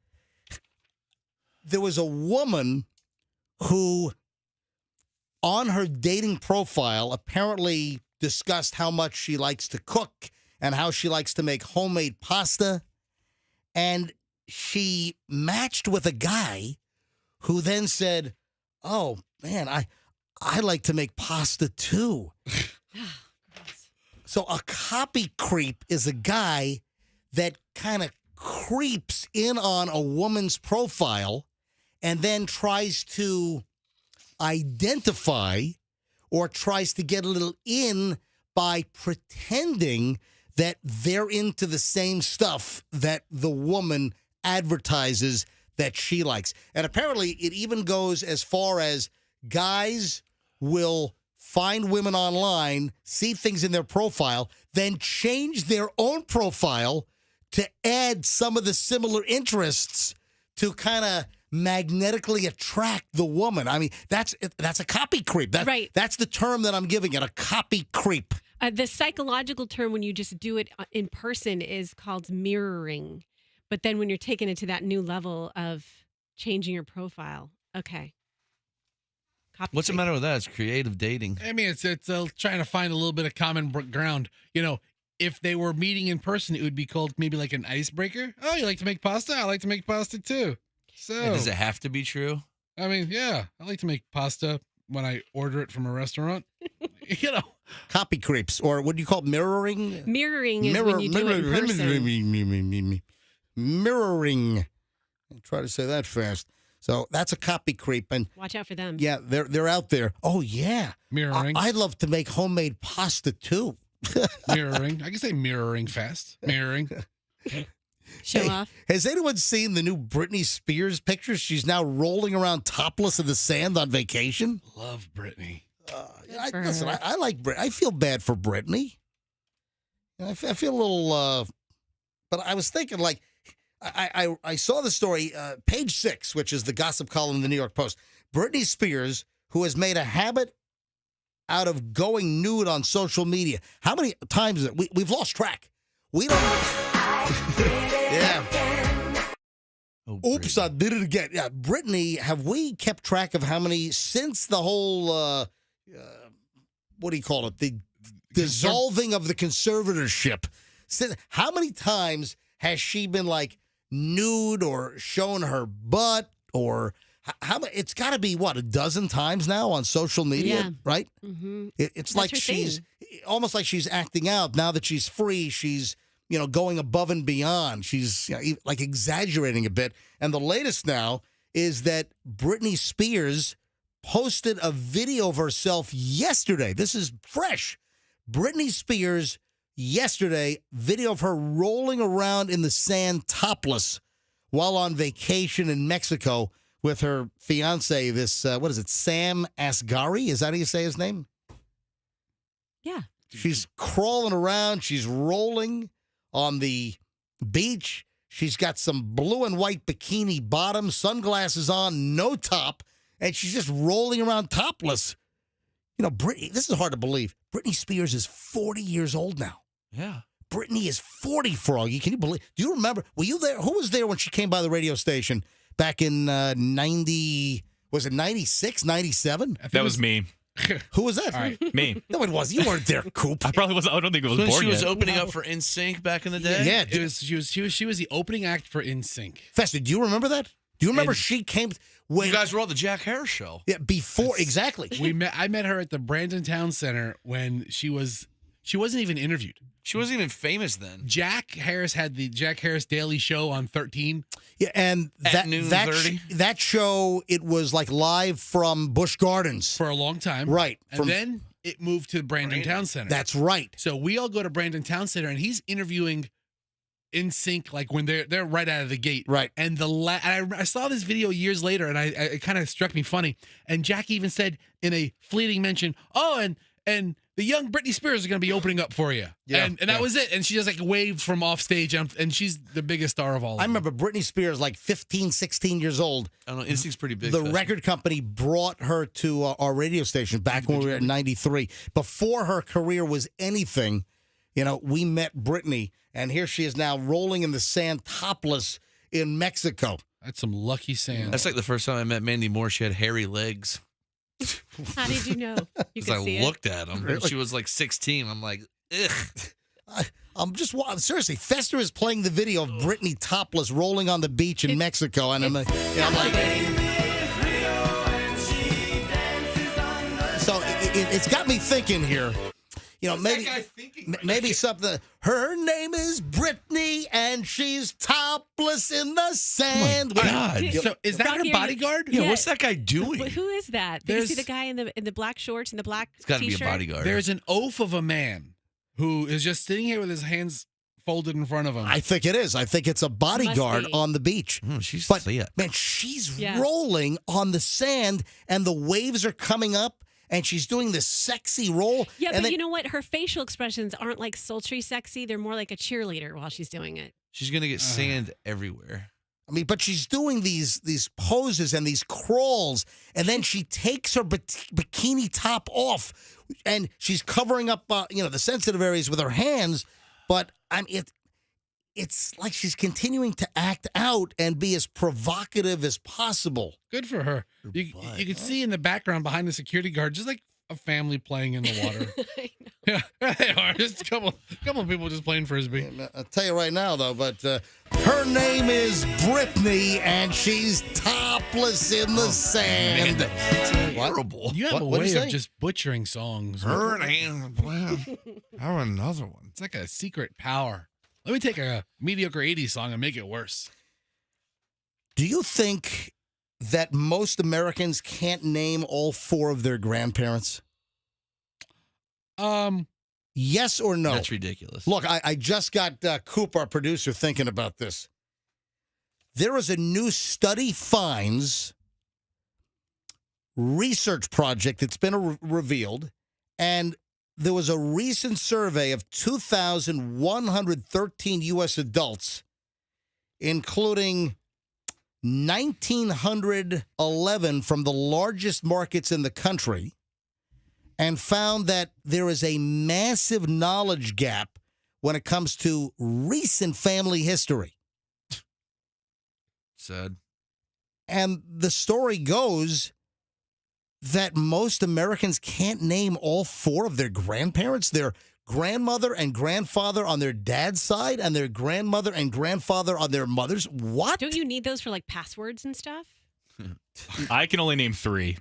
A: There was a woman who, on her dating profile, apparently discussed how much she likes to cook and how she likes to make homemade pasta. And she matched with a guy who then said, oh, man, I like to make pasta too. So a copy creep is a guy that kind of creeps in on a woman's profile and then tries to identify or tries to get a little in by pretending that they're into the same stuff that the woman advertises that she likes. And apparently it even goes as far as guys will find women online, see things in their profile, then change their own profile to add some of the similar interests to kind of magnetically attract the woman. I mean, that's a copy creep.
C: Right.
A: That's the term that I'm giving it, a copy creep.
C: The psychological term when you just do it in person is called mirroring. But then when you're taking it to that new level of changing your profile, okay.
D: What's the matter with that? It's creative dating.
B: I mean, it's trying to find a little bit of common ground. You know, if they were meeting in person, it would be called maybe like an icebreaker. Oh, you like to make pasta? I like to make pasta too. So
D: And does it have to be true?
B: I mean, yeah, I like to make pasta when I order it from a restaurant. You know,
A: copy creeps, or what do you call it, mirroring?
C: Mirroring is when you do it in person.
A: Mirroring. I'll try to say that fast. So that's a copy creep, and
C: Watch out for them.
A: yeah, they're out there. Oh yeah,
B: mirroring.
A: I love to make homemade pasta too.
B: Mirroring. I can say mirroring fast. Mirroring.
C: Show off.
A: Has anyone seen the new Britney Spears picture? She's now rolling around topless in the sand on vacation.
B: Love Britney.
A: Listen, I like Brit. I feel bad for Britney. I feel a little, but I was thinking, like, I saw the story, page 6, which is the gossip column in the New York Post. Britney Spears, who has made a habit out of going nude on social media. How many times is it? We've lost track. We don't. Yeah. Oh, oops, I did it again. Yeah, Britney, have we kept track of how many since the whole, what do you call it? The dissolving of the conservatorship. How many times has she been like nude or shown her butt or how many? It's got to be what, a dozen times now on social media, right?
C: Mm-hmm.
A: It's That's like she's almost like she's acting out now that she's free. She's going above and beyond. She's like exaggerating a bit. And the latest now is that Britney Spears posted a video of herself yesterday. This is fresh. Britney Spears yesterday, video of her rolling around in the sand topless while on vacation in Mexico with her fiance, this, what is it, Sam Asghari? Is that how you say his name?
C: Yeah.
A: She's crawling around. She's rolling on the beach. She's got some blue and white bikini bottom, sunglasses on, no top, and she's just rolling around topless. Britney, this is hard to believe. Britney Spears is 40 years old now.
D: Yeah.
A: Britney is 40, Froggy. Can you believe? Do you remember? Were you there? Who was there when she came by the radio station back in 90? Was it 96, 97?
E: That was me.
A: Who was that?
E: All right, me.
A: No, it wasn't. You weren't there, Coop.
E: I probably wasn't. I don't think it was
D: When
E: born
D: she was
E: yet.
D: opening up for NSYNC back in the day.
A: Yeah,
B: she was the opening act for NSYNC.
A: Fester, do you remember that? Do you remember she came when
D: you guys were on the Jack Harris show?
A: Yeah, before exactly.
B: I met her at the Brandon Town Center when she wasn't even interviewed.
D: She wasn't even famous then.
B: Jack Harris had the Jack Harris Daily Show on 13.
A: Yeah, and
D: At noon 30?
A: that show, it was like live from Busch Gardens
B: for a long time.
A: Right.
B: And then it moved to Brandon Town Center.
A: That's right.
B: So we all go to Brandon Town Center, and he's interviewing NSYNC like when they're right out of the gate.
A: Right.
B: And I saw this video years later, and it kind of struck me funny. And Jack even said in a fleeting mention, "Oh, and the young Britney Spears is going to be opening up for you."
A: Yeah,
B: and that was it. And she just like waved from off stage, and she's the biggest star of all.
A: I remember Britney Spears, like 15, 16 years old.
D: I don't know. NSYNC's pretty big.
A: The record company brought her to our radio station back when we were at 93. Before her career was anything, we met Britney, and here she is now rolling in the sand topless in Mexico.
B: That's some lucky sand.
D: That's like the first time I met Mandy Moore. She had hairy legs.
C: How did you know?
D: Because I looked at them. Really? She was like 16. I'm like, ugh.
A: I'm seriously, Fester is playing the video of Britney topless rolling on the beach in Mexico, and I'm like, so it's got me thinking here. Maybe something. Her name is Britney, and she's topless in the sand.
D: Oh my God.
B: So is that her bodyguard?
D: Yeah, what's that guy doing?
C: Who is that? Did you see the guy in the black shorts and the black
D: It's got to
C: t-shirt?
D: be a bodyguard.
B: There's an oaf of a man who is just sitting here with his hands folded in front of him.
A: I think it is. I think it's a bodyguard on the beach.
D: She's
A: man, she's rolling on the sand, and the waves are coming up. And she's doing this sexy roll.
C: Yeah,
A: and
C: but you know what? Her facial expressions aren't like sultry sexy. They're more like a cheerleader while she's doing it.
D: She's going to get sand everywhere.
A: I mean, but she's doing these poses and these crawls, and then she takes her bikini top off, and she's covering up, the sensitive areas with her hands. But it's like she's continuing to act out and be as provocative as possible.
B: Good for her. You can see in the background behind the security guard, just like a family playing in the water. Yeah, they are. Just a couple of people just playing frisbee.
A: I'll tell you right now, though, but her name is Britney, and she's topless in the sand.
D: Man, that's terrible.
B: You have a
A: What'd
B: way
A: you
B: of
A: say?
B: just butchering songs.
D: Her name.
B: Have another one. It's like a secret power. Let me take a mediocre 80s song and make it worse.
A: Do you think that most Americans can't name all 4 of their grandparents? Yes or no?
D: That's ridiculous.
A: Look, I just got Coop, our producer, thinking about this. There is a new study finds research project that's been revealed, and there was a recent survey of 2,113 U.S. adults, including 1,911 from the largest markets in the country, and found that there is a massive knowledge gap when it comes to recent family history.
D: Sad.
A: And the story goes that most Americans can't name all 4 of their grandparents, their grandmother and grandfather on their dad's side, and their grandmother and grandfather on their mother's. What?
C: Don't you need those for like passwords and stuff?
E: I can only name 3.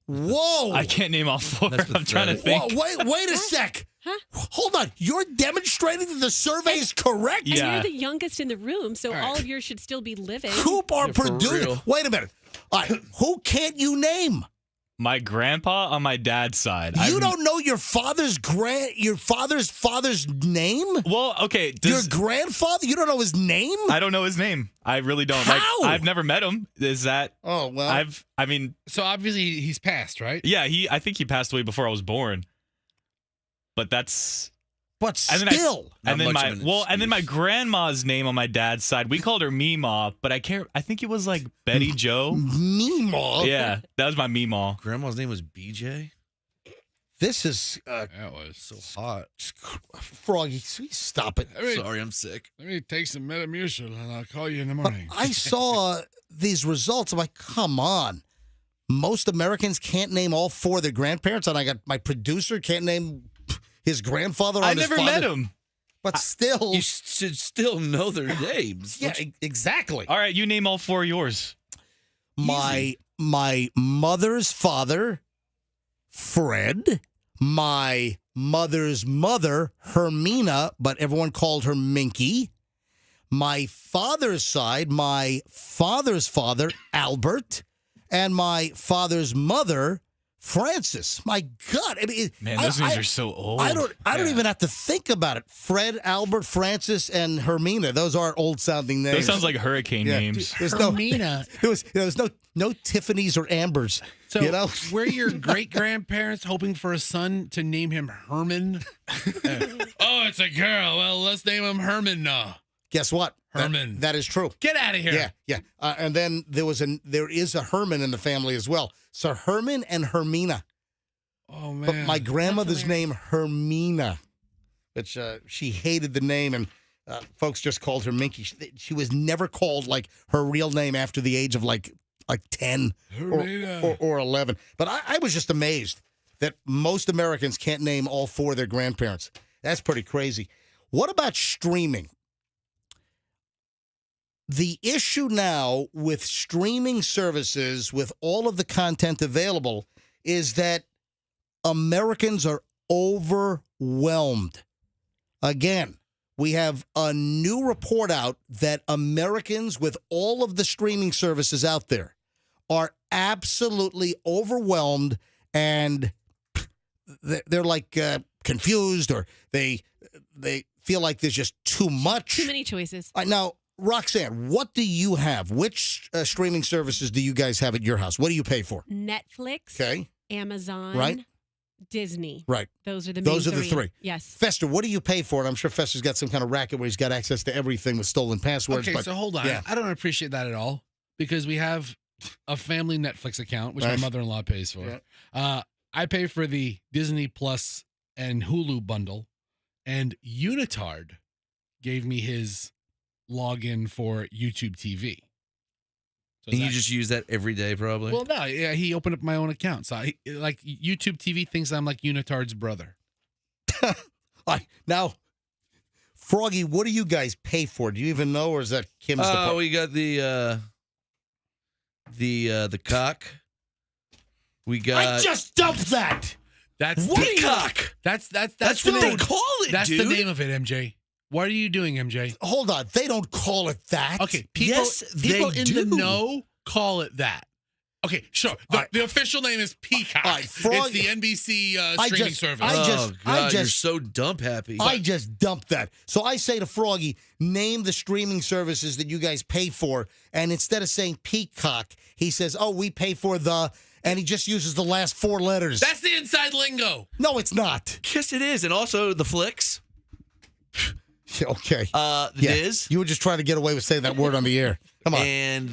A: Whoa!
E: I can't name all 4. I'm trying to think.
A: Whoa, wait a sec.
C: Huh?
A: Hold on. You're demonstrating that the survey is correct?
C: And you're the youngest in the room, so all of yours should still be living.
A: Coop or Purdue? Wait a minute. All right, who can't you name?
E: My grandpa on my dad's side.
A: You don't know your father's father's name?
E: Well, okay.
A: Your grandfather? You don't know his name?
E: I don't know his name. I really don't.
A: How?
E: I've never met him. Is that?
A: Oh well.
B: So obviously he's passed, right?
E: Yeah. I think he passed away before I was born. But that's.
A: But
E: still.
D: Not much of an
E: And then my grandma's name on my dad's side, we called her Meemaw, but I think it was like Betty Joe.
A: Meemaw?
E: Yeah, that was my Meemaw.
D: Grandma's name was BJ?
A: This is
B: That was
D: so hot.
A: Froggy, stop it.
D: Sorry, I'm sick.
B: Let me take some Metamucil and I'll call you in the morning.
A: I saw these results. I'm like, come on. Most Americans can't name all 4 of their grandparents, and I got my producer can't name his grandfather.
E: I never met him.
A: But still.
D: You should still know their names.
A: Yeah, exactly.
E: All right, you name all 4 of yours.
A: My mother's father, Fred. My mother's mother, Hermina, but everyone called her Minky. My father's side, my father's father, Albert. And my father's mother, Francis. My God. I mean,
E: Man, those names are so old.
A: I don't even have to think about it. Fred, Albert, Francis, and Hermina. Those aren't old sounding names.
E: Those sounds like hurricane names.
A: There's
B: Hermina.
A: There was no Tiffany's or Ambers.
B: So
A: were
B: your great grandparents hoping for a son to name him Herman? Oh, it's a girl. Well, let's name him Herman now.
A: Guess what?
B: Herman.
A: That is true.
B: Get out of here.
A: Yeah. And then there is a Herman in the family as well. So Herman and Hermina.
B: Oh man.
A: But my grandmother's name Hermina, which she hated the name, and folks just called her Minky. She was never called like her real name after the age of like 10 or 11. But I was just amazed that most Americans can't name all 4 of their grandparents. That's pretty crazy. What about streaming? The issue now with streaming services, with all of the content available, is that Americans are overwhelmed. Again, we have a new report out that Americans with all of the streaming services out there are absolutely overwhelmed, and they're like confused, or they feel like there's just too much.
C: Too many choices.
A: Now, Roxanne, what do you have? Which streaming services do you guys have at your house? What do you pay for?
C: Netflix.
A: Okay.
C: Amazon.
A: Right.
C: Disney.
A: Right.
C: Those are the
A: three.
C: Yes.
A: Fester, what do you pay for? And I'm sure Fester's got some kind of racket where he's got access to everything with stolen passwords.
B: Okay, so hold on.
A: Yeah.
B: I don't appreciate that at all, because we have a family Netflix account, which my mother-in-law pays for.
A: Yeah.
B: I pay for the Disney Plus and Hulu bundle, and Unitard gave me his login for YouTube TV. So
D: and you just use that every day, probably?
B: Well, no, yeah, he opened up my own account. So like YouTube TV thinks I'm like Unitard's brother.
A: Now, Froggy, what do you guys pay for? Do you even know, or is that Kim's department?
D: Oh, we got the cock. We got.
A: I just dumped that.
B: That's
D: Peacock.
B: That's
D: what they call it.
B: That's
D: dude.
B: the name of it, MJ. What are you doing, MJ?
A: Hold on, they don't call it that.
B: Okay, people in the know call it that. Okay, sure. The official name is Peacock. It's the NBC streaming service.
D: You're so dump happy.
A: I just dumped that. So I say to Froggy, name the streaming services that you guys pay for, and instead of saying Peacock, he says, "Oh, we pay for the," and he just uses the last 4 letters.
B: That's the inside lingo.
A: No, it's not.
D: Yes, it is. And also the flicks.
A: Okay.
D: Diz.
A: You were just trying to get away with saying that word on the air. Come on.
D: And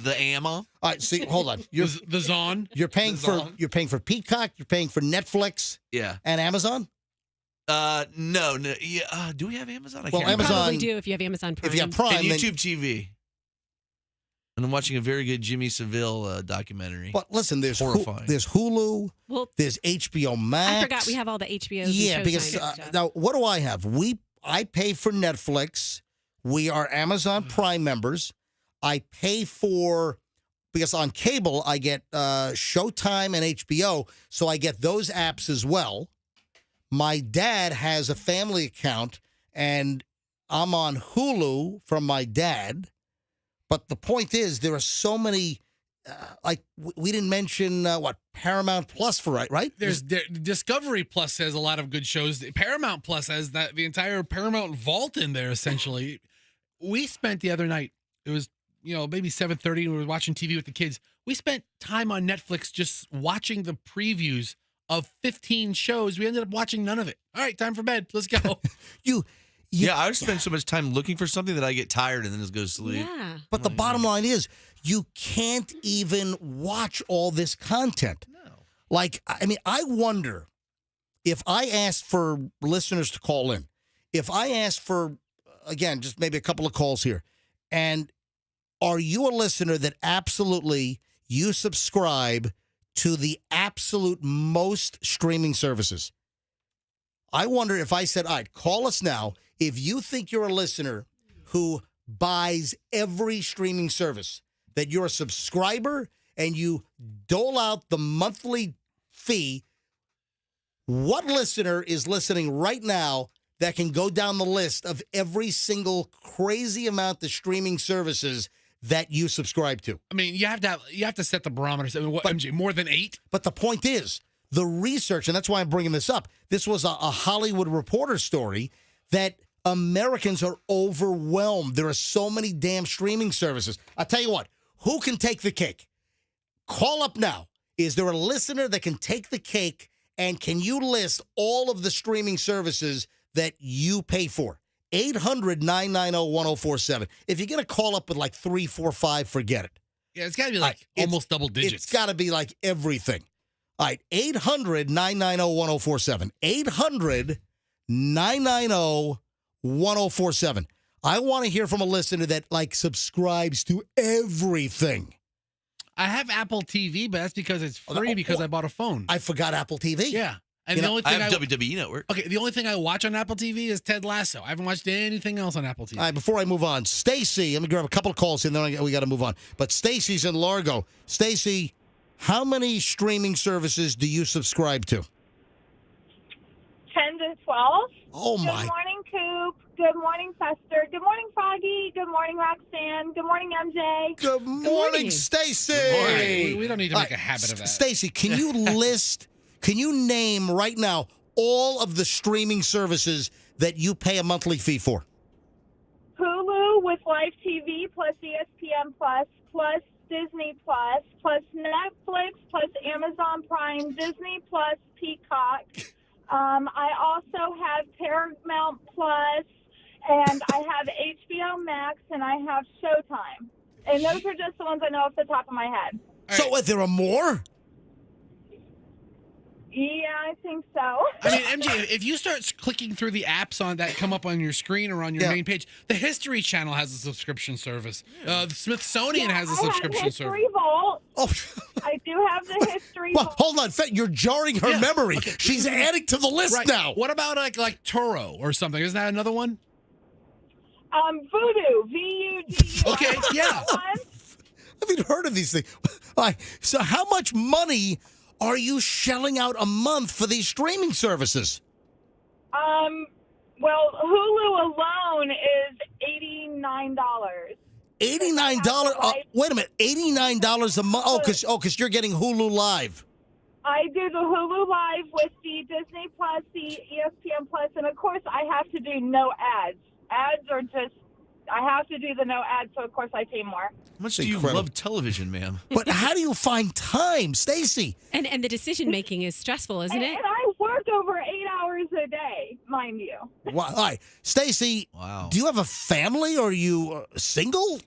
D: the AMA.
A: All right, see, hold on. You're
B: the Zon.
A: You're paying for Peacock, you're paying for Netflix, and Amazon?
D: No. Yeah, do we have Amazon? I
A: Well,
D: can't remember.
A: Amazon-
C: Probably do if you have Amazon Prime.
A: If you have Prime,
D: And
A: then-
D: YouTube TV. And I'm watching a very good Jimmy Seville documentary.
A: But listen, there's
D: horrifying.
A: there's Hulu,
C: Well,
A: there's HBO Max.
C: I forgot we have all the HBOs. and
A: Yeah,
C: Showtime
A: because
C: and stuff.
A: now what do I have? I pay for Netflix. We are Amazon Prime members. I pay for because on cable I get Showtime and HBO, so I get those apps as well. My dad has a family account, and I'm on Hulu from my dad. But the point is, there are so many. Like we didn't mention Paramount Plus for right?
B: There's Discovery Plus has a lot of good shows. Paramount Plus has the entire Paramount vault in there. Essentially, we spent the other night. It was maybe 7:30. We were watching TV with the kids. We spent time on Netflix just watching the previews of 15 shows. We ended up watching none of it. All right, time for bed. Let's go.
D: Yeah, I would spend so much time looking for something that I get tired and then just go to sleep.
C: Yeah.
A: But the bottom line is, you can't even watch all this content. No. Like, I mean, I wonder if I asked for listeners to call in, if I asked for, again, just maybe a couple of calls here, and are you a listener that absolutely you subscribe to the absolute most streaming services? I wonder if I said, all right, call us now if you think you're a listener who buys every streaming service, that you're a subscriber and you dole out the monthly fee. What listener is listening right now that can go down the list of every single crazy amount of streaming services that you subscribe to?
B: I mean, you have to set the barometer. I mean, what, MJ, more than 8?
A: But the point is, the research, and that's why I'm bringing this up, this was a Hollywood Reporter story that Americans are overwhelmed. There are so many damn streaming services. I'll tell you what, who can take the cake? Call up now. Is there a listener that can take the cake, and can you list all of the streaming services that you pay for? 800-990-1047. If you're going to call up with like 3, 4, 5, forget it.
B: Yeah, it's got to be like almost double digits.
A: It's got to be like everything. All right, 800-990-1047. 800-990-1047. I want to hear from a listener that like subscribes to everything.
B: I have Apple TV, but that's because it's free because I bought a phone.
A: I forgot Apple TV.
B: Yeah. And
D: You
B: the
D: know,
B: only thing
D: I have WWE Network.
B: Okay, the only thing I watch on Apple TV is Ted Lasso. I haven't watched anything else on Apple TV.
A: All right, before I move on, Stacy, let me grab a couple of calls and then we got to move on. But Stacy's in Largo. Stacy, how many streaming services do you subscribe to?
L: 10 to 12.
A: Oh, my.
L: Good morning, Coop. Good morning, Fester. Good morning, Froggy. Good morning, Roxanne. Good morning, MJ.
A: Good morning, Stacy.
B: We don't need to make a habit of that.
A: Stacy, can you can you name right now all of the streaming services that you pay a monthly fee for?
L: Hulu with Live TV plus ESPN plus Disney plus Netflix plus Amazon Prime, Disney plus Peacock. I also have Paramount Plus, and I have HBO Max, and I have Showtime. And those are just the ones I know off the top of my head.
A: So what, there are more?
L: Yeah, I think so.
B: I mean, MJ, if you start clicking through the apps that come up on your screen or on your main page, the History Channel has a subscription service. The Smithsonian has a subscription service.
L: History Vault.
A: Oh.
L: I do have the History
A: Well,
L: Vault.
A: hold on, you're jarring her memory.
B: Okay.
A: She's adding to the list now.
B: What about like Turo or something? Isn't that another one?
L: Voodoo. VUDU.
B: Okay, yeah.
A: I haven't heard of these things. All right, so how much money are you shelling out a month for these streaming services?
L: Well, Hulu alone is $89.
A: $89? Wait a minute, $89 a month? Oh, because you're getting Hulu Live.
L: I do the Hulu Live with the Disney Plus, the ESPN Plus, and of course I have to do no ads. Ads are just
R: I have to do the no ad, so of course I pay more.
D: How much do
A: Incredible.
D: you love television, ma'am?
A: But how do you find time, Stacy?
C: And the decision making is stressful, isn't it?
R: And I work over 8 hours a day, mind you.
A: Wow. All right, Stacy.
D: Wow.
A: Do you have a family, or are you single?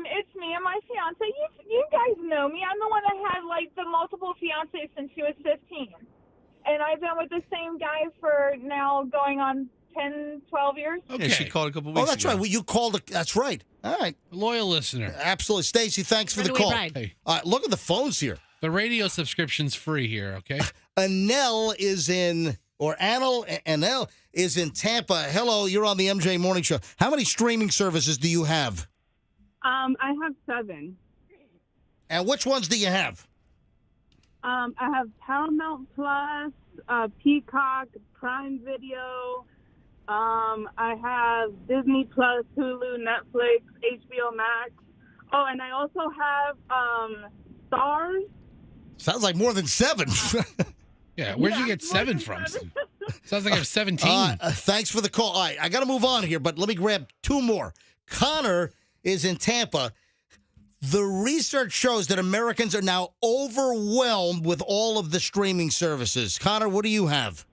R: It's me and my fiance. You guys know me. I'm the one that had like the multiple fiancés since she was 15. And I've been with the same guy for now going on 10, 12 years.
D: Okay. Yeah, she called a couple weeks ago.
A: Oh, that's right. Well, you called. That's right. All right.
B: Loyal listener.
A: Absolutely. Stacy, thanks for the
C: Runaway
A: call.
C: bride.
B: Hey,
A: All right, look at the phones here.
B: the radio subscription's free here, okay?
A: Anel is in Tampa. Hello, you're on the MJ Morning Show. How many streaming services do you have?
S: I have 7.
A: And which ones do you have?
S: I have Paramount Plus, Peacock, Prime Video. I have Disney Plus, Hulu, Netflix, HBO Max. Oh, and I also have Stars.
A: Sounds like more than 7.
B: Yeah, where'd you get 7 from? Sounds like I have 17.
A: Thanks for the call. All right, I got to move on here, but let me grab 2 more. Connor is in Tampa. The research shows that Americans are now overwhelmed with all of the streaming services. Connor, what do you have?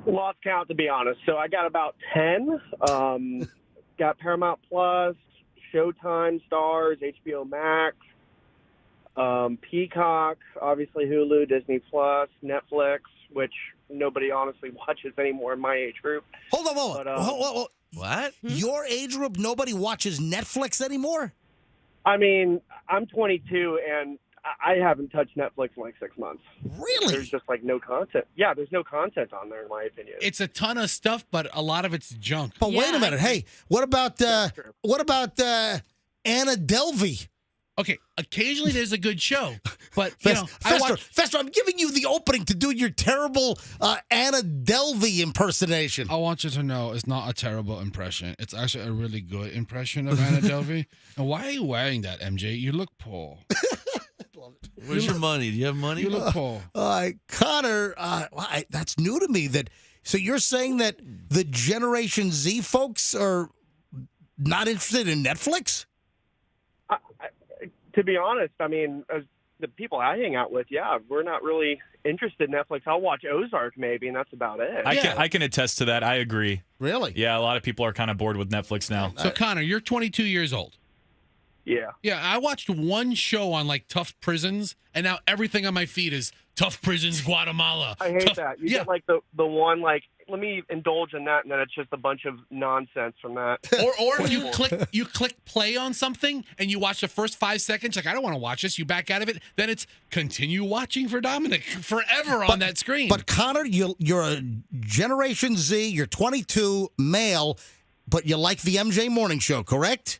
T: Lost count, to be honest. So I got about 10. Got Paramount Plus, Showtime, Stars, HBO Max, Peacock, obviously Hulu, Disney Plus, Netflix, which nobody honestly watches anymore in my age group.
A: Hold on.
T: But,
D: what?
A: Your age group, nobody watches Netflix anymore?
T: I mean, I'm 22, and I haven't touched Netflix in like 6 months.
A: Really?
T: There's just like no content. Yeah, there's no content on there, in my opinion.
B: It's a ton of stuff, but a lot of it's junk.
A: But wait a minute. Hey, what about Anna Delvey?
B: Okay, occasionally there's a good show, but
A: Fester, I'm giving you the opening to do your terrible Anna Delvey impersonation.
B: I want you to know it's not a terrible impression. It's actually a really good impression of Anna Delvey. And why are you wearing that, MJ? You look poor.
D: Where's your money? Do you have money?
B: You look poor.
A: Connor, that's new to me. So you're saying that the Generation Z folks are not interested in Netflix?
T: To be honest, I mean, as the people I hang out with, yeah, we're not really interested in Netflix. I'll watch Ozark maybe, and that's about it.
E: I can attest to that. I agree.
A: Really?
E: Yeah, a lot of people are kind of bored with Netflix now.
B: So, Connor, you're 22 years old.
T: Yeah.
B: Yeah, I watched one show on, like, tough prisons, and now everything on my feed is tough prisons, Guatemala.
T: I hate that. You get, like, the one, like, let me indulge in that, and then it's just a bunch of nonsense from that.
B: Or you click play on something, and you watch the first 5 seconds, like, I don't want to watch this. You back out of it. Then it's continue watching for Dominic forever on that screen.
A: But, Connor, you're a Generation Z, you're 22, male, but you like the MJ Morning Show, correct?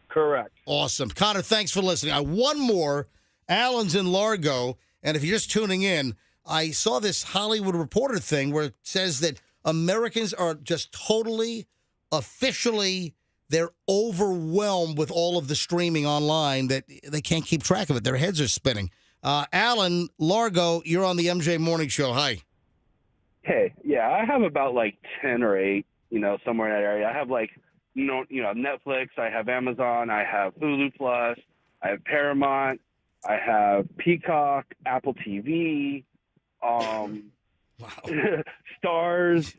T: Correct.
A: Awesome. Connor, thanks for listening. One more. Alan's in Largo, and if you're just tuning in, I saw this Hollywood Reporter thing where it says that Americans are just totally, officially, they're overwhelmed with all of the streaming online that they can't keep track of it. Their heads are spinning. Alan, Largo, you're on the MJ Morning Show. Hi.
U: Hey, yeah, I have about like 10 or 8, somewhere in that area. I have like, Netflix, I have Amazon, I have Hulu Plus, I have Paramount, I have Peacock, Apple TV, Stars,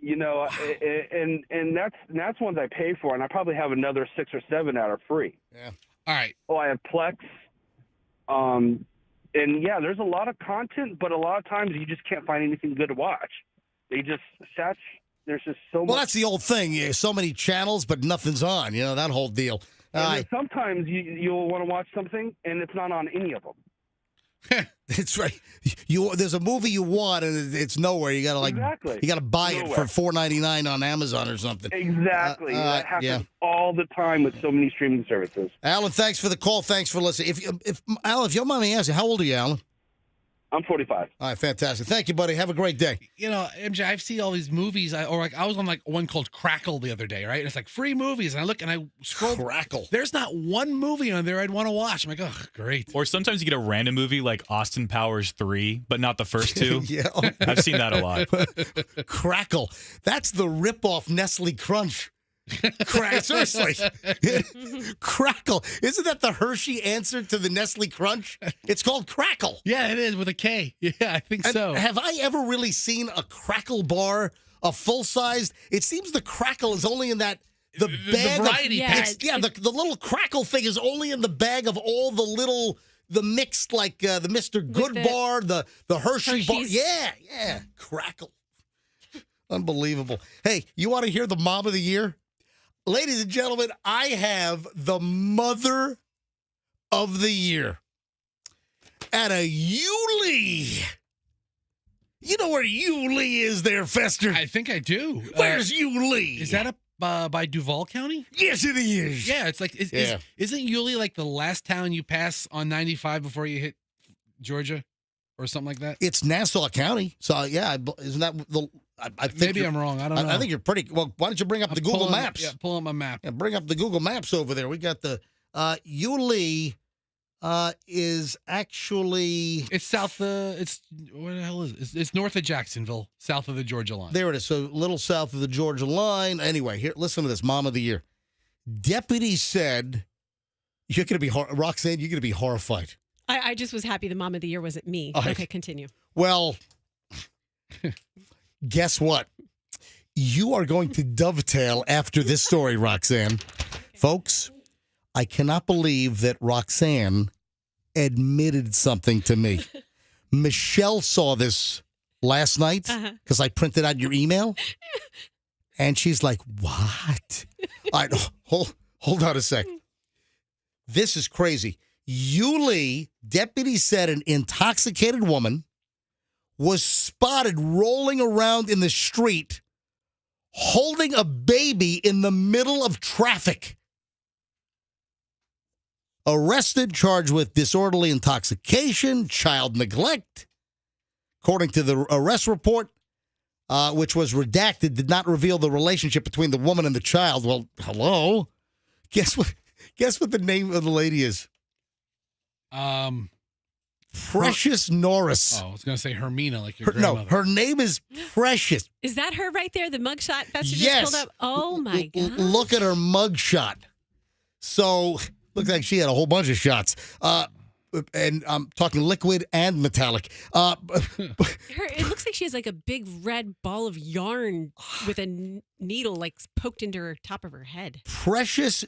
U: and that's ones I pay for, and I probably have another 6 or 7 that are free.
B: Yeah. All right.
U: Oh, I have Plex. And yeah, there's a lot of content, but a lot of times you just can't find anything good to watch. There's just so much.
A: Well, that's the old thing. Yeah, so many channels, but nothing's on. That whole deal.
U: And then sometimes you'll want to watch something, and it's not on any of them.
A: That's right. There's a movie you want, and it's nowhere. You gotta you gotta buy it for $4.99 on Amazon or something.
U: Exactly. That happens all the time with so many streaming services.
A: Alan, thanks for the call. Thanks for listening. If Alan, if you don't mind me asking, how old are you, Alan?
U: I'm 45.
A: All right, fantastic. Thank you, buddy. Have a great day.
B: You know, MJ, I've seen all these movies, I was on like one called Crackle the other day, right? And it's like free movies, and I look and I scroll.
A: Crackle.
B: There's not one movie on there I'd want to watch. I'm like, oh, great.
E: Or sometimes you get a random movie like Austin Powers 3, but not the first two.
A: Yeah.
E: I've seen that a lot.
A: Crackle. That's the rip-off Nestle Crunch. Seriously. Crackle. Isn't that the Hershey answer to the Nestle Crunch? It's called Crackle.
B: Yeah, it is with a K. Yeah, I think so.
A: Have I ever really seen a Crackle bar, a full-sized? It seems the Crackle is only in that the bag.
B: The variety pack.
A: The little Crackle thing is only in the bag of all the mixed, like the Mr. Good bar, the Hershey bar. Yeah. Crackle. Unbelievable. Hey, you want to hear the mom of the year? Ladies and gentlemen, I have the mother of the year at a Yulee. You know where Yulee is there, Fester?
B: I think I do.
A: Where's Yulee?
B: Is that up by Duval County?
A: Yes, it is.
B: Yeah, it's like, isn't Yulee like the last town you pass on 95 before you hit Georgia or something like that?
A: It's Nassau County. So, yeah, isn't that the... I think
B: Maybe I'm wrong. I don't know.
A: I think you're pretty... Well, why don't you bring up the Google Maps?
B: Yeah, pull up my map.
A: Yeah, bring up the Google Maps over there. We got the... Yulee is actually...
B: It's south... it's... What the hell is it? It's north of Jacksonville, south of the Georgia line.
A: There it is. So, a little south of the Georgia line. Anyway, here, listen to this. Mom of the year. Deputy said... You're going to be... Roxanne, you're going to be horrified.
C: I just was happy the mom of the year wasn't me. Okay, continue.
A: Well... Guess what? You are going to dovetail after this story, Roxanne. Folks, I cannot believe that Roxanne admitted something to me. Michelle saw this last night because I printed out your email. And she's like, what? All right, hold on a sec. This is crazy. Yulee, deputy said an intoxicated woman was spotted rolling around in the street holding a baby in the middle of traffic. Arrested, charged with disorderly intoxication, child neglect. According to the arrest report, which was redacted, did not reveal the relationship between the woman and the child. Well, hello? Guess what the name of the lady is? Precious Norris.
B: Oh, I was going to say Hermina, like your grandmother.
A: No, her name is Precious.
C: Is that her right there? The mugshot that's just pulled up? Oh, my God.
A: Look at her mugshot. So, looks like she had a whole bunch of shots. And I'm talking liquid and metallic.
C: It looks like she has like a big red ball of yarn with a needle like poked into her top of her head.
A: Precious.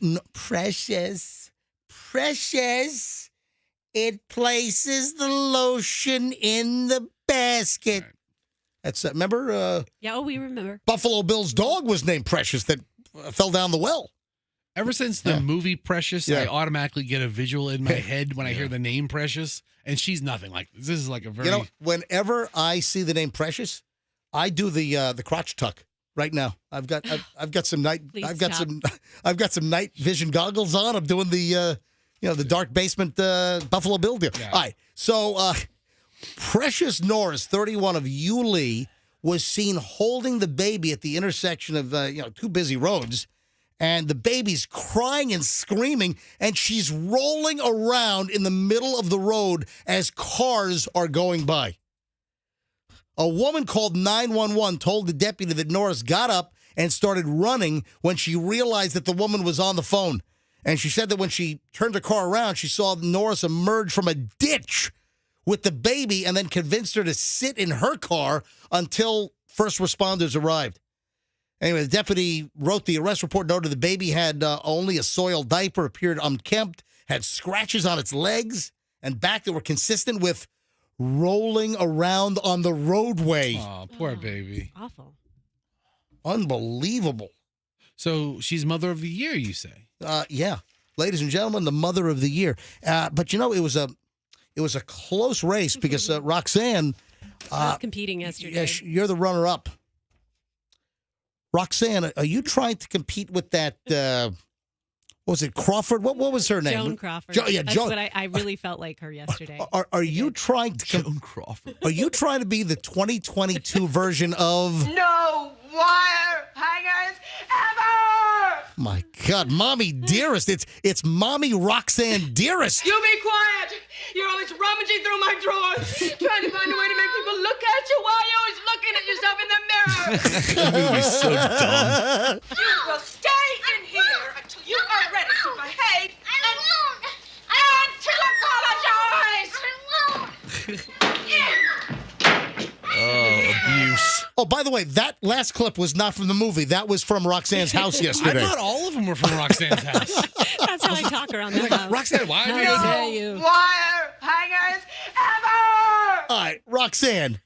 A: It places the lotion in the basket. That's remember?
C: Yeah, we remember.
A: Buffalo Bill's dog was named Precious that fell down the well.
B: Ever since the movie Precious, I automatically get a visual in my head when I hear the name Precious, and she's nothing like this. This is like a very...
A: whenever I see the name Precious, I do the crotch tuck right now. I've got some night night vision goggles on. I'm doing the the dark basement Buffalo Bill deal. Yeah. All right, so Precious Norris, 31 of Yulee, was seen holding the baby at the intersection of two busy roads. And the baby's crying and screaming, and she's rolling around in the middle of the road as cars are going by. A woman called 911 told the deputy that Norris got up and started running when she realized that the woman was on the phone. And she said that when she turned her car around, she saw Norris emerge from a ditch with the baby and then convinced her to sit in her car until first responders arrived. Anyway, the deputy wrote the arrest report, noted the baby had only a soiled diaper, appeared unkempt, had scratches on its legs and back that were consistent with rolling around on the roadway.
B: Oh, poor baby.
C: Awful.
A: Unbelievable.
B: So she's Mother of the Year, you say?
A: Yeah. Ladies and gentlemen, the Mother of the Year. But, it was a close race because Roxanne...
C: I was competing yesterday.
A: Yeah, you're the runner-up. Roxanne, are you trying to compete with that was it Crawford? What was her name?
C: Joan Crawford.
A: Yeah,
C: That's
A: Joan.
C: what I really felt like her yesterday.
A: Are you trying to
D: Joan Crawford?
A: Are you trying to be the 2022 version of?
G: No wire hangers ever!
A: My God, Mommy Dearest. It's Mommy Roxanne Dearest.
G: You be quiet! You're always rummaging through my drawers, trying to find a way to make people look at you while you're always looking at yourself in the mirror.
E: That movie's so dumb.
G: You will stay in here until you are ready to behave and to apologize.
E: Oh, abuse.
A: Oh, by the way, that last clip was not from the movie. That was from Roxanne's house yesterday.
B: I thought all of them were from Roxanne's house.
C: That's how I talk around the house.
B: Roxanne, why are
G: No wire hangers ever!
A: All right, Roxanne.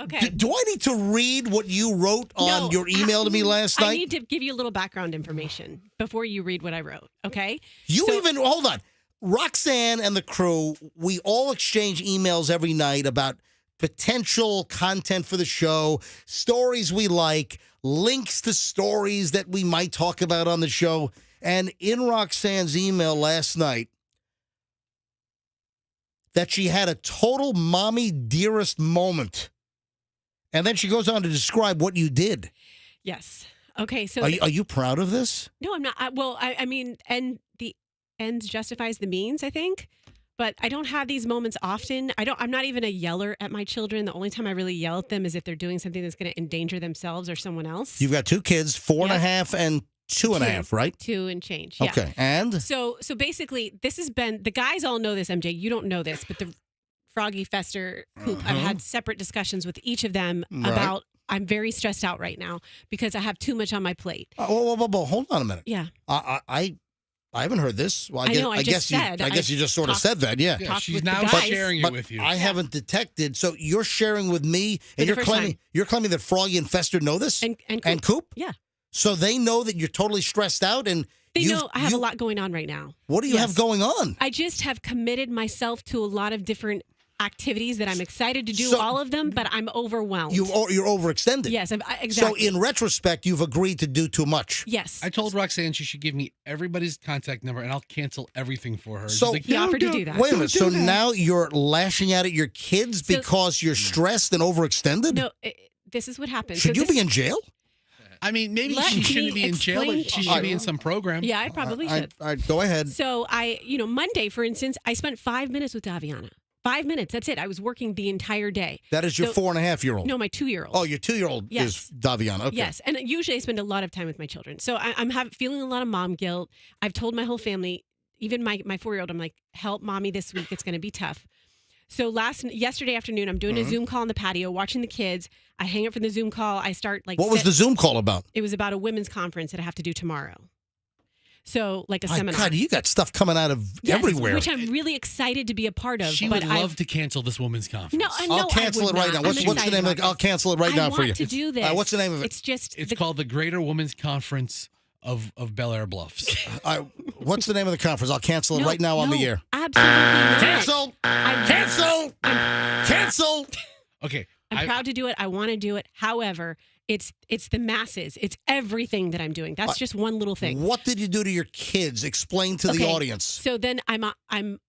C: Okay.
A: Do I need to read what you wrote on your email to me last night?
C: I need to give you a little background information before you read what I wrote, okay?
A: Hold on. Roxanne and the crew, we all exchange emails every night about potential content for the show, stories we like, links to stories that we might talk about on the show. And in Roxanne's email last night, that she had a total Mommy Dearest moment. And then she goes on to describe what you did.
C: Yes. Okay, so...
A: Are you proud of this?
C: No, I'm not. I mean, and the ends justifies the means, I think. But I don't have these moments often. I'm not even a yeller at my children. The only time I really yell at them is if they're doing something that's going to endanger themselves or someone else.
A: You've got 2 kids, 4.5 and 2.5, right?
C: 2 and change. Yeah.
A: Okay, and?
C: So basically, this has been, the guys all know this, MJ. You don't know this, but the Froggy, Fester, Coop, I've had separate discussions with each of them about, I'm very stressed out right now because I have too much on my plate.
A: Whoa, hold on a minute.
C: Yeah.
A: I haven't heard this. Well,
C: I guess
A: you just sort of said that. Yeah,
B: she's now sharing it with you.
A: I haven't detected. So you're sharing with me, and you're claiming that Froggy and Fester know this, and Coop.
C: Yeah.
A: So they know that you're totally stressed out, and
C: they know I have a lot going on right now.
A: What do you have going on?
C: I just have committed myself to a lot of different activities that I'm excited to do, all of them, but I'm overwhelmed.
A: You're overextended.
C: Yes, exactly.
A: So in retrospect, you've agreed to do too much.
C: Yes.
B: I told Roxanne she should give me everybody's contact number and I'll cancel everything for her.
A: So
C: he offered to do that.
A: Wait a minute. So now you're lashing out at your kids because you're stressed and overextended?
C: No, this is what happens.
A: Should you be in jail?
B: I mean, maybe she shouldn't be in jail, but she should be in some program.
C: Yeah, I probably should.
A: All right, go ahead.
C: So Monday, for instance, I spent 5 minutes with Daviana. 5 minutes. That's it. I was working the entire day.
A: That is your 4.5-year-old?
C: No, my 2-year-old.
A: Oh, your 2-year-old is Daviana. Okay.
C: Yes. And usually I spend a lot of time with my children. So I'm feeling a lot of mom guilt. I've told my whole family, even my 4-year-old, I'm like, help mommy this week. It's going to be tough. So yesterday afternoon, I'm doing a Zoom call on the patio, watching the kids. I hang up from the Zoom call. I start
A: What was the Zoom call about?
C: It was about a women's conference that I have to do tomorrow. So, like a seminar.
A: God, you got stuff coming out of everywhere.
C: Which I'm really excited to be a part of.
B: She would love to cancel this women's conference.
C: No,
A: I'll cancel it right now. What's the name of it? I'll cancel it right now for you.
C: I want to do this.
A: What's the name of it?
B: It's called the Greater Women's Conference of Bel Air Bluffs.
A: What's the name of the conference? I'll cancel it right now on the air.
C: Absolutely not.
A: Cancel.
B: Okay.
C: I'm proud to do it. I want to do it. However, it's the masses. It's everything that I'm doing. That's just one little thing.
A: What did you do to your kids? Explain to the audience.
C: So then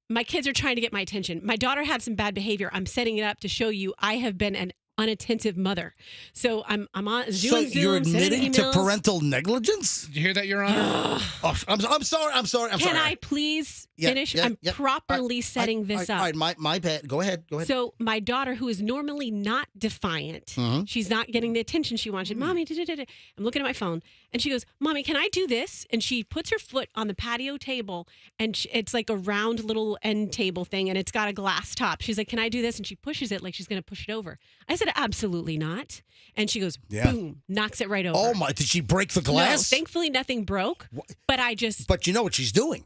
C: my kids are trying to get my attention. My daughter had some bad behavior. I'm setting it up to show you I have been an unattentive mother. So I'm on Zoom.
A: So you're admitting to parental negligence?
B: Did you hear that, Your Honor?
A: I'm sorry.
C: Can I please finish? I'm properly setting this up.
A: All right, my bad. Go ahead.
C: So my daughter, who is normally not defiant, she's not getting the attention she wanted. Mommy, I'm looking at my phone, and she goes, Mommy, can I do this? And she puts her foot on the patio table, and it's like a round little end table thing, and it's got a glass top. She's like, can I do this? And she pushes it like she's going to push it over. I said, absolutely not. And she goes, boom, knocks it right over.
A: Oh, my. Did she break the glass?
C: No, thankfully nothing broke, but
A: But you know what she's doing?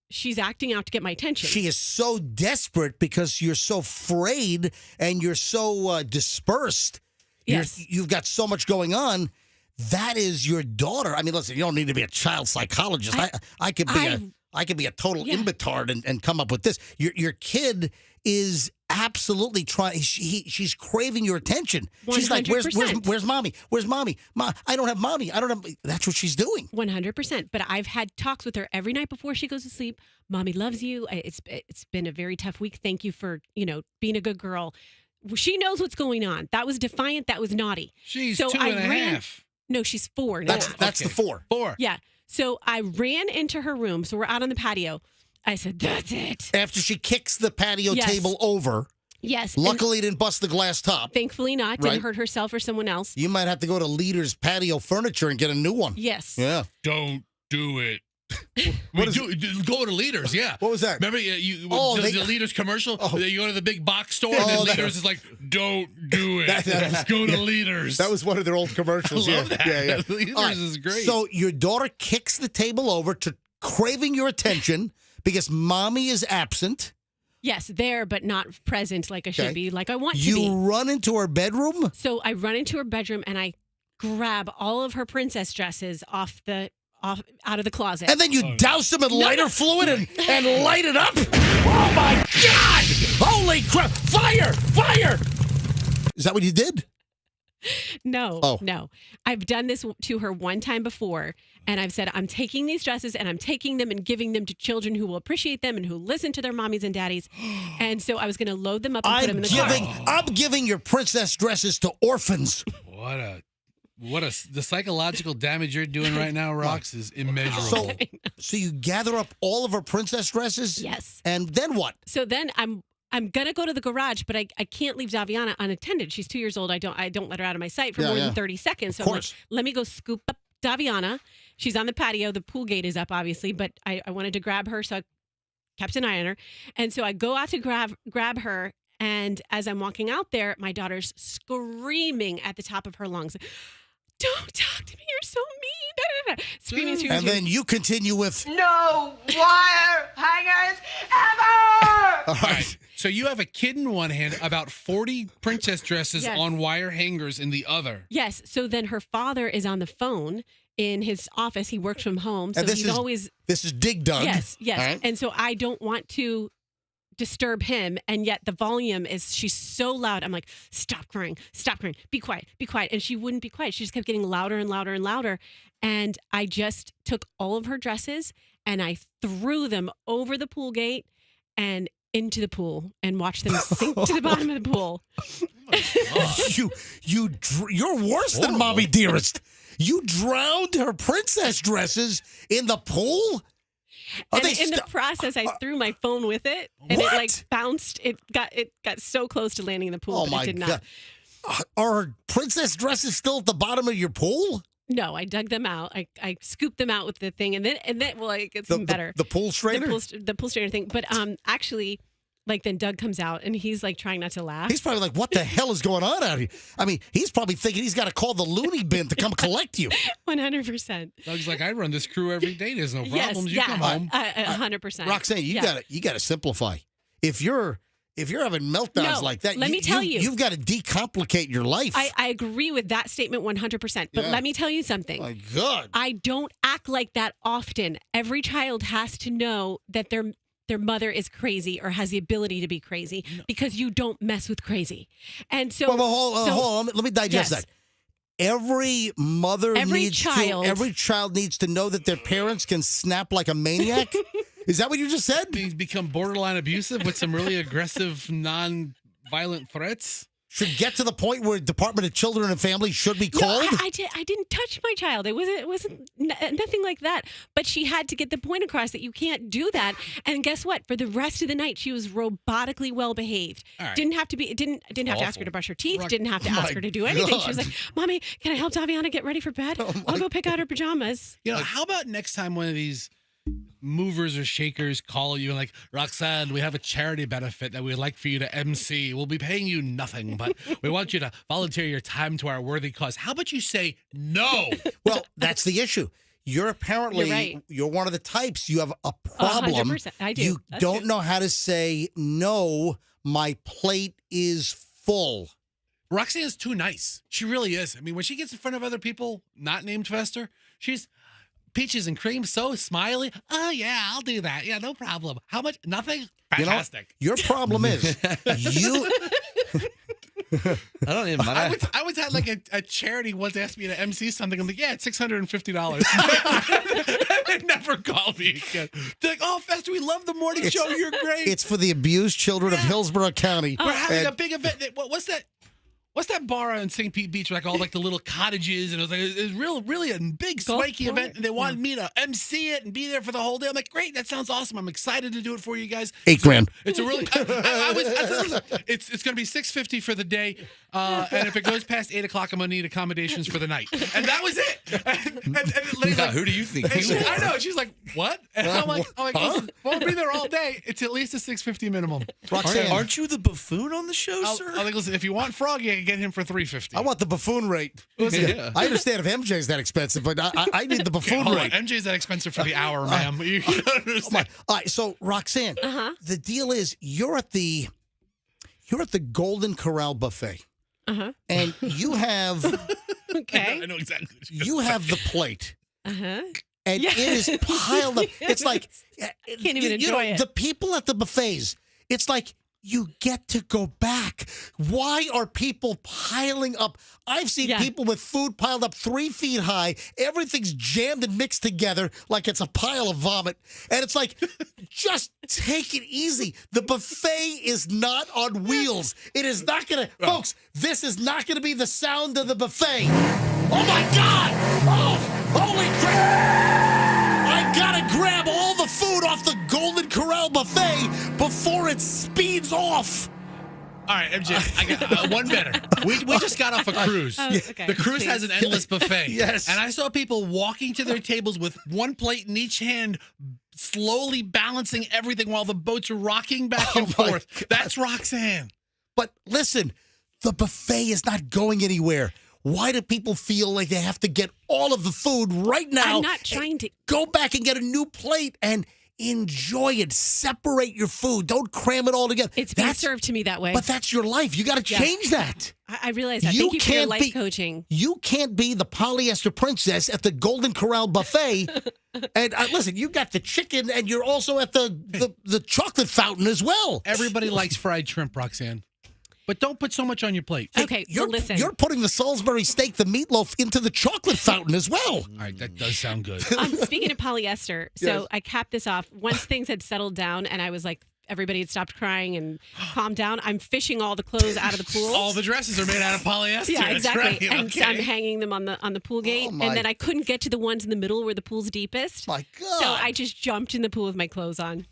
C: She's acting out to get my attention.
A: She is so desperate because you're so frayed and you're so dispersed.
C: Yes.
A: You've got so much going on. That is your daughter. I mean, listen, you don't need to be a child psychologist. I could be a total imbitard and come up with this. Your kid is absolutely trying. She's craving your attention. She's like, where's mommy? Where's mommy? I don't have mommy. I don't have. That's what she's doing.
C: 100%. But I've had talks with her every night before she goes to sleep. Mommy loves you. It's been a very tough week. Thank you for being a good girl. She knows what's going on. That was defiant. That was naughty.
B: She's 2.5.
C: No, she's 4 now.
A: That's the 4.
B: 4.
C: Yeah. So I ran into her room. So we're out on the patio. I said, that's it.
A: After she kicks the patio
C: Yes.
A: table over.
C: Yes.
A: Luckily, it didn't bust the glass top.
C: Thankfully not. Didn't hurt herself or someone else.
A: You might have to go to Leader's Patio Furniture and get a new one.
C: Yes.
A: Yeah.
B: Don't do it. Go to Leaders, yeah.
A: What was that?
B: Remember the Leaders commercial? You go to the big box store and then Leaders is like, don't do it. Go to Leaders.
A: That was one of their old commercials.
B: I love that.
A: Yeah.
B: Leaders is great.
A: So your daughter kicks the table over to craving your attention because mommy is absent.
C: Yes, there, but not present like I should be, like I want to be.
A: You run into her bedroom?
C: So I run into her bedroom and I grab all of her princess dresses out of the closet.
A: And then you douse them in lighter fluid and light it up? Oh, my God! Holy crap! Fire! Fire! Is that what you did?
C: No. I've done this to her one time before, and I've said, I'm taking these dresses and I'm taking them and giving them to children who will appreciate them and who listen to their mommies and daddies. And so I was going to load them up and put them in the car.
A: I'm giving your princess dresses to orphans.
B: The psychological damage you're doing right now, Rox, is immeasurable.
A: So you gather up all of her princess dresses?
C: Yes.
A: And then what?
C: So then I'm gonna go to the garage, but I can't leave Daviana unattended. She's 2 years old. I don't let her out of my sight for more than 30 seconds. So I'm like, let me go scoop up Daviana. She's on the patio. The pool gate is up, obviously, but I wanted to grab her, so I kept an eye on her. And so I go out to grab her, and as I'm walking out there, my daughter's screaming at the top of her lungs. Don't talk to me. You're so mean. Screaming.
A: And then you continue with...
G: No wire hangers ever!
B: All right. So you have a kid in one hand, about 40 princess dresses on wire hangers in the other.
C: Yes. So then her father is on the phone in his office. He works from home. So
A: This is Dig Dug.
C: Yes.
A: Right?
C: And so I don't want to disturb him, and yet the volume she's so loud. I'm like, stop crying, be quiet, and she wouldn't be quiet. She just kept getting louder and louder and louder, and I just took all of her dresses and I threw them over the pool gate and into the pool and watched them sink to the bottom of the pool.
A: You're worse than Mommy Dearest. You drowned her princess dresses in the pool?
C: And in the process, I threw my phone with it, and it bounced. It got so close to landing in the pool, but it did not.
A: Are princess dresses still at the bottom of your pool?
C: No, I dug them out. I scooped them out with the thing, and then it gets even better.
A: The pool strainer,
C: the pool strainer thing. But actually, then Doug comes out and he's trying not to laugh.
A: He's probably like, what the hell is going on out here? I mean, he's probably thinking he's got to call the loony bin to come collect you.
C: 100%.
B: Doug's like, I run this crew every day. There's no problems. You come home.
C: 100%.
A: Roxanne, you got to simplify. If you're having meltdowns like that,
C: let me tell you,
A: you've got to decomplicate your life.
C: I agree with that statement 100%. But let me tell you something.
A: My God.
C: I don't act like that often. Every child has to know that their mother is crazy or has the ability to be crazy because you don't mess with crazy. And so,
A: hold on. Let me digest that. Every child needs to know that their parents can snap like a maniac. Is that what you just said?
B: He's become borderline abusive with some really aggressive, non-violent threats.
A: Should get to the point where Department of Children and Family should be called?
C: I didn't touch my child. It wasn't nothing like that. But she had to get the point across that you can't do that. And guess what? For the rest of the night, she was robotically well behaved.
B: Right.
C: Didn't have to ask her to brush her teeth. Didn't have to ask her to do anything.
A: God.
C: She was like, "Mommy, can I help Daviana get ready for bed? I'll go pick out her pajamas."
B: How about next time one of these movers or shakers call you and like, Roxanne, we have a charity benefit that we'd like for you to MC. We'll be paying you nothing, but we want you to volunteer your time to our worthy cause. How about you say no?
A: Well, that's the issue. You're one of the types. You have a problem.
C: 100%. I do.
A: You don't know how to say, no, my plate is full.
B: Roxanne's too nice. She really is. I mean, when she gets in front of other people, not named Fester, she's peaches and cream, so smiley. Oh, yeah, I'll do that. Yeah, no problem. How much? Nothing? Fantastic.
A: Your problem is you.
D: I don't even mind.
B: I was at like a charity once asked me to MC something. I'm like, yeah, it's $650. They never called me again. They're like, oh, Fester, we love the morning show. You're great.
A: It's for the abused children of Hillsborough County.
B: We're having a big event. What's that? What's that bar in St. Pete Beach? Like all like the little cottages, and it was really a big spiky event. And they wanted me to MC it and be there for the whole day. I'm like, great, that sounds awesome. I'm excited to do it for you guys.
A: $8,000.
B: It's a really. It's going to be $650 for the day, and if it goes past 8 o'clock, I'm going to need accommodations for the night. And that was it. And
D: who do you think?
B: I know. And she's like, what? And I'm like, listen, we'll be there all day. It's at least a $650 minimum.
A: Roxanne,
D: aren't you the buffoon on the show, sir?
B: I'm like, listen, if you want Froggy, I can get him for $350.
A: I want the buffoon rate.
B: Yeah.
A: I understand if MJ's that expensive, but I need the buffoon rate.
B: MJ's that expensive for the hour, ma'am. You don't understand.
A: All right, so Roxanne, the deal is you're at the Golden Corral buffet, and you have
B: I know exactly. What
A: you have the plate.
C: Uh-huh.
A: And it is piled up. It's like
C: can't even enjoy it.
A: The people at the buffets, it's like you get to go back. Why are people piling up? I've seen people with food piled up 3 feet high. Everything's jammed and mixed together like it's a pile of vomit. And it's like, just take it easy. The buffet is not on wheels. It is not going to, folks, this is not going to be the sound of the buffet. Oh my God! Oh, holy crap! I gotta grab all the food off the Golden Corral buffet before it speeds off.
B: All right, MJ, I got one better. We just got off a cruise.
C: Okay.
B: The cruise has an endless buffet.
A: Yes.
B: And I saw people walking to their tables with one plate in each hand, slowly balancing everything while the boats are rocking back and forth. That's Roxanne.
A: But listen, the buffet is not going anywhere. Why do people feel like they have to get all of the food right now?
C: I'm not trying to.
A: Go back and get a new plate and enjoy it. Separate your food. Don't cram it all together.
C: It's being served to me that way.
A: But that's your life. You got to change that.
C: I realize that. Thank you for your life coaching.
A: You can't be the polyester princess at the Golden Corral buffet. And listen, you got the chicken, and you're also at the chocolate fountain as well.
B: Everybody likes fried shrimp, Roxanne. But don't put so much on your plate.
C: Okay, listen.
A: You're putting the Salisbury steak, the meatloaf, into the chocolate fountain as well.
B: All right, that does sound good.
C: Speaking of polyester, so I capped this off. Once things had settled down and I was like, everybody had stopped crying and calmed down, I'm fishing all the clothes out of the pool.
B: All the dresses are made out of polyester.
C: Yeah, exactly.
B: That's right.
C: And so I'm hanging them on the pool gate. And then I couldn't get to the ones in the middle where the pool's deepest.
A: My God.
C: So I just jumped in the pool with my clothes on.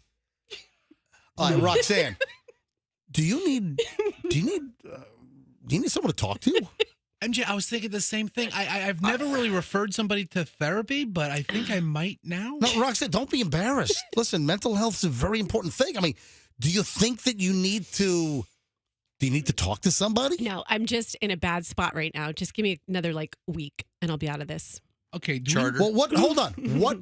A: All right, Roxanne, do you need someone to talk to?
B: MJ, I was thinking the same thing. I've never really referred somebody to therapy, but I think I might now.
A: No, Roxanne, don't be embarrassed. Listen, mental health is a very important thing. I mean, do you think that you need to talk to somebody?
C: No, I'm just in a bad spot right now. Just give me another week and I'll be out of this.
B: Okay,
A: Charter. Well, what? Hold on. What?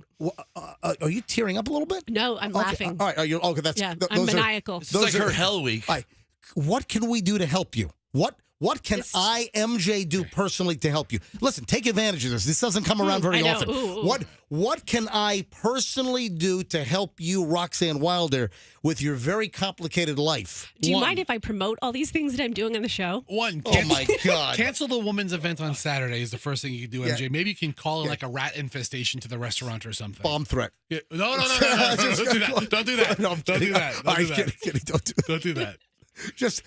A: Are you tearing up a little bit?
C: No, I'm laughing.
A: All right. Are you? Okay, that's.
C: I'm maniacal.
D: This is like her hell week.
A: All right. What can we do to help you? What can I, MJ, do personally to help you? Listen, take advantage of this. This doesn't come around very often.
C: Ooh.
A: What can I personally do to help you, Roxanne Wilder, with your very complicated life?
C: Do you mind if I promote all these things that I'm doing on the show?
A: Oh, my God.
B: Cancel the women's event on Saturday is the first thing you can do, MJ.
A: Yeah.
B: Maybe you can call it like a rat infestation to the restaurant or something.
A: Bomb threat.
B: Yeah. No. Don't do that. Don't do that.
A: No, I'm
B: Don't do
A: kidding.
B: that.
A: All right,
B: Don't do that.
A: kidding. Don't do that.
B: Don't do that.
A: Just,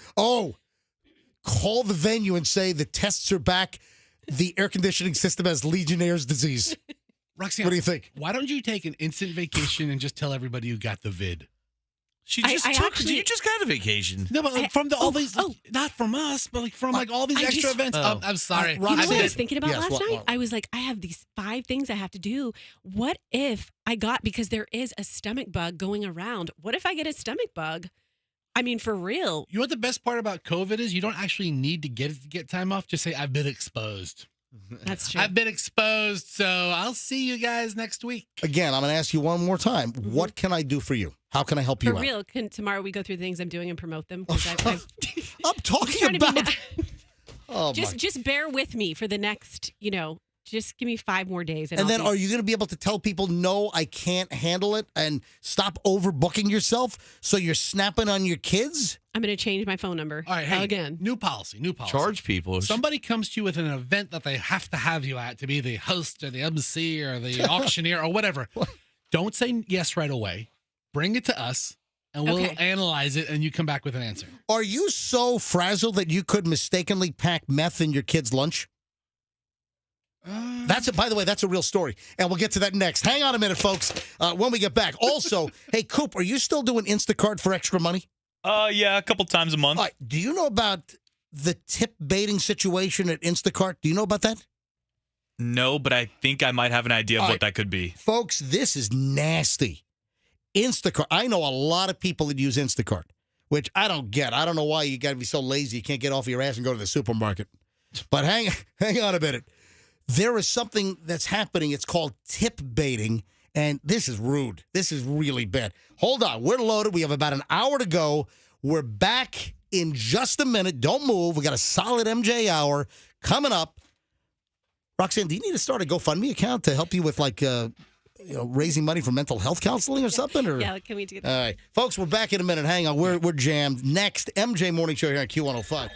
A: call the venue and say the tests are back. The air conditioning system has Legionnaire's disease.
B: Roxanne,
A: what do you think?
B: Why don't you take an instant vacation and just tell everybody you got the vid?
D: You just got a vacation.
B: No, but from all these, not from us, but from all these extra events. I'm sorry.
C: You know what I was thinking about last night?
A: What?
C: I was like, I have these 5 things I have to do. What if because there is a stomach bug going around. What if I get a stomach bug? I mean, for real.
B: You know what the best part about COVID is? You don't actually need to get time off. Just say, I've been exposed.
C: That's true.
B: I've been exposed, so I'll see you guys next week.
A: Again, I'm going to ask you one more time. Mm-hmm. What can I do for you? How can I help you out?
C: For real, can tomorrow we go through the things I'm doing and promote them?
A: I'm talking about...
C: Just bear with me for the next, just give me 5 more days. And
A: And
C: I'll
A: then are you going to be able to tell people, no, I can't handle it, and stop overbooking yourself so you're snapping on your kids?
C: I'm going to change my phone number.
B: All right, hey,
C: again.
B: New policy.
D: Charge people.
B: Somebody comes to you with an event that they have to have you at to be the host or the MC or the auctioneer or whatever. Don't say yes right away. Bring it to us, and we'll analyze it, and you come back with an answer.
A: Are you so frazzled that you could mistakenly pack meth in your kid's lunch? By the way, that's a real story, and we'll get to that next. Hang on a minute, folks, when we get back. Also, hey, Coop, are you still doing Instacart for extra money?
E: Yeah, a couple times a month.
A: All right, do you know about the tip baiting situation at Instacart? Do you know about that?
E: No, but I think I might have an idea of what that could be.
A: Folks, this is nasty. Instacart. I know a lot of people that use Instacart, which I don't get. I don't know why you got to be so lazy you can't get off your ass and go to the supermarket. But hang on a minute. There is something that's happening. It's called tip baiting, and this is rude. This is really bad. Hold on. We're loaded. We have about an hour to go. We're back in just a minute. Don't move. We got a solid MJ hour coming up. Roxanne, do you need to start a GoFundMe account to help you with, like, raising money for mental health counseling or something? Or?
C: Yeah, can we do that?
A: All right. Folks, we're back in a minute. Hang on. We're jammed. Next, MJ Morning Show here on Q105.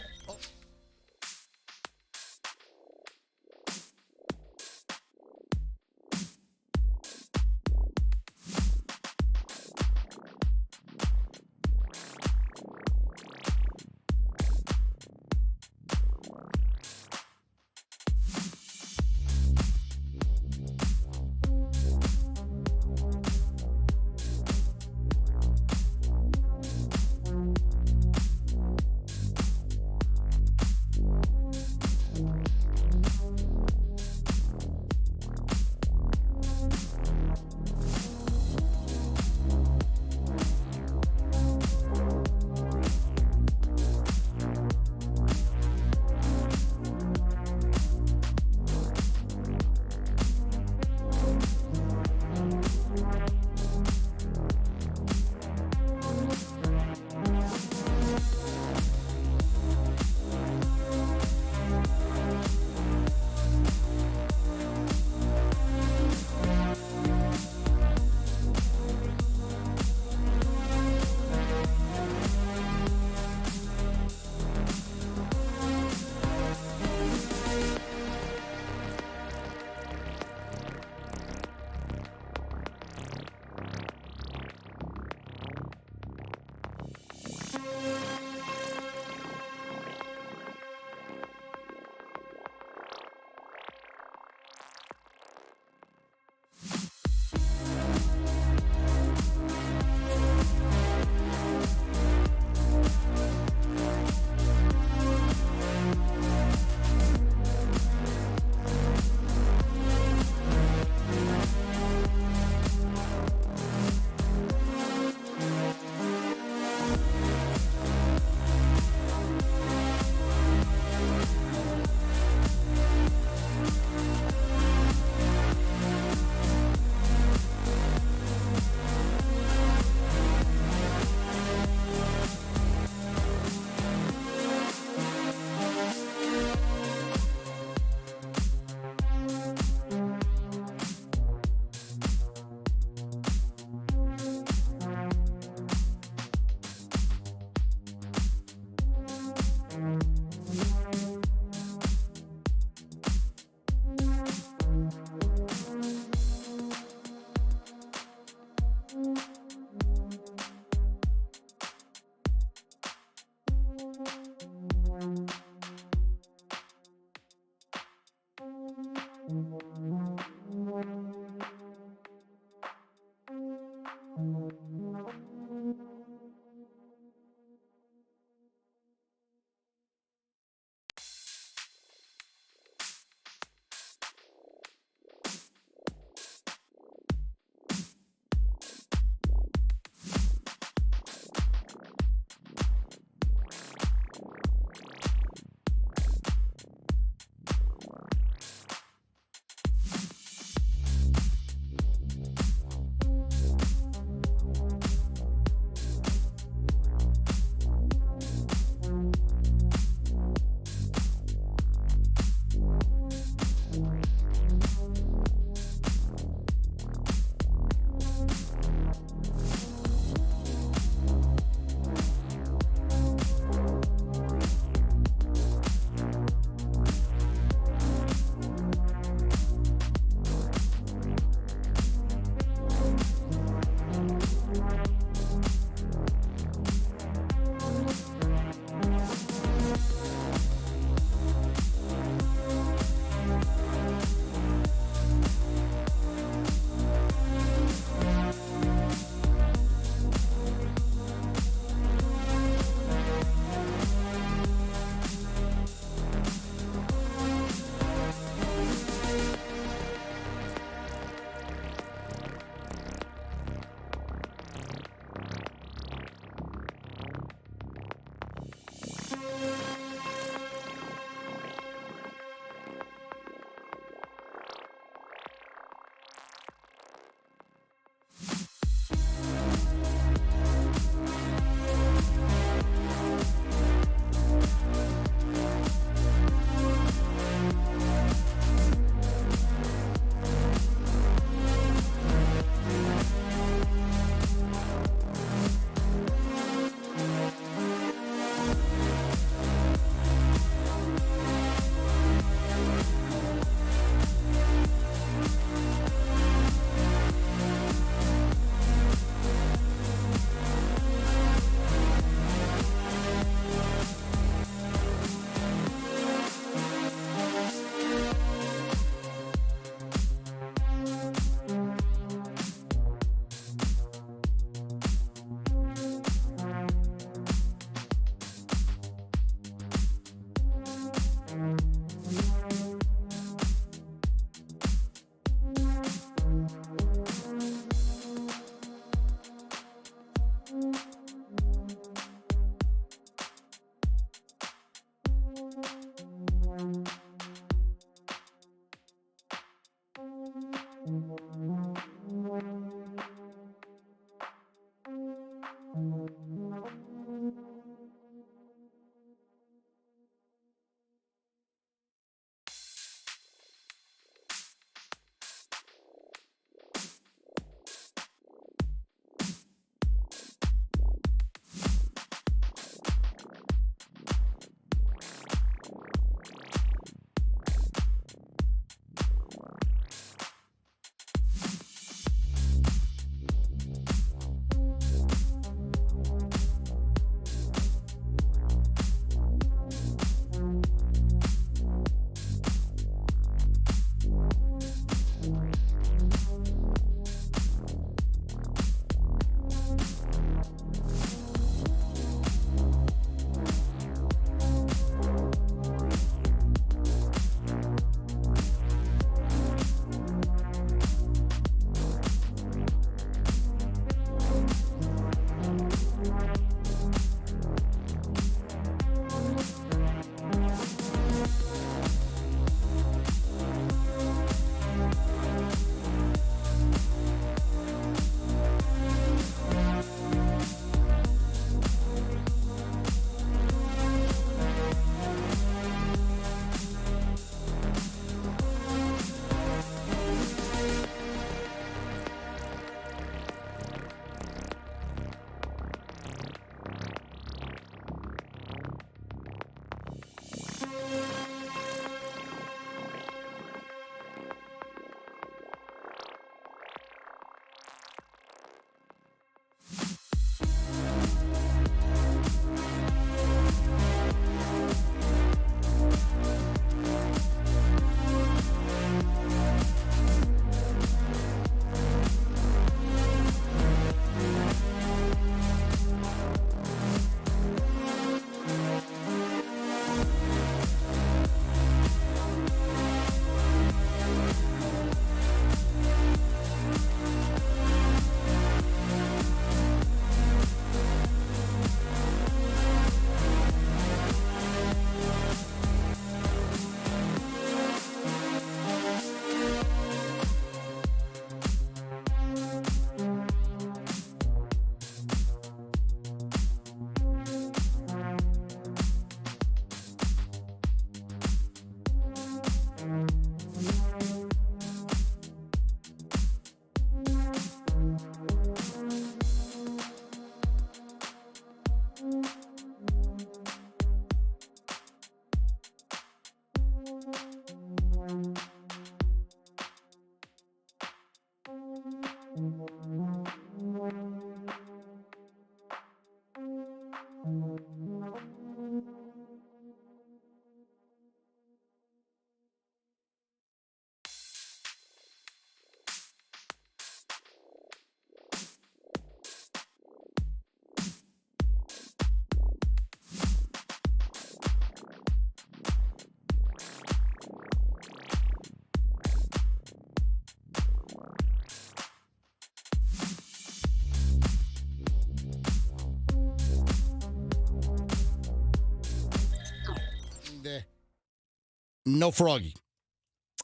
A: No Froggy.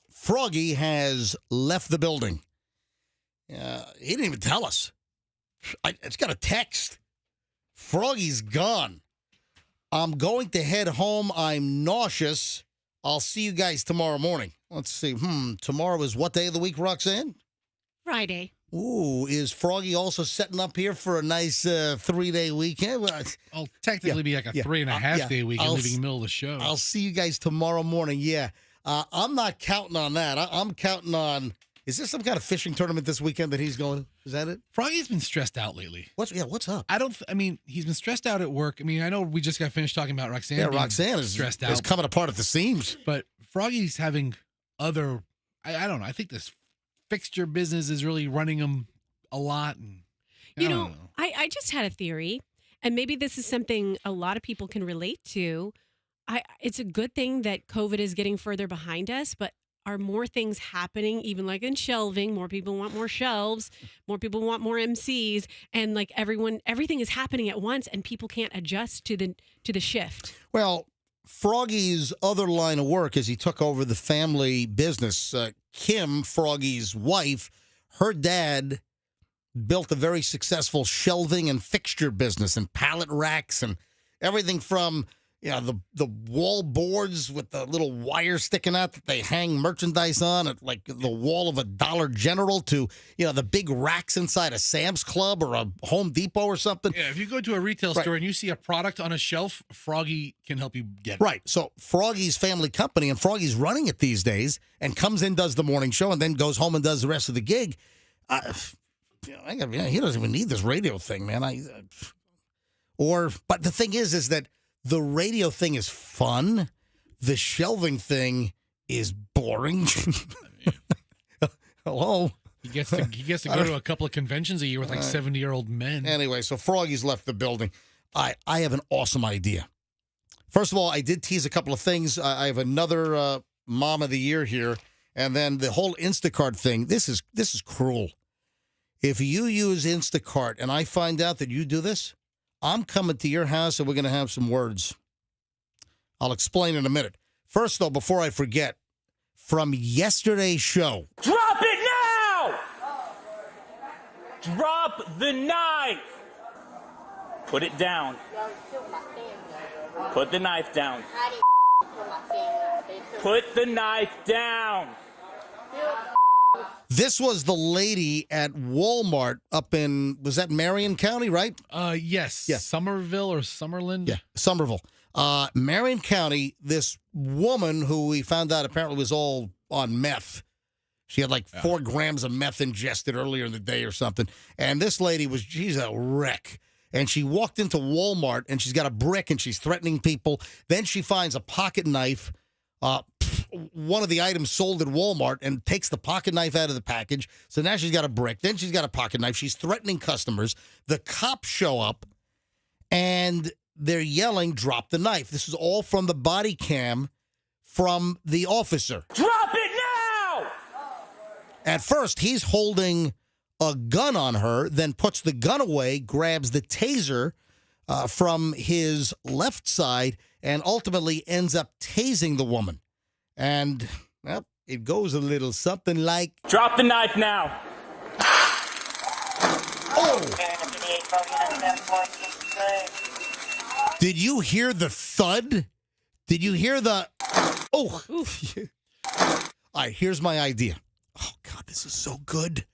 A: Froggy has left the building. He didn't even tell us. I just got a text. Froggy's gone. I'm going to head home. I'm nauseous. I'll see you guys tomorrow morning. Let's see. Tomorrow is what day of the week, Roxanne?
C: Friday.
A: Ooh, is Froggy also setting up here for a nice 3-day weekend? Well,
B: I'll technically be like a 3.5 day weekend, leaving in the middle of the show.
A: I'll see you guys tomorrow morning. Yeah. I'm not counting on that. I'm counting on, is there some kind of fishing tournament this weekend that he's going to? Is that it?
B: Froggy's been stressed out lately.
A: What's up?
B: He's been stressed out at work. I mean, I know we just got finished talking about Roxanne.
A: Yeah, Roxanne is
B: stressed out.
A: Is coming apart at the seams.
B: But Froggy's having other, I don't know. I think this fixture business is really running him a lot. And I don't know.
C: I just had a theory, and maybe this is something a lot of people can relate to. It's a good thing that COVID is getting further behind us, but are more things happening, even like in shelving? More people want more shelves, more people want more MCs, and like everything is happening at once, and people can't adjust to the shift.
A: Well, Froggy's other line of work as he took over the family business, Kim, Froggy's wife, her dad built a very successful shelving and fixture business and pallet racks and everything from the wall boards with the little wire sticking out that they hang merchandise on at like the wall of a Dollar General to the big racks inside a Sam's Club or a Home Depot or something.
B: Yeah, if you go to a retail store and you see a product on a shelf, Froggy can help you get it.
A: Right. So Froggy's family company, and Froggy's running it these days, and comes in, does the morning show, and then goes home and does the rest of the gig. He doesn't even need this radio thing, man. But the thing is that the radio thing is fun. The shelving thing is boring. Hello.
B: He gets to go to a couple of conventions a year with like 70-year-old men.
A: Anyway, so Froggy's left the building. I have an awesome idea. First of all, I did tease a couple of things. I have another Mom of the Year here, and then the whole Instacart thing. This is cruel. If you use Instacart and I find out that you do this, I'm coming to your house and we're going to have some words. I'll explain in a minute. First, though, before I forget, from yesterday's show.
H: Drop it now! Drop the knife! Put it down. Put the knife down. Put the knife down.
A: This was the lady at Walmart up in, was that Marion County, right?
B: Yes. Yeah. Somerville or Summerlin?
A: Yeah, Somerville. Marion County, this woman who we found out apparently was all on meth. She had like 4 grams of meth ingested earlier in the day or something. And this lady she's a wreck. And she walked into Walmart and she's got a brick and she's threatening people. Then she finds a pocket knife, one of the items sold at Walmart, and takes the pocket knife out of the package. So now she's got a brick. Then she's got a pocket knife. She's threatening customers. The cops show up and they're yelling, "Drop the knife." This is all from the body cam from the officer.
H: Drop it now!
A: At first, he's holding a gun on her, then puts the gun away, grabs the taser from his left side, and ultimately ends up tasing the woman. And, well, it goes a little something like...
H: Drop the knife now.
A: Oh! Did you hear the thud? Did you hear the... Oh! All right, here's my idea. Oh, God, this is so good.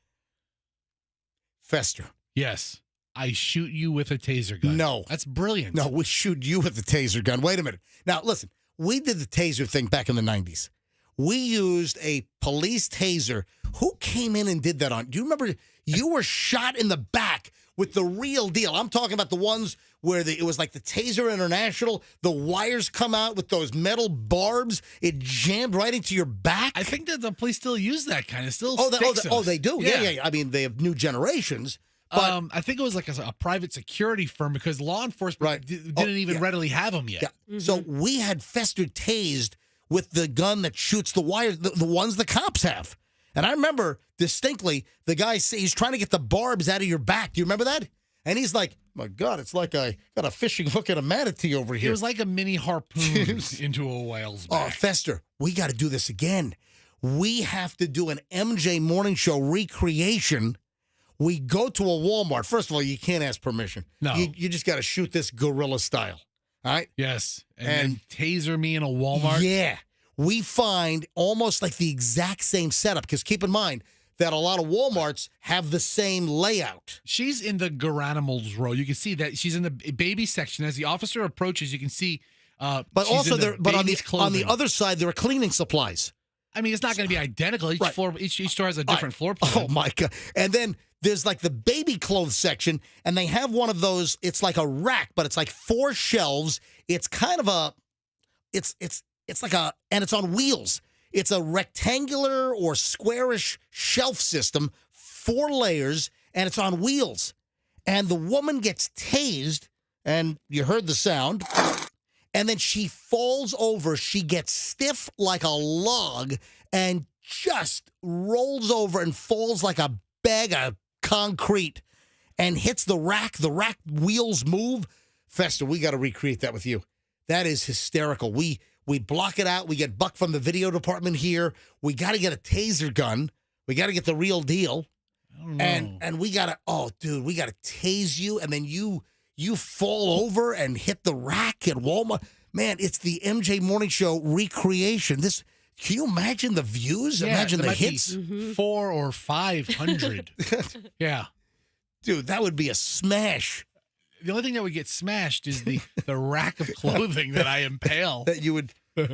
A: Fester.
B: Yes. I shoot you with a taser gun.
A: No.
B: That's brilliant.
A: No, we shoot you with the taser gun. Wait a minute. Now, listen, we did the taser thing back in the 90s. We used a police taser. Who came in and did that on? Do you remember you were shot in the back with the real deal? I'm talking about the ones where it was like the Taser International. The wires come out with those metal barbs. It jammed right into your back.
B: I think that the police still use that kind of still.
A: They do. Yeah. I mean, they have new generations. But
B: I think it was like a private security firm because law enforcement didn't even readily have them yet.
A: Yeah. Mm-hmm. So we had Fester tased with the gun that shoots the wires, the ones the cops have. And I remember distinctly the guy he's trying to get the barbs out of your back. Do you remember that? And he's like, "My God, it's like I got a fishing hook and a manatee over here."
B: It was like a mini harpoon into a whale's back.
A: Oh, Fester, we got to do this again. We have to do an MJ Morning Show recreation. We go to a Walmart. First of all, you can't ask permission.
B: No.
A: You just got to shoot this guerrilla style. All right?
B: Yes. And taser me in a Walmart?
A: Yeah. We find almost like the exact same setup because keep in mind that a lot of Walmarts have the same layout.
B: She's in the Garanimals row. You can see that she's in the baby section. As the officer approaches, you can see
A: but also on the other side, there are cleaning supplies.
B: I mean, it's not going to be identical. Each store has a different floor plan.
A: Oh, my God. And then there's like the baby clothes section, and they have one of those. It's like a rack, but it's like 4 shelves. It's kind of it's like and it's on wheels. It's a rectangular or squarish shelf system, 4 layers, and it's on wheels. And the woman gets tased, and you heard the sound, and then she falls over. She gets stiff like a log and just rolls over and falls like a bag of concrete and hits the rack. The rack wheels move. Fester, we got to recreate that with you. That is hysterical. We block it out. We get Buck from the video department here. We got to get a taser gun. We got to get the real deal. And we got to, we got to tase you. And then you fall over and hit the rack at Walmart. Man, it's the MJ Morning Show recreation. Can you imagine the views?
B: Yeah,
A: imagine the
B: might
A: hits?
B: be 400 or 500. Yeah.
A: Dude, that would be a smash.
B: The only thing that would get smashed is the rack of clothing that I impale.
A: That you would. All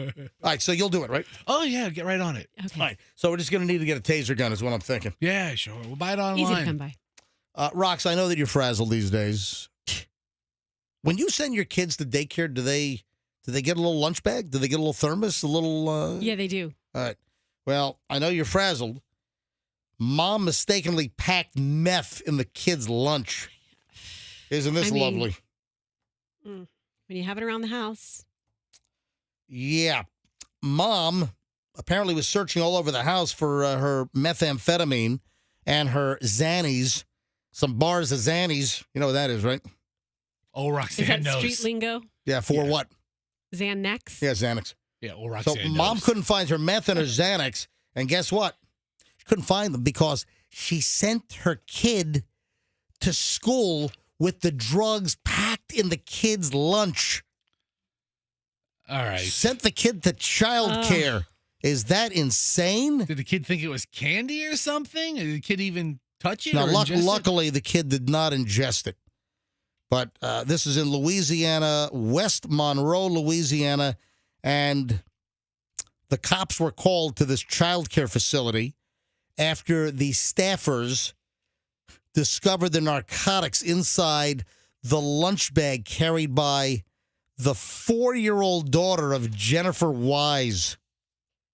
A: right, so you'll do it, right?
B: Oh, yeah, get right on it.
C: Okay.
A: All right, so we're just going to need to get a taser gun is what I'm thinking.
B: Yeah, sure. We'll buy it online.
C: Easy to come by.
A: Rox, I know that you're frazzled these days. When you send your kids to daycare, do they get a little lunch bag? Do they get a little thermos? A little...
C: Yeah, they do.
A: All right. Well, I know you're frazzled. Mom mistakenly packed meth in the kids' lunch. Isn't this lovely?
C: When you have it around the house.
A: Yeah. Mom apparently was searching all over the house for her methamphetamine and her Xannies, some bars of Xannies. You know what that is, right?
B: Oh, Roxanne
C: Is that
B: knows.
C: street lingo?
A: Yeah, for what?
C: Xanax?
A: Yeah, Xanax.
B: Yeah, well, Roxanne
A: So
B: knows.
A: Mom couldn't find her meth and her Xanax, and guess what? She couldn't find them because she sent her kid to school with the drugs packed in the kid's lunch.
B: All right.
A: Sent the kid to child care. Is that insane?
B: Did the kid think it was candy or something? Did the kid even touch it?
A: Now,
B: or ingest it?
A: luckily, the kid did not ingest it. But this is in Louisiana, West Monroe, Louisiana, and the cops were called to this child care facility after the staffers discovered the narcotics inside the lunch bag carried by the 4-year-old daughter of Jennifer Wise.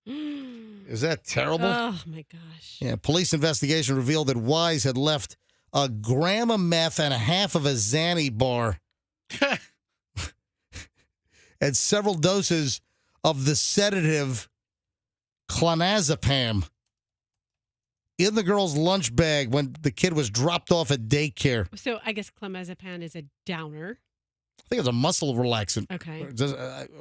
A: Is that terrible?
C: Oh, my gosh.
A: Yeah, police investigation revealed that Wise had left a gram of meth and a half of a Xanny bar and several doses of the sedative clonazepam in the girl's lunch bag when the kid was dropped off at daycare.
C: So I guess clonazepam is a downer.
A: I think it's a muscle relaxant.
C: Okay.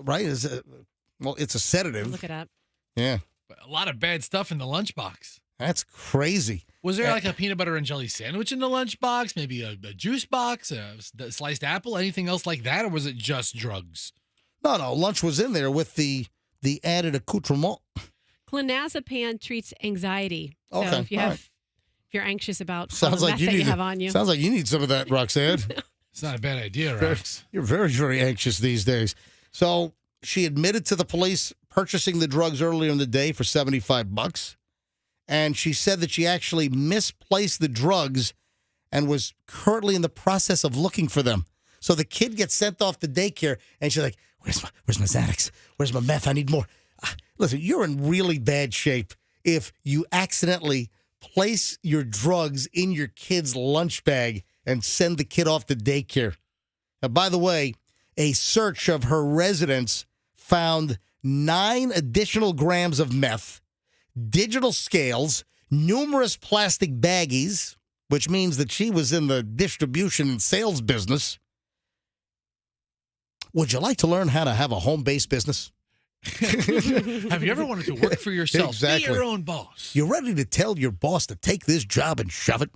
A: Right? It's a sedative.
C: Look it up.
A: Yeah.
B: A lot of bad stuff in the lunchbox.
A: That's crazy.
B: Was there like a peanut butter and jelly sandwich in the lunchbox? Maybe a juice box, a sliced apple, anything else like that? Or was it just drugs?
A: No. Lunch was in there with the added accoutrement.
C: Clonazepam treats anxiety. So
A: Okay,
C: if you're anxious about all
A: Sounds
C: the
A: like
C: meth
A: you
C: that
A: need
C: you have on you.
A: Sounds like you need some of that, Roxanne.
B: It's not a bad idea, Rox.
A: You're very, very anxious these days. So she admitted to the police purchasing the drugs earlier in the day for $75. And she said that she actually misplaced the drugs and was currently in the process of looking for them. So the kid gets sent off to daycare, and she's like, where's my Xanax? Where's my meth? I need more. Listen, you're in really bad shape if you accidentally place your drugs in your kid's lunch bag and send the kid off to daycare. Now, by the way, a search of her residence found 9 additional grams of meth, digital scales, numerous plastic baggies, which means that she was in the distribution and sales business. Would you like to learn how to have a home-based business?
B: Have you ever wanted to work for yourself?
A: Exactly.
B: Be your own boss.
A: You ready to tell your boss to take this job and shove it?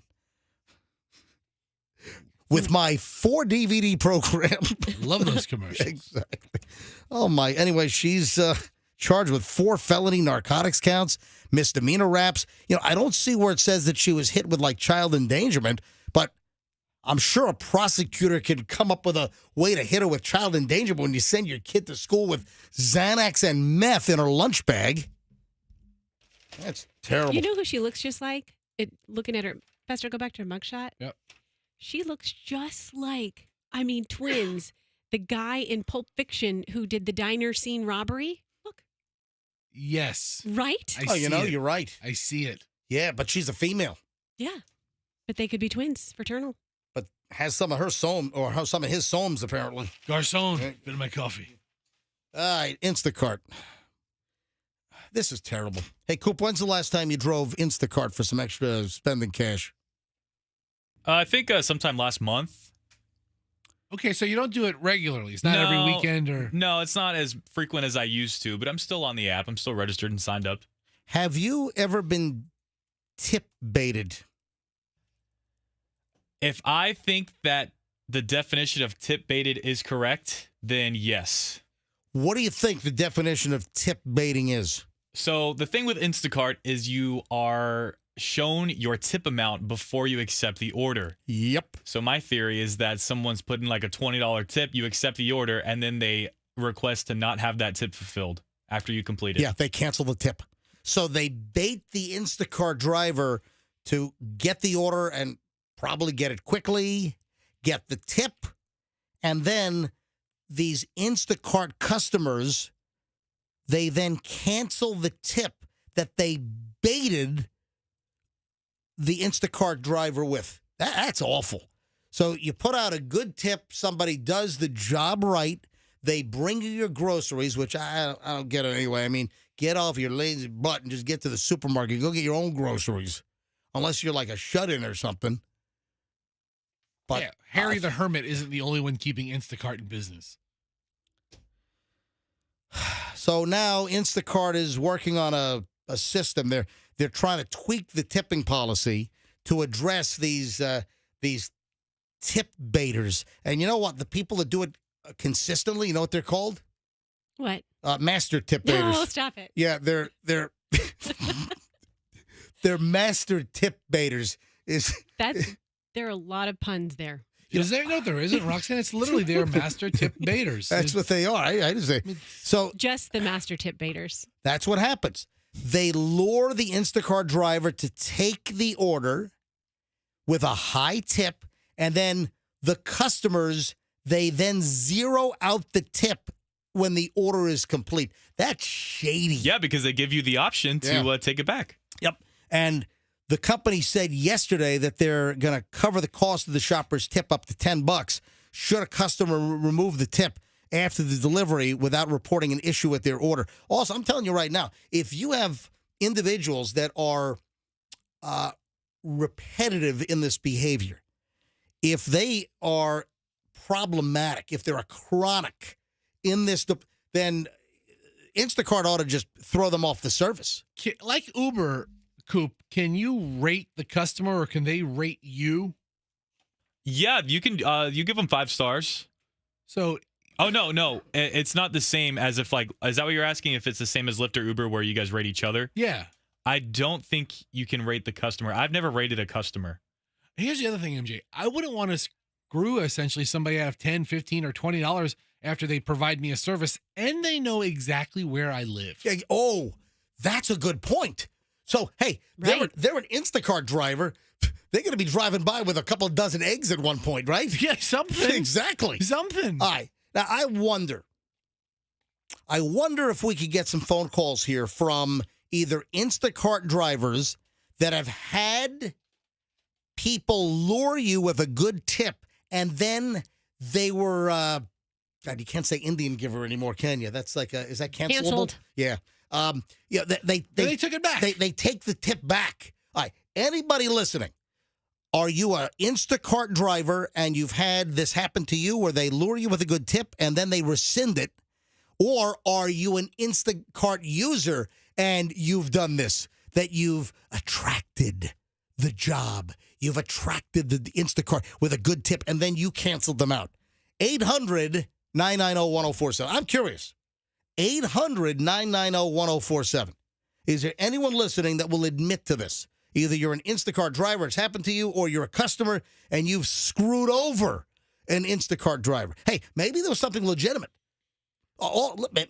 A: With my 4 DVD program.
B: Love those commercials.
A: Exactly. Oh, my. Anyway, she's charged with 4 felony narcotics counts, misdemeanor raps. You know, I don't see where it says that she was hit with, like, child endangerment, but I'm sure a prosecutor can come up with a way to hit her with child endangerment when you send your kid to school with Xanax and meth in her lunch bag. That's terrible.
C: You know who she looks just like? Looking at her. Fester, go back to her mugshot.
B: Yep.
C: She looks just like, twins. The guy in Pulp Fiction who did the diner scene robbery. Look.
B: Yes.
C: Right?
A: You're right.
B: I see it.
A: Yeah, but she's a female.
C: Yeah. But they could be twins, fraternal.
A: But has some of her some of his somes, apparently.
B: Garcon, bit of my coffee.
A: All right, Instacart. This is terrible. Hey, Coop, when's the last time you drove Instacart for some extra spending cash?
E: I think sometime last month.
B: Okay, so you don't do it regularly. It's not every weekend or.
E: No, it's not as frequent as I used to, but I'm still on the app. I'm still registered and signed up.
A: Have you ever been tip baited?
E: If I think that the definition of tip baited is correct, then yes.
A: What do you think the definition of tip baiting is?
E: So the thing with Instacart is you are shown your tip amount before you accept the order.
A: Yep.
E: So my theory is that someone's putting like a $20 tip, you accept the order, and then they request to not have that tip fulfilled after you complete it.
A: Yeah, they cancel the tip. So they bait the Instacart driver to get the order and probably get it quickly, get the tip, and then these Instacart customers, they then cancel the tip that they baited the Instacart driver with. That's awful. So you put out a good tip, somebody does the job right, they bring you your groceries, which I don't get it anyway. I mean, get off your lazy butt and just get to the supermarket. Go get your own groceries, unless you're like a shut-in or something. But
B: yeah, Harry the Hermit isn't the only one keeping Instacart in business.
A: So now Instacart is working on a system. They're trying to tweak the tipping policy to address these tip baiters. And you know what? The people that do it consistently, you know what they're called?
C: What?
A: Master tip baiters.
C: No, stop it.
A: Yeah, they're they're master tip baiters.
C: There are a lot of puns there.
B: Is there? No, there isn't, Roxanne. It's literally their master tip baiters.
A: That's what they are. I just say. So
C: just the master tip baiters.
A: That's what happens. They lure the Instacart driver to take the order with a high tip, and then the customers, they then zero out the tip when the order is complete. That's shady.
E: Yeah, because they give you the option to take it back.
A: Yep. And the company said yesterday that they're going to cover the cost of the shopper's tip up to $10 should a customer remove the tip after the delivery without reporting an issue with their order. Also, I'm telling you right now, if you have individuals that are repetitive in this behavior, if they are problematic, if they're a chronic in this, then Instacart ought to just throw them off the service.
B: Like Uber, Coop, can you rate the customer or can they rate you?
E: Yeah, you can. You give them 5 stars.
B: So,
E: no, it's not the same as if is that what you're asking? If it's the same as Lyft or Uber, where you guys rate each other?
B: Yeah.
E: I don't think you can rate the customer. I've never rated a customer.
B: Here's the other thing, MJ. I wouldn't want to screw essentially somebody out of $10, $15, or $20 after they provide me a service and they know exactly where I live.
A: Oh, that's a good point. So, hey, they're an Instacart driver. They're going to be driving by with a couple dozen eggs at one point, right?
B: Yeah, something.
A: Exactly.
B: Something.
A: All right. Now, I wonder if we could get some phone calls here from either Instacart drivers that have had people lure you with a good tip, and then they were, God, you can't say Indian giver anymore, can you? That's like, is that cancelable?
C: Canceled.
A: Yeah. They
B: took it back.
A: They take the tip back. All right. Anybody listening, are you an Instacart driver and you've had this happen to you where they lure you with a good tip and then they rescind it? Or are you an Instacart user and you've done this, that you've attracted the job, you've attracted the Instacart with a good tip, and then you canceled them out? 800-990-1047. I'm curious. 800-990-1047. Is there anyone listening that will admit to this? Either you're an Instacart driver, it's happened to you, or you're a customer and you've screwed over an Instacart driver. Hey, maybe there was something legitimate.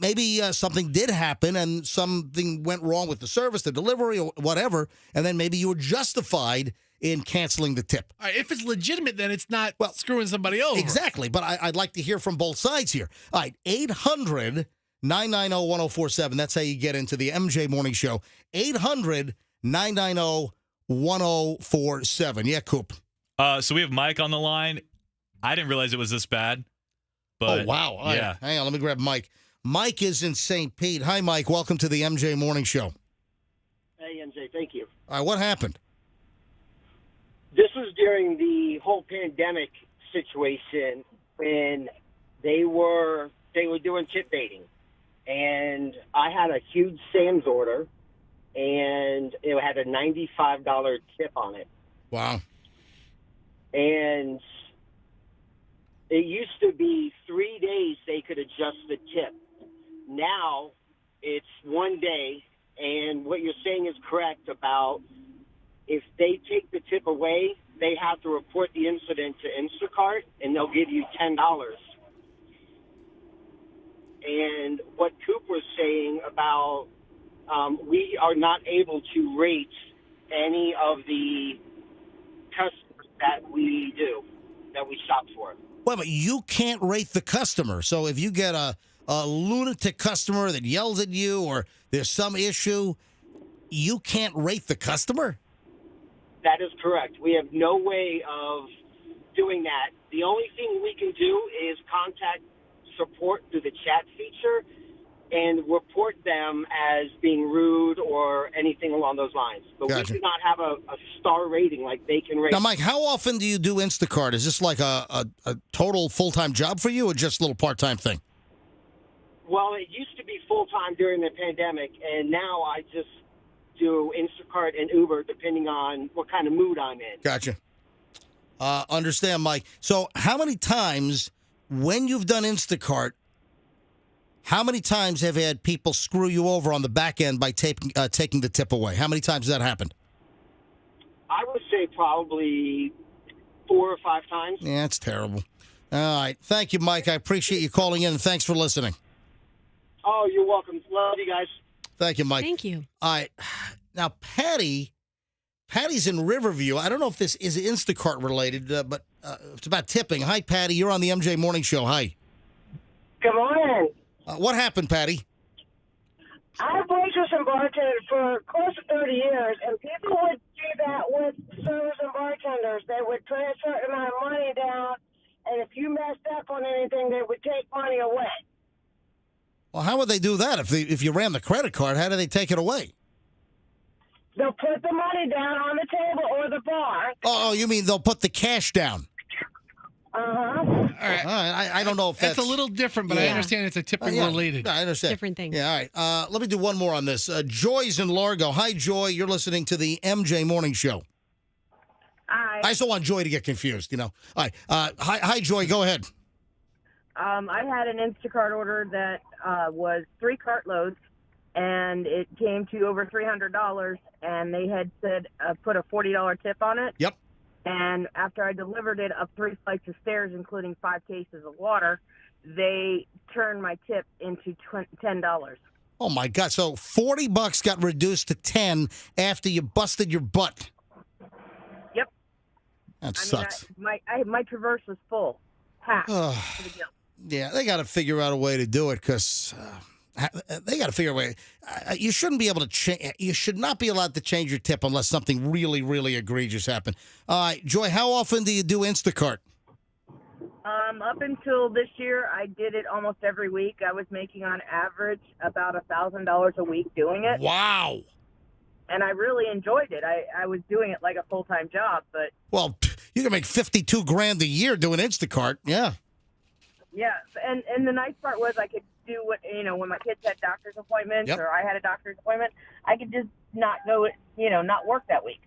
A: Maybe something did happen and something went wrong with the service, the delivery, or whatever, and then maybe you were justified in canceling the tip.
B: All right, if it's legitimate, then it's not screwing somebody over.
A: Exactly, but I'd like to hear from both sides here. All right, 800-990-1047. That's how you get into the MJ Morning Show. 800-990-1047. Yeah, Coop.
E: So we have Mike on the line. I didn't realize it was this bad. But,
A: oh, wow. All right. Hang on, let me grab Mike. Mike is in St. Pete. Hi, Mike. Welcome to the MJ Morning Show.
I: Hey, MJ. Thank you.
A: All right, what happened?
I: This was during the whole pandemic situation when they were doing tip baiting, and I had a huge Sam's order, and it had a $95 tip on it.
A: Wow.
I: And it used to be 3 days they could adjust the tip. Now it's 1 day, and what you're saying is correct about if they take the tip away, they have to report the incident to Instacart, and they'll give you $10. And what Coop was saying about we are not able to rate any of the customers that we shop for.
A: Well, but you can't rate the customer. So if you get a lunatic customer that yells at you or there's some issue, you can't rate the customer?
I: That is correct. We have no way of doing that. The only thing we can do is contact support through the chat feature and report them as being rude or anything along those lines. But
A: Gotcha.
I: we do not have a star rating like they can rate.
A: Now, Mike, how often do you do Instacart? Is this like a total full-time job for you or just a little part-time thing?
I: Well, it used to be full-time during the pandemic, and now I just do Instacart and Uber depending on what kind of mood I'm in.
A: Gotcha. Understand, Mike. So how many times when you've done Instacart, how many times have you had people screw you over on the back end by taking the tip away? How many times has that happened?
I: I would say probably 4 or 5 times.
A: Yeah, that's terrible. All right. Thank you, Mike. I appreciate you calling in, and thanks for listening.
I: Oh, you're welcome. Love you guys.
A: Thank you, Mike.
C: Thank you.
A: All right. Now, Patty's in Riverview. I don't know if this is Instacart related, but it's about tipping. Hi, Patty. You're on the MJ Morning Show. Hi.
F: Good morning.
A: What happened, Patty?
F: I've waitressed and bartended for close to 30 years, and people would do that with servers and bartenders. They would transfer an amount of money down, and if you messed up on anything, they would take money away.
A: Well, how would they do that? If you ran the credit card, how do they take it away?
F: They'll put the money down on the table or the bar.
A: Oh, you mean they'll put the cash down?
F: Uh-huh.
B: All right.
A: I don't know if that's
B: a little different, but I understand it's a tipping related.
A: I understand.
C: Different thing.
A: Yeah, all right. Let me do one more on this. Joy's in Largo. Hi, Joy. You're listening to the MJ Morning Show.
V: Hi.
A: I just don't want Joy to get confused, you know. All right. Hi, Joy. Go ahead.
V: I had an Instacart order that was 3 cartloads, and it came to over $300, and they had said put a $40 tip on it.
A: Yep.
V: And after I delivered it up 3 flights of stairs, including 5 cases of water, they turned my tip into $10.
A: Oh, my God. So $40 got reduced to 10 after you busted your butt.
V: Yep.
A: That sucks.
V: My Traverse was full. Half.
A: Yeah, they got to figure out a way to do it because they got to figure a way. You shouldn't be able to change. You should not be allowed to change your tip unless something really, really egregious happened. All right, Joy, how often do you do Instacart?
V: Up until this year, I did it almost every week. I was making on average about $1,000 a week doing it.
A: Wow.
V: And I really enjoyed it. I was doing it like a full-time job, but
A: well, you can make $52,000 a year doing Instacart. Yeah.
V: yeah. And the nice part was I could do what, when my kids had doctor's appointments
A: Yep.
V: or I had a doctor's appointment, I could just not go, not work that week.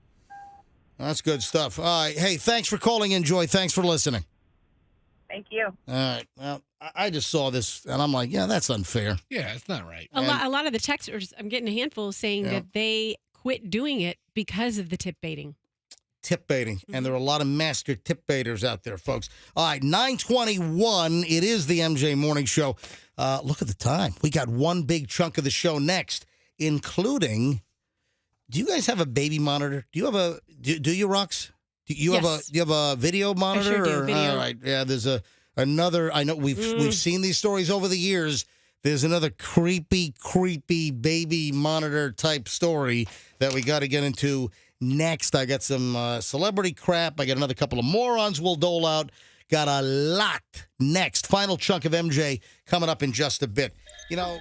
A: That's good stuff. All right. Hey, thanks for calling in, Joy. Thanks for listening.
V: Thank you.
A: All right. Well, I just saw this, and I'm like, yeah, that's unfair.
B: Yeah, it's not right.
C: A lot of the texters, I'm getting a handful saying that they quit doing it because of the tip baiting.
A: Tip baiting. And there are a lot of master tip baiters out there, folks. All right, 9:21. It is the MJ Morning Show. Look at the time. We got one big chunk of the show next, including, do you guys have a baby monitor? Do you have do you, Rox? Do you have a video monitor?
C: I sure do, video.
A: All right. Yeah, there's another. I know we've seen these stories over the years. There's another creepy baby monitor type story that we got to get into next. I got some celebrity crap. I got another couple of morons we'll dole out. Got a lot next. Final chunk of MJ coming up in just a bit. You know,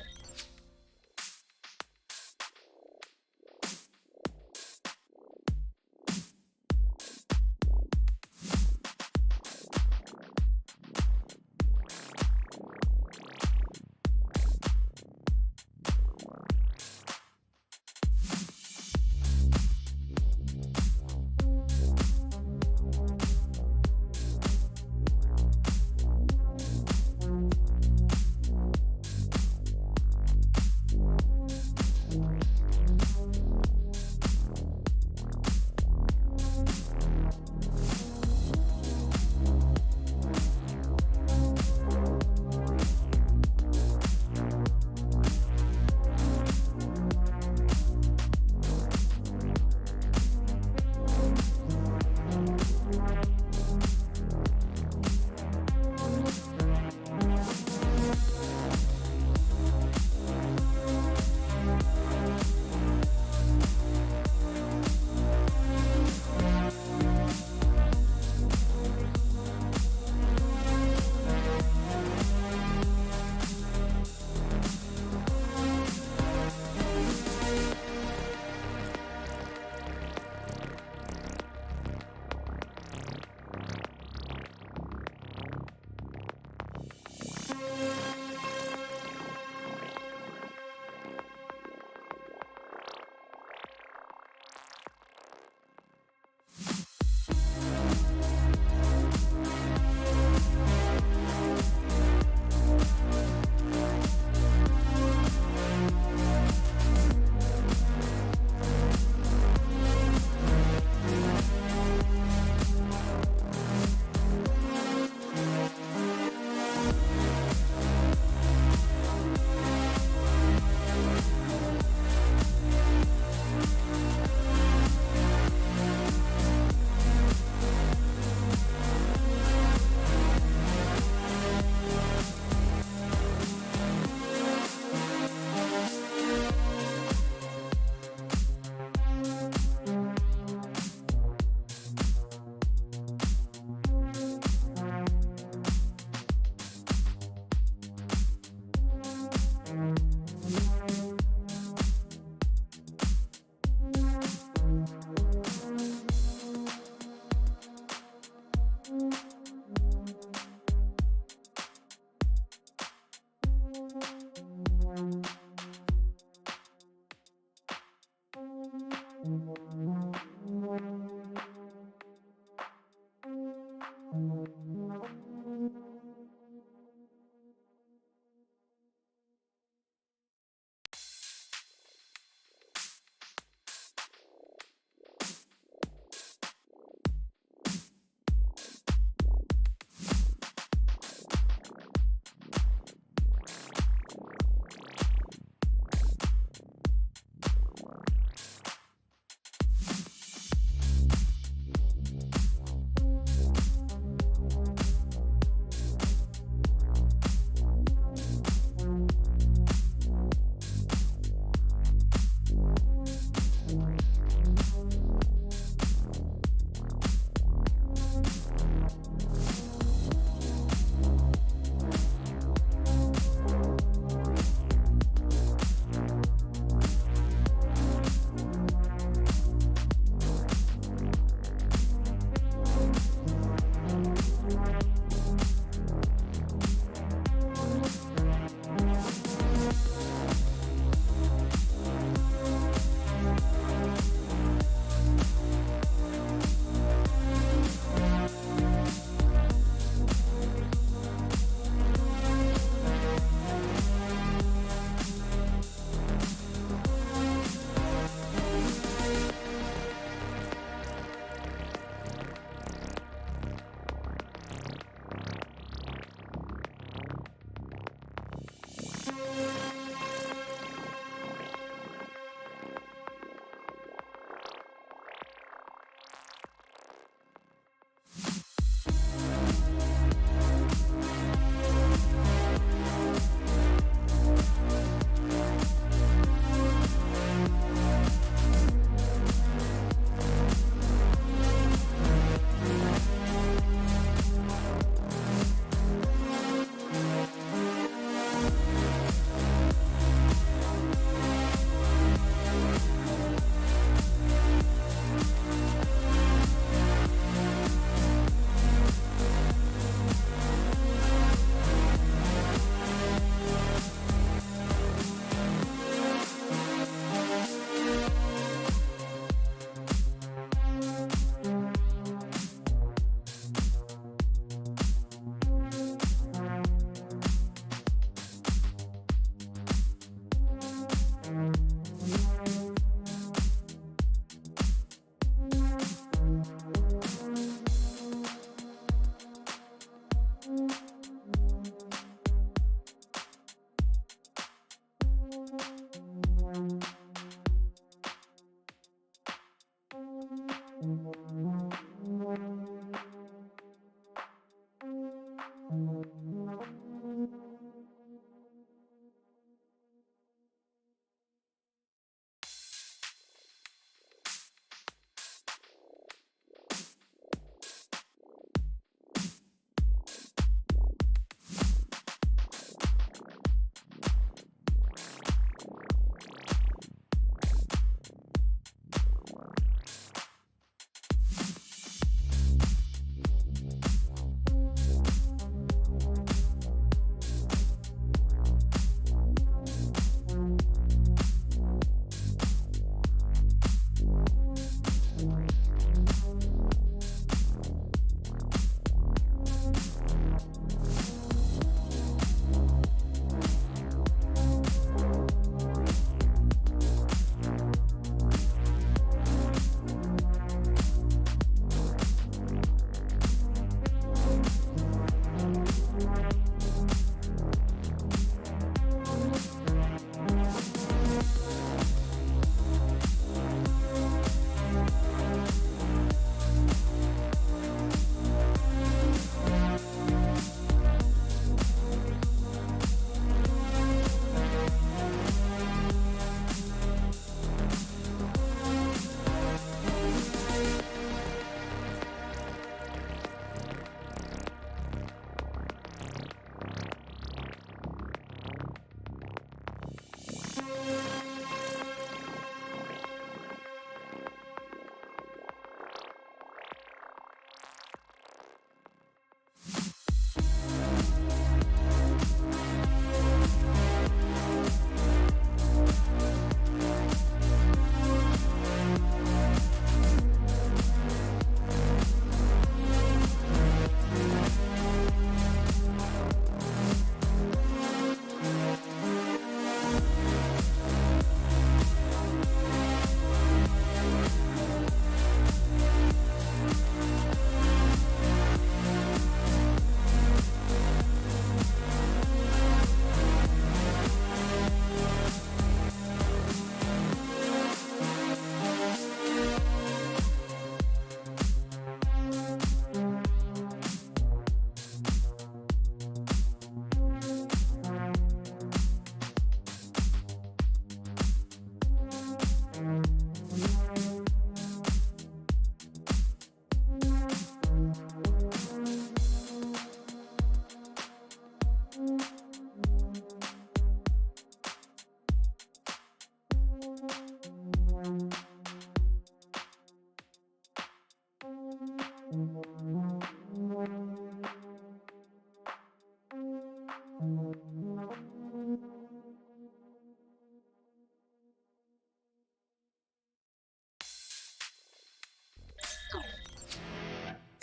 A: It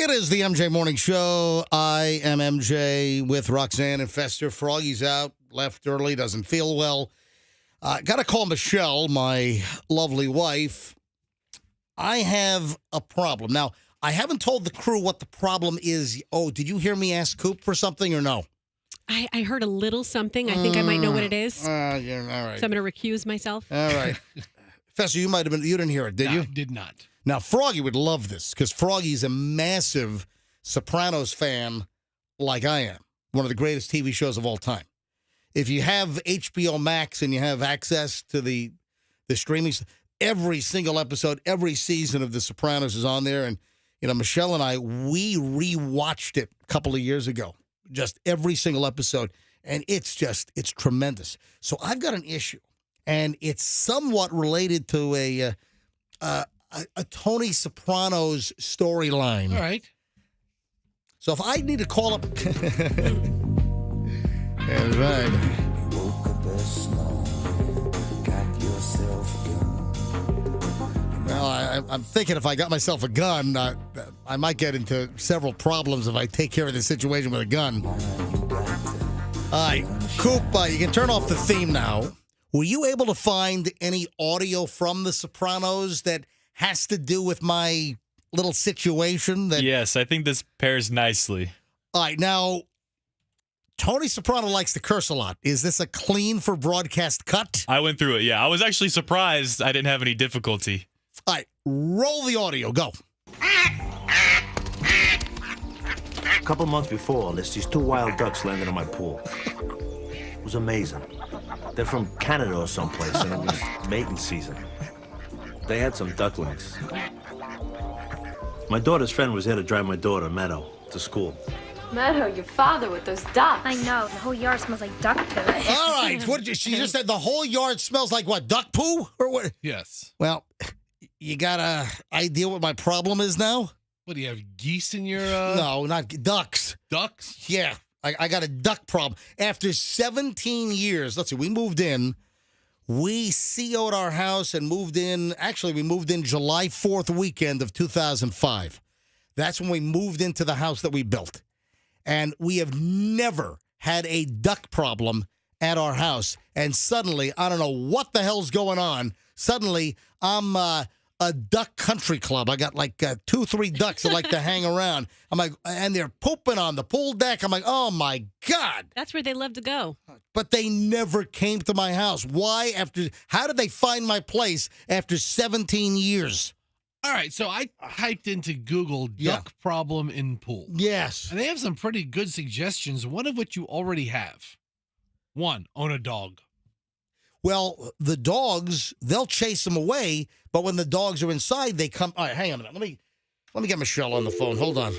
A: is the MJ Morning Show. I am MJ with Roxanne and Fester. Froggy's out, left early, doesn't feel well. Got to call Michelle, my lovely wife. I have a problem. Now, I haven't told the crew what the problem is. Oh, did you hear me ask Coop for something or no?
C: I heard a little something. I think I might know what it is.
A: Yeah, all right.
C: So I'm going to recuse myself.
A: All right. Fester, you didn't hear it, did you?
B: I did not.
A: Now, Froggy would love this because Froggy's a massive Sopranos fan like I am. One of the greatest TV shows of all time. If you have HBO Max and you have access to the streaming, every single episode, every season of The Sopranos is on there. And, Michelle and I, we rewatched it a couple of years ago. Just every single episode. And it's tremendous. So I've got an issue. And it's somewhat related to a Tony Soprano's storyline.
B: All right.
A: So if I need to call up... That's right. Well, I'm thinking if I got myself a gun, I might get into several problems if I take care of the situation with a gun. All right, Coop, you can turn off the theme now. Were you able to find any audio from The Sopranos that has to do with my little situation?
E: Yes, I think this pairs nicely.
A: All right, now, Tony Soprano likes to curse a lot. Is this a clean for broadcast cut?
E: I went through it, yeah. I was actually surprised I didn't have any difficulty.
A: All right, roll the audio. Go.
J: A couple months before all this, these two wild ducks landed in my pool. It was amazing. They're from Canada or someplace, and it was mating season. They had some ducklings. My daughter's friend was here to drive my daughter, Meadow, to school.
M: Meadow, your father with those ducks.
W: I know. The whole yard smells like duck poo.
A: All right. She just said the whole yard smells like what? Duck poo? Or what?
B: Yes.
A: Well, you got an idea what my problem is now?
B: What, do you have geese in your...
A: No, not ducks.
B: Ducks?
A: Yeah. I got a duck problem. After 17 years, let's see, we moved in. We CO'd our house and moved in. Actually, we moved in July 4th weekend of 2005. That's when we moved into the house that we built. And we have never had a duck problem at our house. And suddenly, I don't know what the hell's going on. Suddenly, I'm a duck country club. I got like 2-3 ducks that like to hang around. I'm like, and they're pooping on the pool deck. I'm like, oh my God.
C: That's where they love to go.
A: But they never came to my house. Why? How did they find my place after 17 years?
B: All right, so I typed into Google duck problem in pool.
A: Yes.
B: And they have some pretty good suggestions, one of which you already have. 1, own a dog.
A: Well, the dogs, they'll chase them away, but when the dogs are inside, they come. All right, hang on a minute. Let me get Michelle on the phone. Hold on.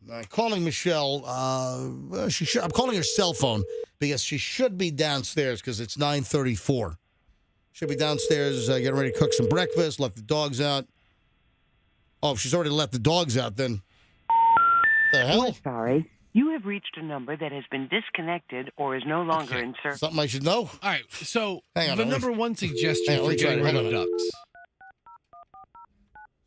A: All right, calling Michelle. I'm calling her cell phone because she should be downstairs because it's 9:34. Should be downstairs getting ready to cook some breakfast, let the dogs out. Oh, if she's already let the dogs out, then what the hell?
X: We're sorry. You have reached a number that has been disconnected or is no longer in service.
A: Something I should know?
B: All right, so
A: hang on,
B: the number one suggestion for getting rid of ducks.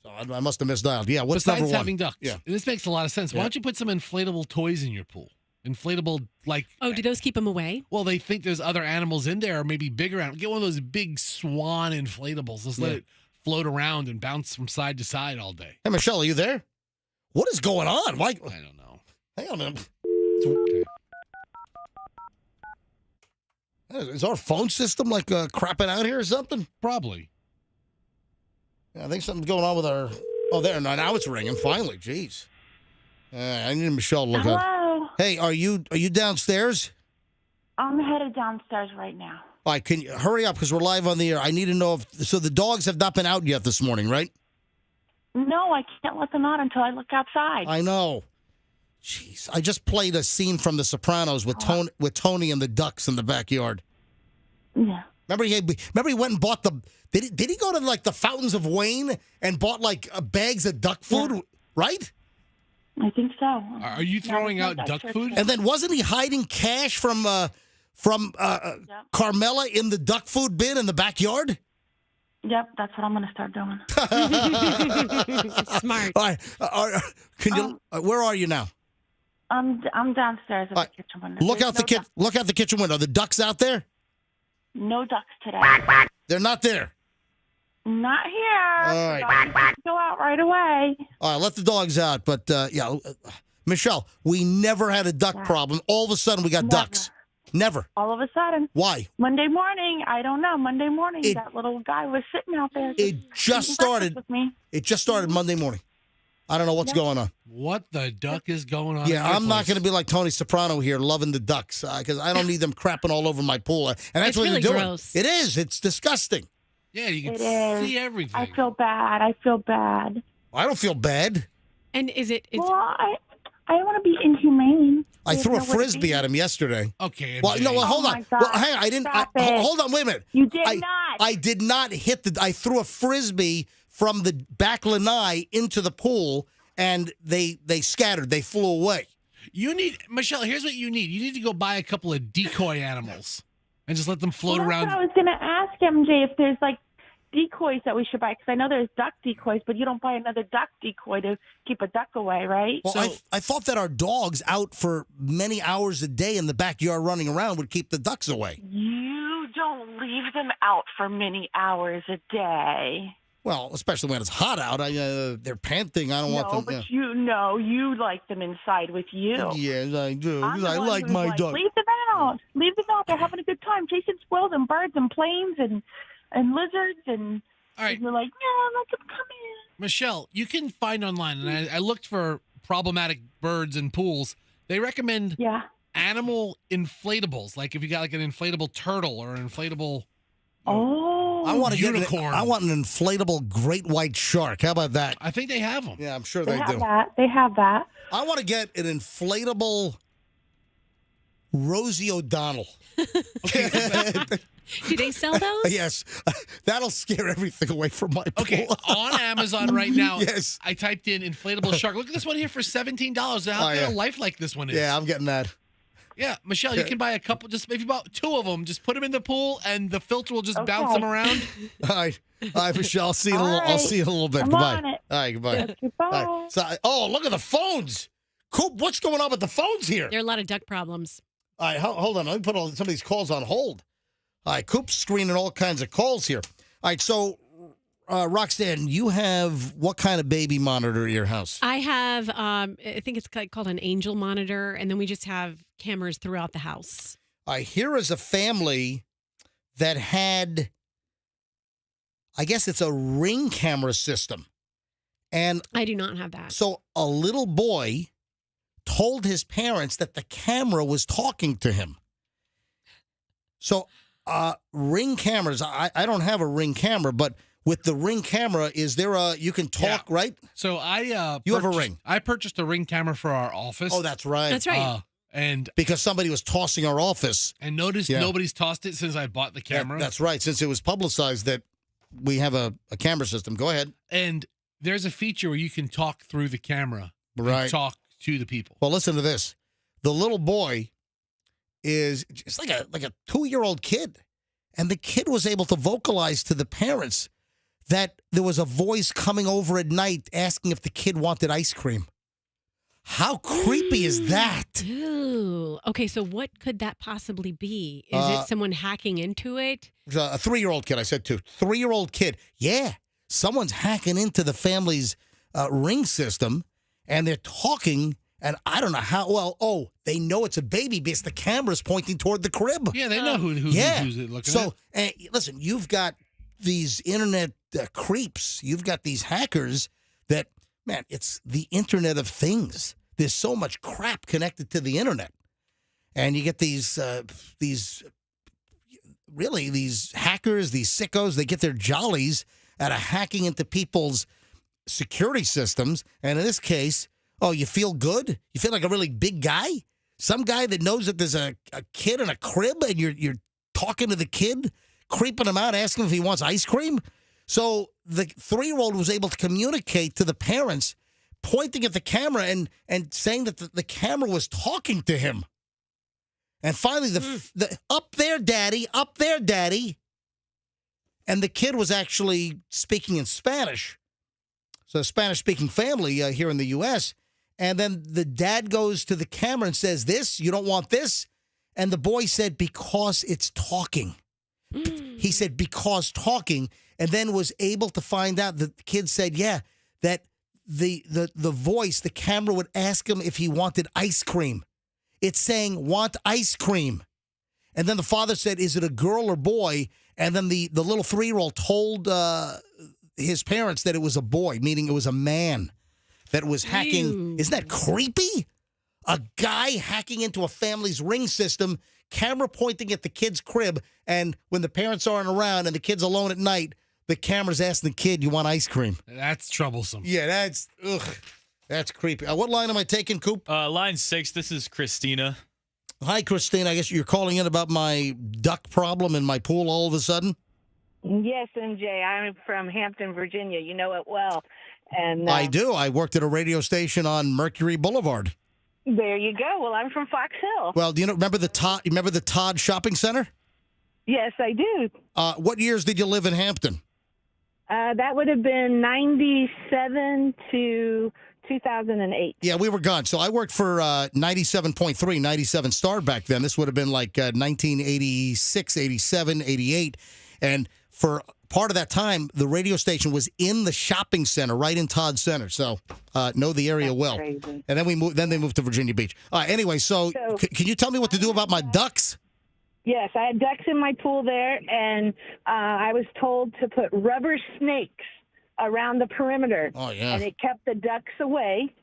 A: So I must have misdialed. Yeah, what's
B: Besides
A: number one?
B: having ducks.
A: Yeah.
B: And this makes a lot of sense. Why don't you put some inflatable toys in your pool? Inflatable, like...
C: Oh, do those keep them away?
B: Well, they think there's other animals in there, or maybe bigger animals. Get one of those big swan inflatables. Just let it float around and bounce from side to side all day.
A: Hey, Michelle, are you there? What is going on? Why?
B: I don't know.
A: Hang on a minute.
B: Okay.
A: Is our phone system like crapping out here or something?
B: Probably.
A: Yeah, I think something's going on with our... Oh, there. Now it's ringing. Finally. Jeez. I need Michelle to look
Q: Hello.
A: up. Hey, are you downstairs?
Q: I'm headed downstairs right now.
A: All right, can you hurry up because we're live on the air. I need to know if... So the dogs have not been out yet this morning, right?
Q: No, I can't let them out until I look outside.
A: I know. Jeez. I just played a scene from The Sopranos with Tony and the ducks in the backyard.
Q: Yeah.
A: Remember he went and bought the. Did he go to like the Fountains of Wayne and bought like bags of duck food? Right.
Q: I think so.
B: Are you throwing out duck food?
A: And then wasn't he hiding cash from Carmela in the duck food bin in the backyard?
Q: Yep, that's what I'm going to start doing.
C: Smart.
A: All right. Can you? Where are you now?
Q: I'm downstairs at the kitchen window.
A: Look out the kitchen window. Are the ducks out there?
Q: No ducks today.
A: They're not there.
Q: Not here.
A: All right.
Q: Go out right away.
A: All right, let the dogs out. But, Michelle, we never had a duck problem. All of a sudden, we got ducks. Never.
Q: All of a sudden.
A: Why?
Q: Monday morning. I don't know. Monday morning, that little guy was sitting out there.
A: It just started.
Q: With me.
A: It just started Monday morning. I don't know what's going on.
B: What the duck is going on?
A: Yeah, I'm not going to be like Tony Soprano here, loving the ducks, because I don't need them crapping all over my pool. And that's
C: It's
A: what
C: really
A: they're doing.
C: gross.
A: It is. It's disgusting.
B: Yeah, you can
Q: It is.
B: see everything.
Q: I feel bad. I
A: don't feel bad.
C: And is it?
Q: Well, I don't want to be inhumane.
A: I threw a frisbee at him yesterday.
B: Okay.
A: Well, no. Well, hold on.
Q: my God.
A: Well, hang on. I didn't. Hold on. Wait a minute.
Q: You did not.
A: I did not hit the. I threw a frisbee from the back lanai into the pool, and they scattered. They flew away.
B: You need Michelle. Here's what you need. You need to go buy a couple of decoy animals and just let them float around.
Q: That's what I was going to ask MJ if there's like decoys that we should buy, because I know there's duck decoys, but you don't buy another duck decoy to keep a duck away, right?
A: Well, I thought that our dogs out for many hours a day in the backyard running around would keep the ducks away.
Q: You don't leave them out for many hours a day.
A: Well, especially when it's hot out. They're panting. I don't want them.
Q: No, but you like them inside with you.
A: Yes, I do.
Q: I'm the
A: I
Q: one
A: like
Q: who's
A: my
Q: like,
A: dog.
Q: Leave them out. Leave them out. They're having a good time chasing squirrels and birds and planes and lizards and.
B: All right.
Q: And you're like, no, let them come in.
B: Michelle, you can find online, and I looked for problematic birds and pools. They recommend animal inflatables, like if you got like an inflatable turtle or an inflatable.
A: I want a
B: unicorn.
A: I want an inflatable great white shark. How about that?
B: I think they have them.
A: Yeah, I'm sure
Q: They
A: they
Q: have
A: do.
Q: that. They have that.
A: I want to get an inflatable Rosie O'Donnell.
C: Do they sell those?
A: Yes. That'll scare everything away from my pool.
B: Okay, on Amazon right now.
A: Yes.
B: I typed in inflatable shark. Look at this one here for $17. How kind of lifelike this one is.
A: Yeah, I'm getting that.
B: Yeah, Michelle, you can buy a couple. Just if you bought two of them, just put them in the pool, and the filter will just bounce them around.
A: All right, Michelle. I'll see you. I'll see you in a little bit.
Q: I'm
A: Goodbye.
Q: on it.
A: All right, goodbye.
Q: Goodbye.
A: All right. So, look at the phones. Coop, what's going on with the phones here?
C: There are a lot of duck problems.
A: All right, hold on. Let me put some of these calls on hold. All right, Coop's screening all kinds of calls here. All right, so Roxanne, you have what kind of baby monitor at your house?
C: I have, I think it's called an Angel monitor, and then we just have cameras throughout the house.
A: All right, here is a family that had, I guess it's a Ring camera system. And
C: I do not have that.
A: So a little boy told his parents that the camera was talking to him. So Ring cameras, I don't have a Ring camera, but with the Ring camera, is there you can talk, right?
B: So
A: you have a Ring.
B: I purchased a Ring camera for our office.
A: Oh, that's right.
C: That's right.
B: And
A: because somebody was tossing our office.
B: And noticed nobody's tossed it since I bought the camera.
A: That's right. Since it was publicized that we have a camera system. Go ahead.
B: And there's a feature where you can talk through the camera.
A: Right.
B: And talk to the people.
A: Well, listen to this. The little boy is just like a 2-year-old kid. And the kid was able to vocalize to the parents that there was a voice coming over at night asking if the kid wanted ice cream. How creepy is that?
C: Ooh. Okay, so what could that possibly be? Is it someone hacking into it?
A: A 3-year-old kid, I said too. 3-year-old kid. Yeah, someone's hacking into the family's Ring system, and they're talking, and I don't know how. Well, they know it's a baby because the camera's pointing toward the crib.
B: Yeah, they know who's looking at.
A: So, listen, you've got these internet creeps. You've got these hackers that, man, it's the Internet of Things. There's so much crap connected to the internet. And you get these hackers, these sickos, they get their jollies out of hacking into people's security systems. And in this case, you feel good? You feel like a really big guy? Some guy that knows that there's a kid in a crib and you're talking to the kid, creeping him out, asking if he wants ice cream. So the 3-year-old was able to communicate to the parents, pointing at the camera and saying that the camera was talking to him. And finally, the up there, daddy. And the kid was actually speaking in Spanish. So a Spanish-speaking family here in the U.S. And then the dad goes to the camera and says, this, you don't want this? And the boy said, because it's talking. He said, because talking, and then was able to find out that the kid said, yeah, that the voice, the camera would ask him if he wanted ice cream. It's saying, want ice cream. And then the father said, is it a girl or boy? And then the little 3-year-old told his parents that it was a boy, meaning it was a man that was hacking.
C: Ew.
A: Isn't that creepy? A guy hacking into a family's ring system, camera pointing at the kid's crib, and when the parents aren't around and the kid's alone at night, the camera's asking the kid, you want ice cream?
B: That's troublesome.
A: Yeah, that's creepy. What line am I taking, Coop?
E: Line 6, this is Christina.
A: Hi, Christina. I guess you're calling in about my duck problem in my pool all of a sudden?
K: Yes, MJ. I'm from Hampton, Virginia. You know it well. And
A: I do. I worked at a radio station on Mercury Boulevard.
K: There you go. Well, I'm from Fox Hill.
A: Well, do you remember the Todd Shopping Center?
K: Yes, I do.
A: What years did you live in Hampton?
K: That would have been 97 to 2008.
A: Yeah, we were gone. So I worked for 97.3, 97 Star back then. This would have been like 1986, 87, 88. And for part of that time, the radio station was in the shopping center, right in Todd Center. So know the area well.
K: Crazy.
A: And then they moved to Virginia Beach. Anyway, so can you tell me what to do about my ducks?
K: Yes, I had ducks in my pool there, and I was told to put rubber snakes around the perimeter.
A: Oh, yeah.
K: And it kept the ducks away.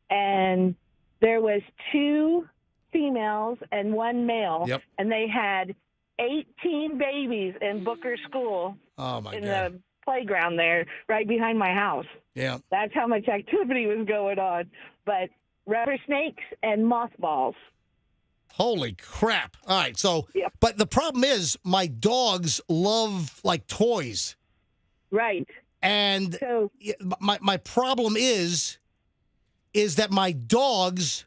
K: And there was 2 females and 1 male.
A: Yep.
K: And they had 18 babies in Booker School
A: Oh, my
K: in
A: God.
K: the playground there right behind my house.
A: Yeah.
K: That's how much activity was going on. But rubber snakes and mothballs.
A: Holy crap. All right. So, but the problem is my dogs love like toys.
K: Right.
A: And my problem is that my dogs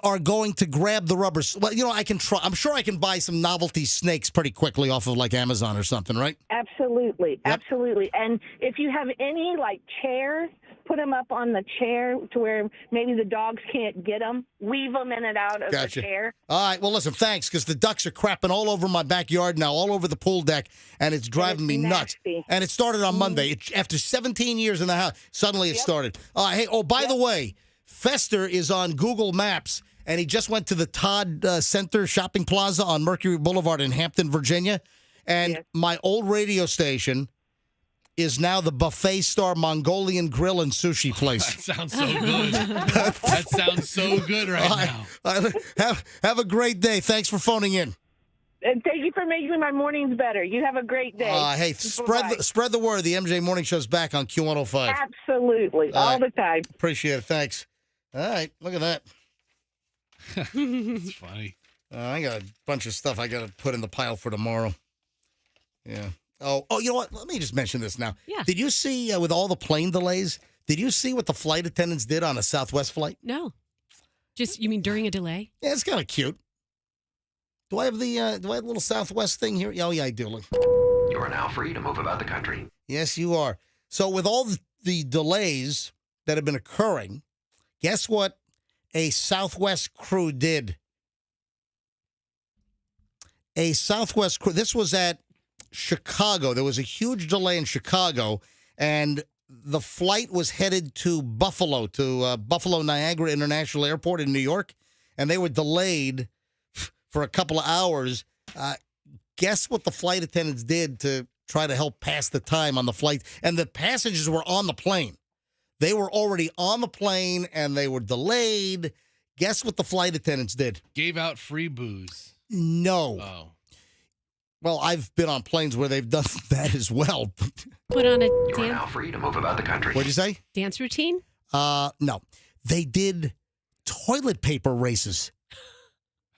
A: are going to grab the rubbers. Well, I can try. I'm sure I can buy some novelty snakes pretty quickly off of like Amazon or something, right?
K: Absolutely.
A: Yep.
K: Absolutely. And if you have any like chairs, put them up on the chair to where maybe the dogs can't get them. Weave them in and out of the chair.
A: All right. Well, listen, thanks, because the ducks are crapping all over my backyard now, all over the pool deck, and it's driving me nuts. And it started on Monday. After 17 years in the house, suddenly it started. Hey, by the way, Fester is on Google Maps, and he just went to the Todd Center Shopping Plaza on Mercury Boulevard in Hampton, Virginia. And my old radio station is now the Buffet Star Mongolian Grill and Sushi Place.
B: That sounds so good. That sounds so good right now.
A: Have a great day. Thanks for phoning in.
K: And thank you for making my mornings better. You have a great day.
A: Hey, spread the word. The MJ Morning Show's back on Q105.
K: Absolutely. All the time.
A: Appreciate it. Thanks. All right. Look at that.
B: It's funny.
A: I got a bunch of stuff I got to put in the pile for tomorrow. Yeah. Oh, you know what? Let me just mention this now.
C: Yeah.
A: Did you see, with all the plane delays, did you see what the flight attendants did on a Southwest flight?
C: No. Just, you mean during a delay?
A: Yeah, it's kind of cute. Do I have the little Southwest thing here? Oh, yeah, I do. Look.
N: You are now free to move about the country.
A: Yes, you are. So with all the delays that have been occurring, guess what a Southwest crew did? A Southwest crew. This was at Chicago. There was a huge delay in Chicago, and the flight was headed to Buffalo, Buffalo Niagara International Airport in New York, and they were delayed for a couple of hours. Guess what the flight attendants did to try to help pass the time on the flight? And the passengers were on the plane. They were already on the plane, and they were delayed. Guess what the flight attendants did?
B: Gave out free booze.
A: No.
B: Oh.
A: Well, I've been on planes where they've done that as well.
C: Put on a
N: You are now free to move about the country.
A: What'd you say?
C: dance routine?
A: No. They did toilet paper races.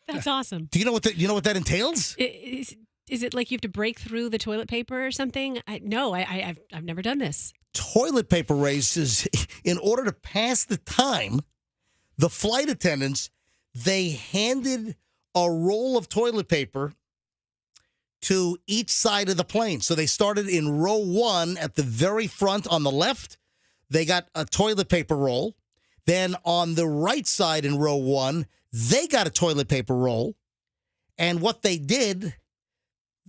C: That's awesome.
A: Do you know what that entails?
C: Is it like you have to break through the toilet paper or something? I've never done this.
A: Toilet paper races, in order to pass the time, the flight attendants, they handed a roll of toilet paper to each side of the plane. So they started in row 1 at the very front on the left. They got a toilet paper roll. Then on the right side in row 1, they got a toilet paper roll. And what they did,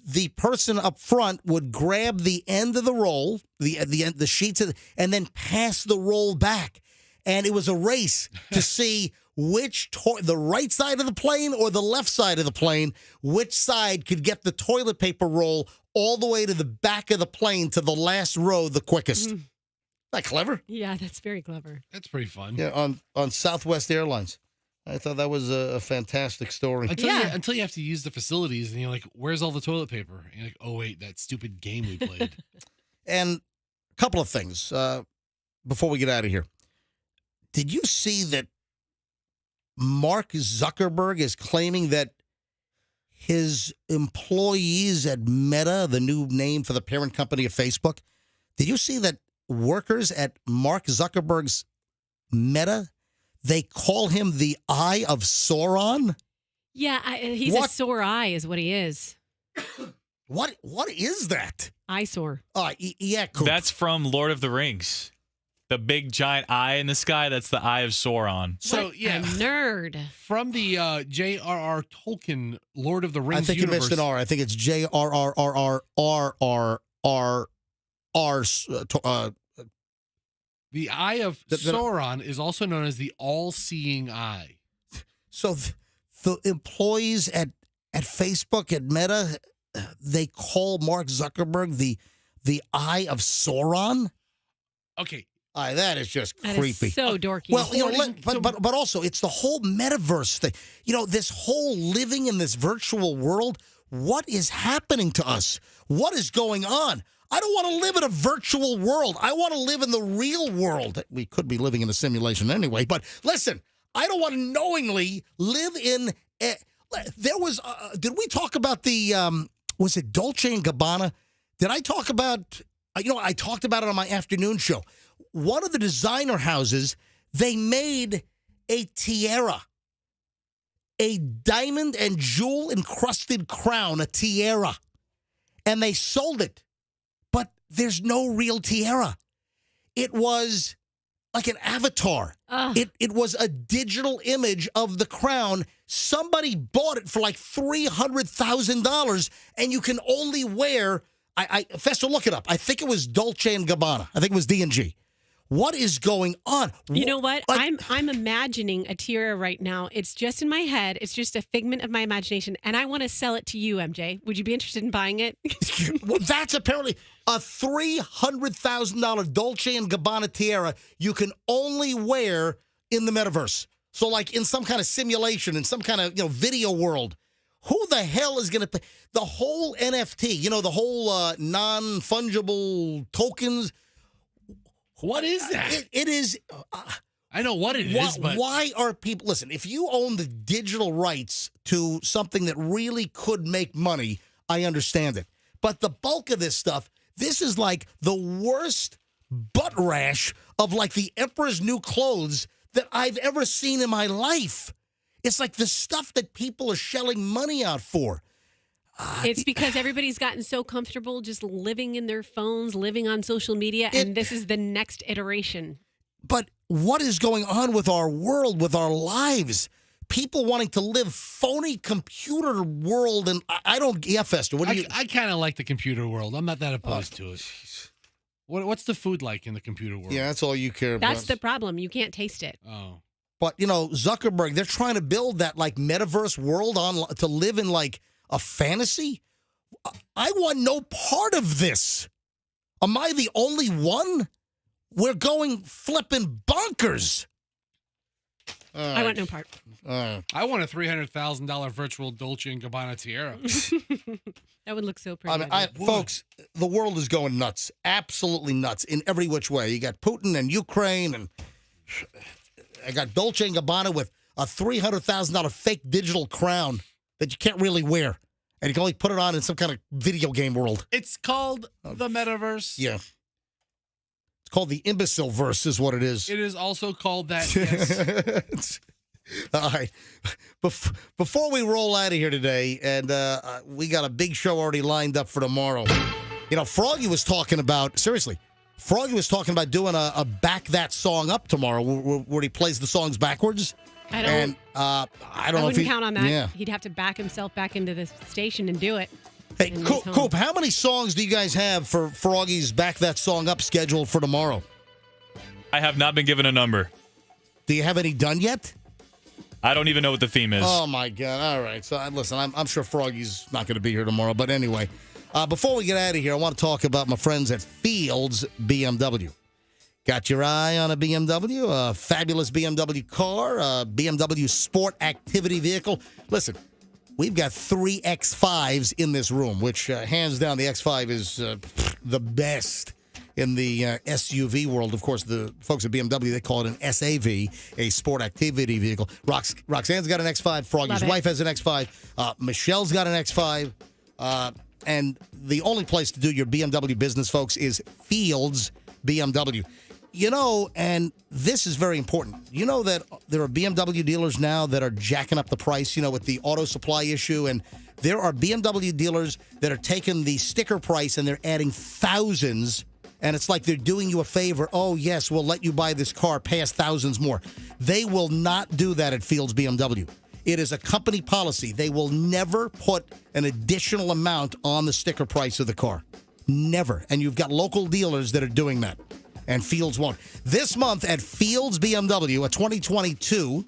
A: the person up front would grab the end of the roll, the sheets, and then pass the roll back. And it was a race to see the right side of the plane or the left side of the plane, which side could get the toilet paper roll all the way to the back of the plane to the last row the quickest. Isn't that clever?
C: Yeah, that's very clever.
B: That's pretty fun.
A: Yeah, on Southwest Airlines. I thought that was a fantastic story.
B: Until you have to use the facilities and you're like, where's all the toilet paper? And you're like, oh, wait, that stupid game we played.
A: And a couple of things before we get out of here. Did you see that Mark Zuckerberg is claiming that his employees at Meta, the new name for the parent company of Facebook, did you see that workers at Mark Zuckerberg's Meta, they call him the Eye of Sauron?
C: Yeah, he's a sore eye is what he is.
A: What is that?
C: Eyesore.
A: Yeah, cool.
E: That's from Lord of the Rings. The big giant eye in the sky, that's the Eye of Sauron.
B: So,
C: a nerd.
B: From the J.R.R. Tolkien Lord of the Rings
A: I think
B: universe.
A: you missed an R. I think it's J-R-R-R-R-R-R.
B: The Eye of Sauron is also known as the all-seeing eye.
A: So the employees at Facebook, at Meta, they call Mark Zuckerberg the Eye of Sauron?
B: Okay.
A: That is just creepy.
C: That is so dorky.
A: Well, but also it's the whole metaverse thing. This whole living in this virtual world. What is happening to us? What is going on? I don't want to live in a virtual world. I want to live in the real world. We could be living in a simulation anyway. But listen, I don't want to knowingly live in. There was. Did we talk about the? Was it Dolce and Gabbana? Did I talk about? I talked about it on my afternoon show. One of the designer houses, they made a tiara, a diamond and jewel encrusted crown, a tiara, and they sold it. But there's no real tiara. It was like an avatar. It was a digital image of the crown. Somebody bought it for like $300,000, and you can only wear. Fester, look it up. I think it was Dolce and Gabbana. I think it was D&G. What is going on?
C: You know what? I'm imagining a tiara right now. It's just in my head. It's just a figment of my imagination, and I want to sell it to you, MJ. Would you be interested in buying it?
A: Well, that's apparently a $300,000 Dolce and Gabbana tiara you can only wear in the metaverse. So, like in some kind of simulation, in some kind of video world. Who the hell is going to pay? The whole NFT, the whole non-fungible tokens.
B: What is that?
A: It is.
B: I know what it is, but
A: why are people? Listen, if you own the digital rights to something that really could make money, I understand it. But the bulk of this stuff, this is like the worst butt rash of like the Emperor's New Clothes that I've ever seen in my life. It's like the stuff that people are shelling money out for.
C: It's because everybody's gotten so comfortable just living in their phones, living on social media, and this is the next iteration.
A: But what is going on with our world, with our lives? People wanting to live phony computer world, and I don't. Yeah, Fester. What do you?
B: I kind of like the computer world. I'm not that opposed to it. What's the food like in the computer world?
A: Yeah, that's all you care about.
C: That's the problem. You can't taste it.
B: Oh.
A: But Zuckerberg, they're trying to build that like metaverse world to live in like a fantasy. I want no part of this. Am I the only one? We're going flipping bonkers.
C: I want no part.
B: I want a $300,000 virtual Dolce & Gabbana tiara.
C: That would look so pretty.
A: Folks, the world is going nuts. Absolutely nuts in every which way. You got Putin and Ukraine, and I got Dolce & Gabbana with a $300,000 fake digital crown that you can't really wear. And you can only put it on in some kind of video game world.
B: It's called the metaverse.
A: Yeah. It's called the imbecile verse is what it is.
B: It is also called that, yes.
A: All right. Before we roll out of here today, and we got a big show already lined up for tomorrow. You know, Froggy was talking about doing a Back That Song Up tomorrow where he plays the songs backwards.
C: I don't
A: know if
C: wouldn't count on that.
A: Yeah.
C: He'd have to back himself back into the station and do it.
A: Hey, Coop, how many songs do you guys have for Froggy's Back That Song Up scheduled for tomorrow?
E: I have not been given a number.
A: Do you have any done yet?
E: I don't even know what the theme is.
A: Oh, my God. All right. So, listen, I'm sure Froggy's not going to be here tomorrow. But anyway, before we get out of here, I want to talk about my friends at Fields BMW. Got your eye on a BMW, a fabulous BMW car, a BMW sport activity vehicle. Listen, we've got 3 X5s in this room, which hands down the X5 is the best in the SUV world. Of course, the folks at BMW, they call it an SAV, a sport activity vehicle. Roxanne's got an X5. Froggy's wife has an X5. Michelle's got an X5. And the only place to do your BMW business, folks, is Fields BMW. You know, and this is very important. You know that there are BMW dealers now that are jacking up the price, you know, with the auto supply issue. And there are BMW dealers that are taking the sticker price and they're adding thousands. And it's like they're doing you a favor. Oh, yes, we'll let you buy this car, pay us thousands more. They will not do that at Fields BMW. It is a company policy. They will never put an additional amount on the sticker price of the car. Never. And you've got local dealers that are doing that. And Fields won't. This month at Fields BMW, a 2022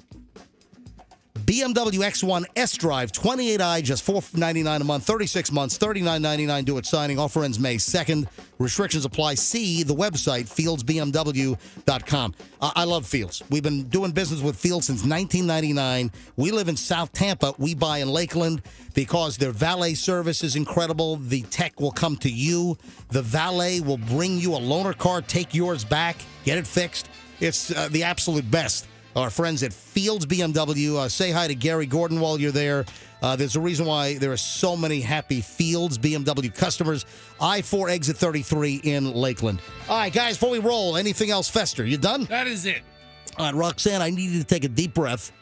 A: BMW X1 S-Drive 28i, just $499 a month, 36 months, $39.99 due at signing. Offer ends May 2nd. Restrictions apply. See the website, fieldsbmw.com. I love Fields. We've been doing business with Fields since 1999. We live in South Tampa. We buy in Lakeland because their valet service is incredible. The tech will come to you. The valet will bring you a loaner car, take yours back, get it fixed. It's the absolute best. Our friends at Fields BMW. Say hi to Gary Gordon while you're there. There's a reason why there are so many happy Fields BMW customers. I-4 exit 33 in Lakeland. All right, guys, before we roll, anything else, Fester? You done?
B: That is it.
A: All right, Roxanne, I need you to take a deep breath.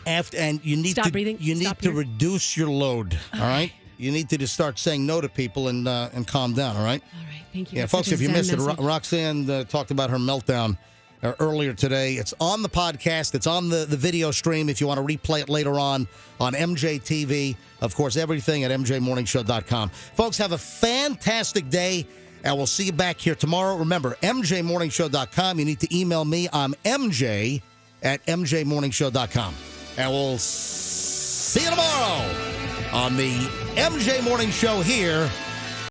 A: And you need
C: Stop
A: to
C: breathing.
A: You need
C: Stop
A: to
C: here.
A: reduce your load. All right, you need to just start saying no to people and calm down. All right.
C: All right, thank you.
A: Yeah,
C: That's
A: folks,
C: such
A: if
C: a
A: you
C: zen
A: missed it,
C: message.
A: Roxanne talked about her meltdown earlier today. It's on the podcast. It's on the video stream if you want to replay it later on MJ TV. Of course, everything at mjmorningshow.com. Folks, have a fantastic day, and we'll see you back here tomorrow. Remember, mjmorningshow.com. You need to email me. I'm MJ at mjmorningshow.com. And we'll see you tomorrow on the MJ Morning Show here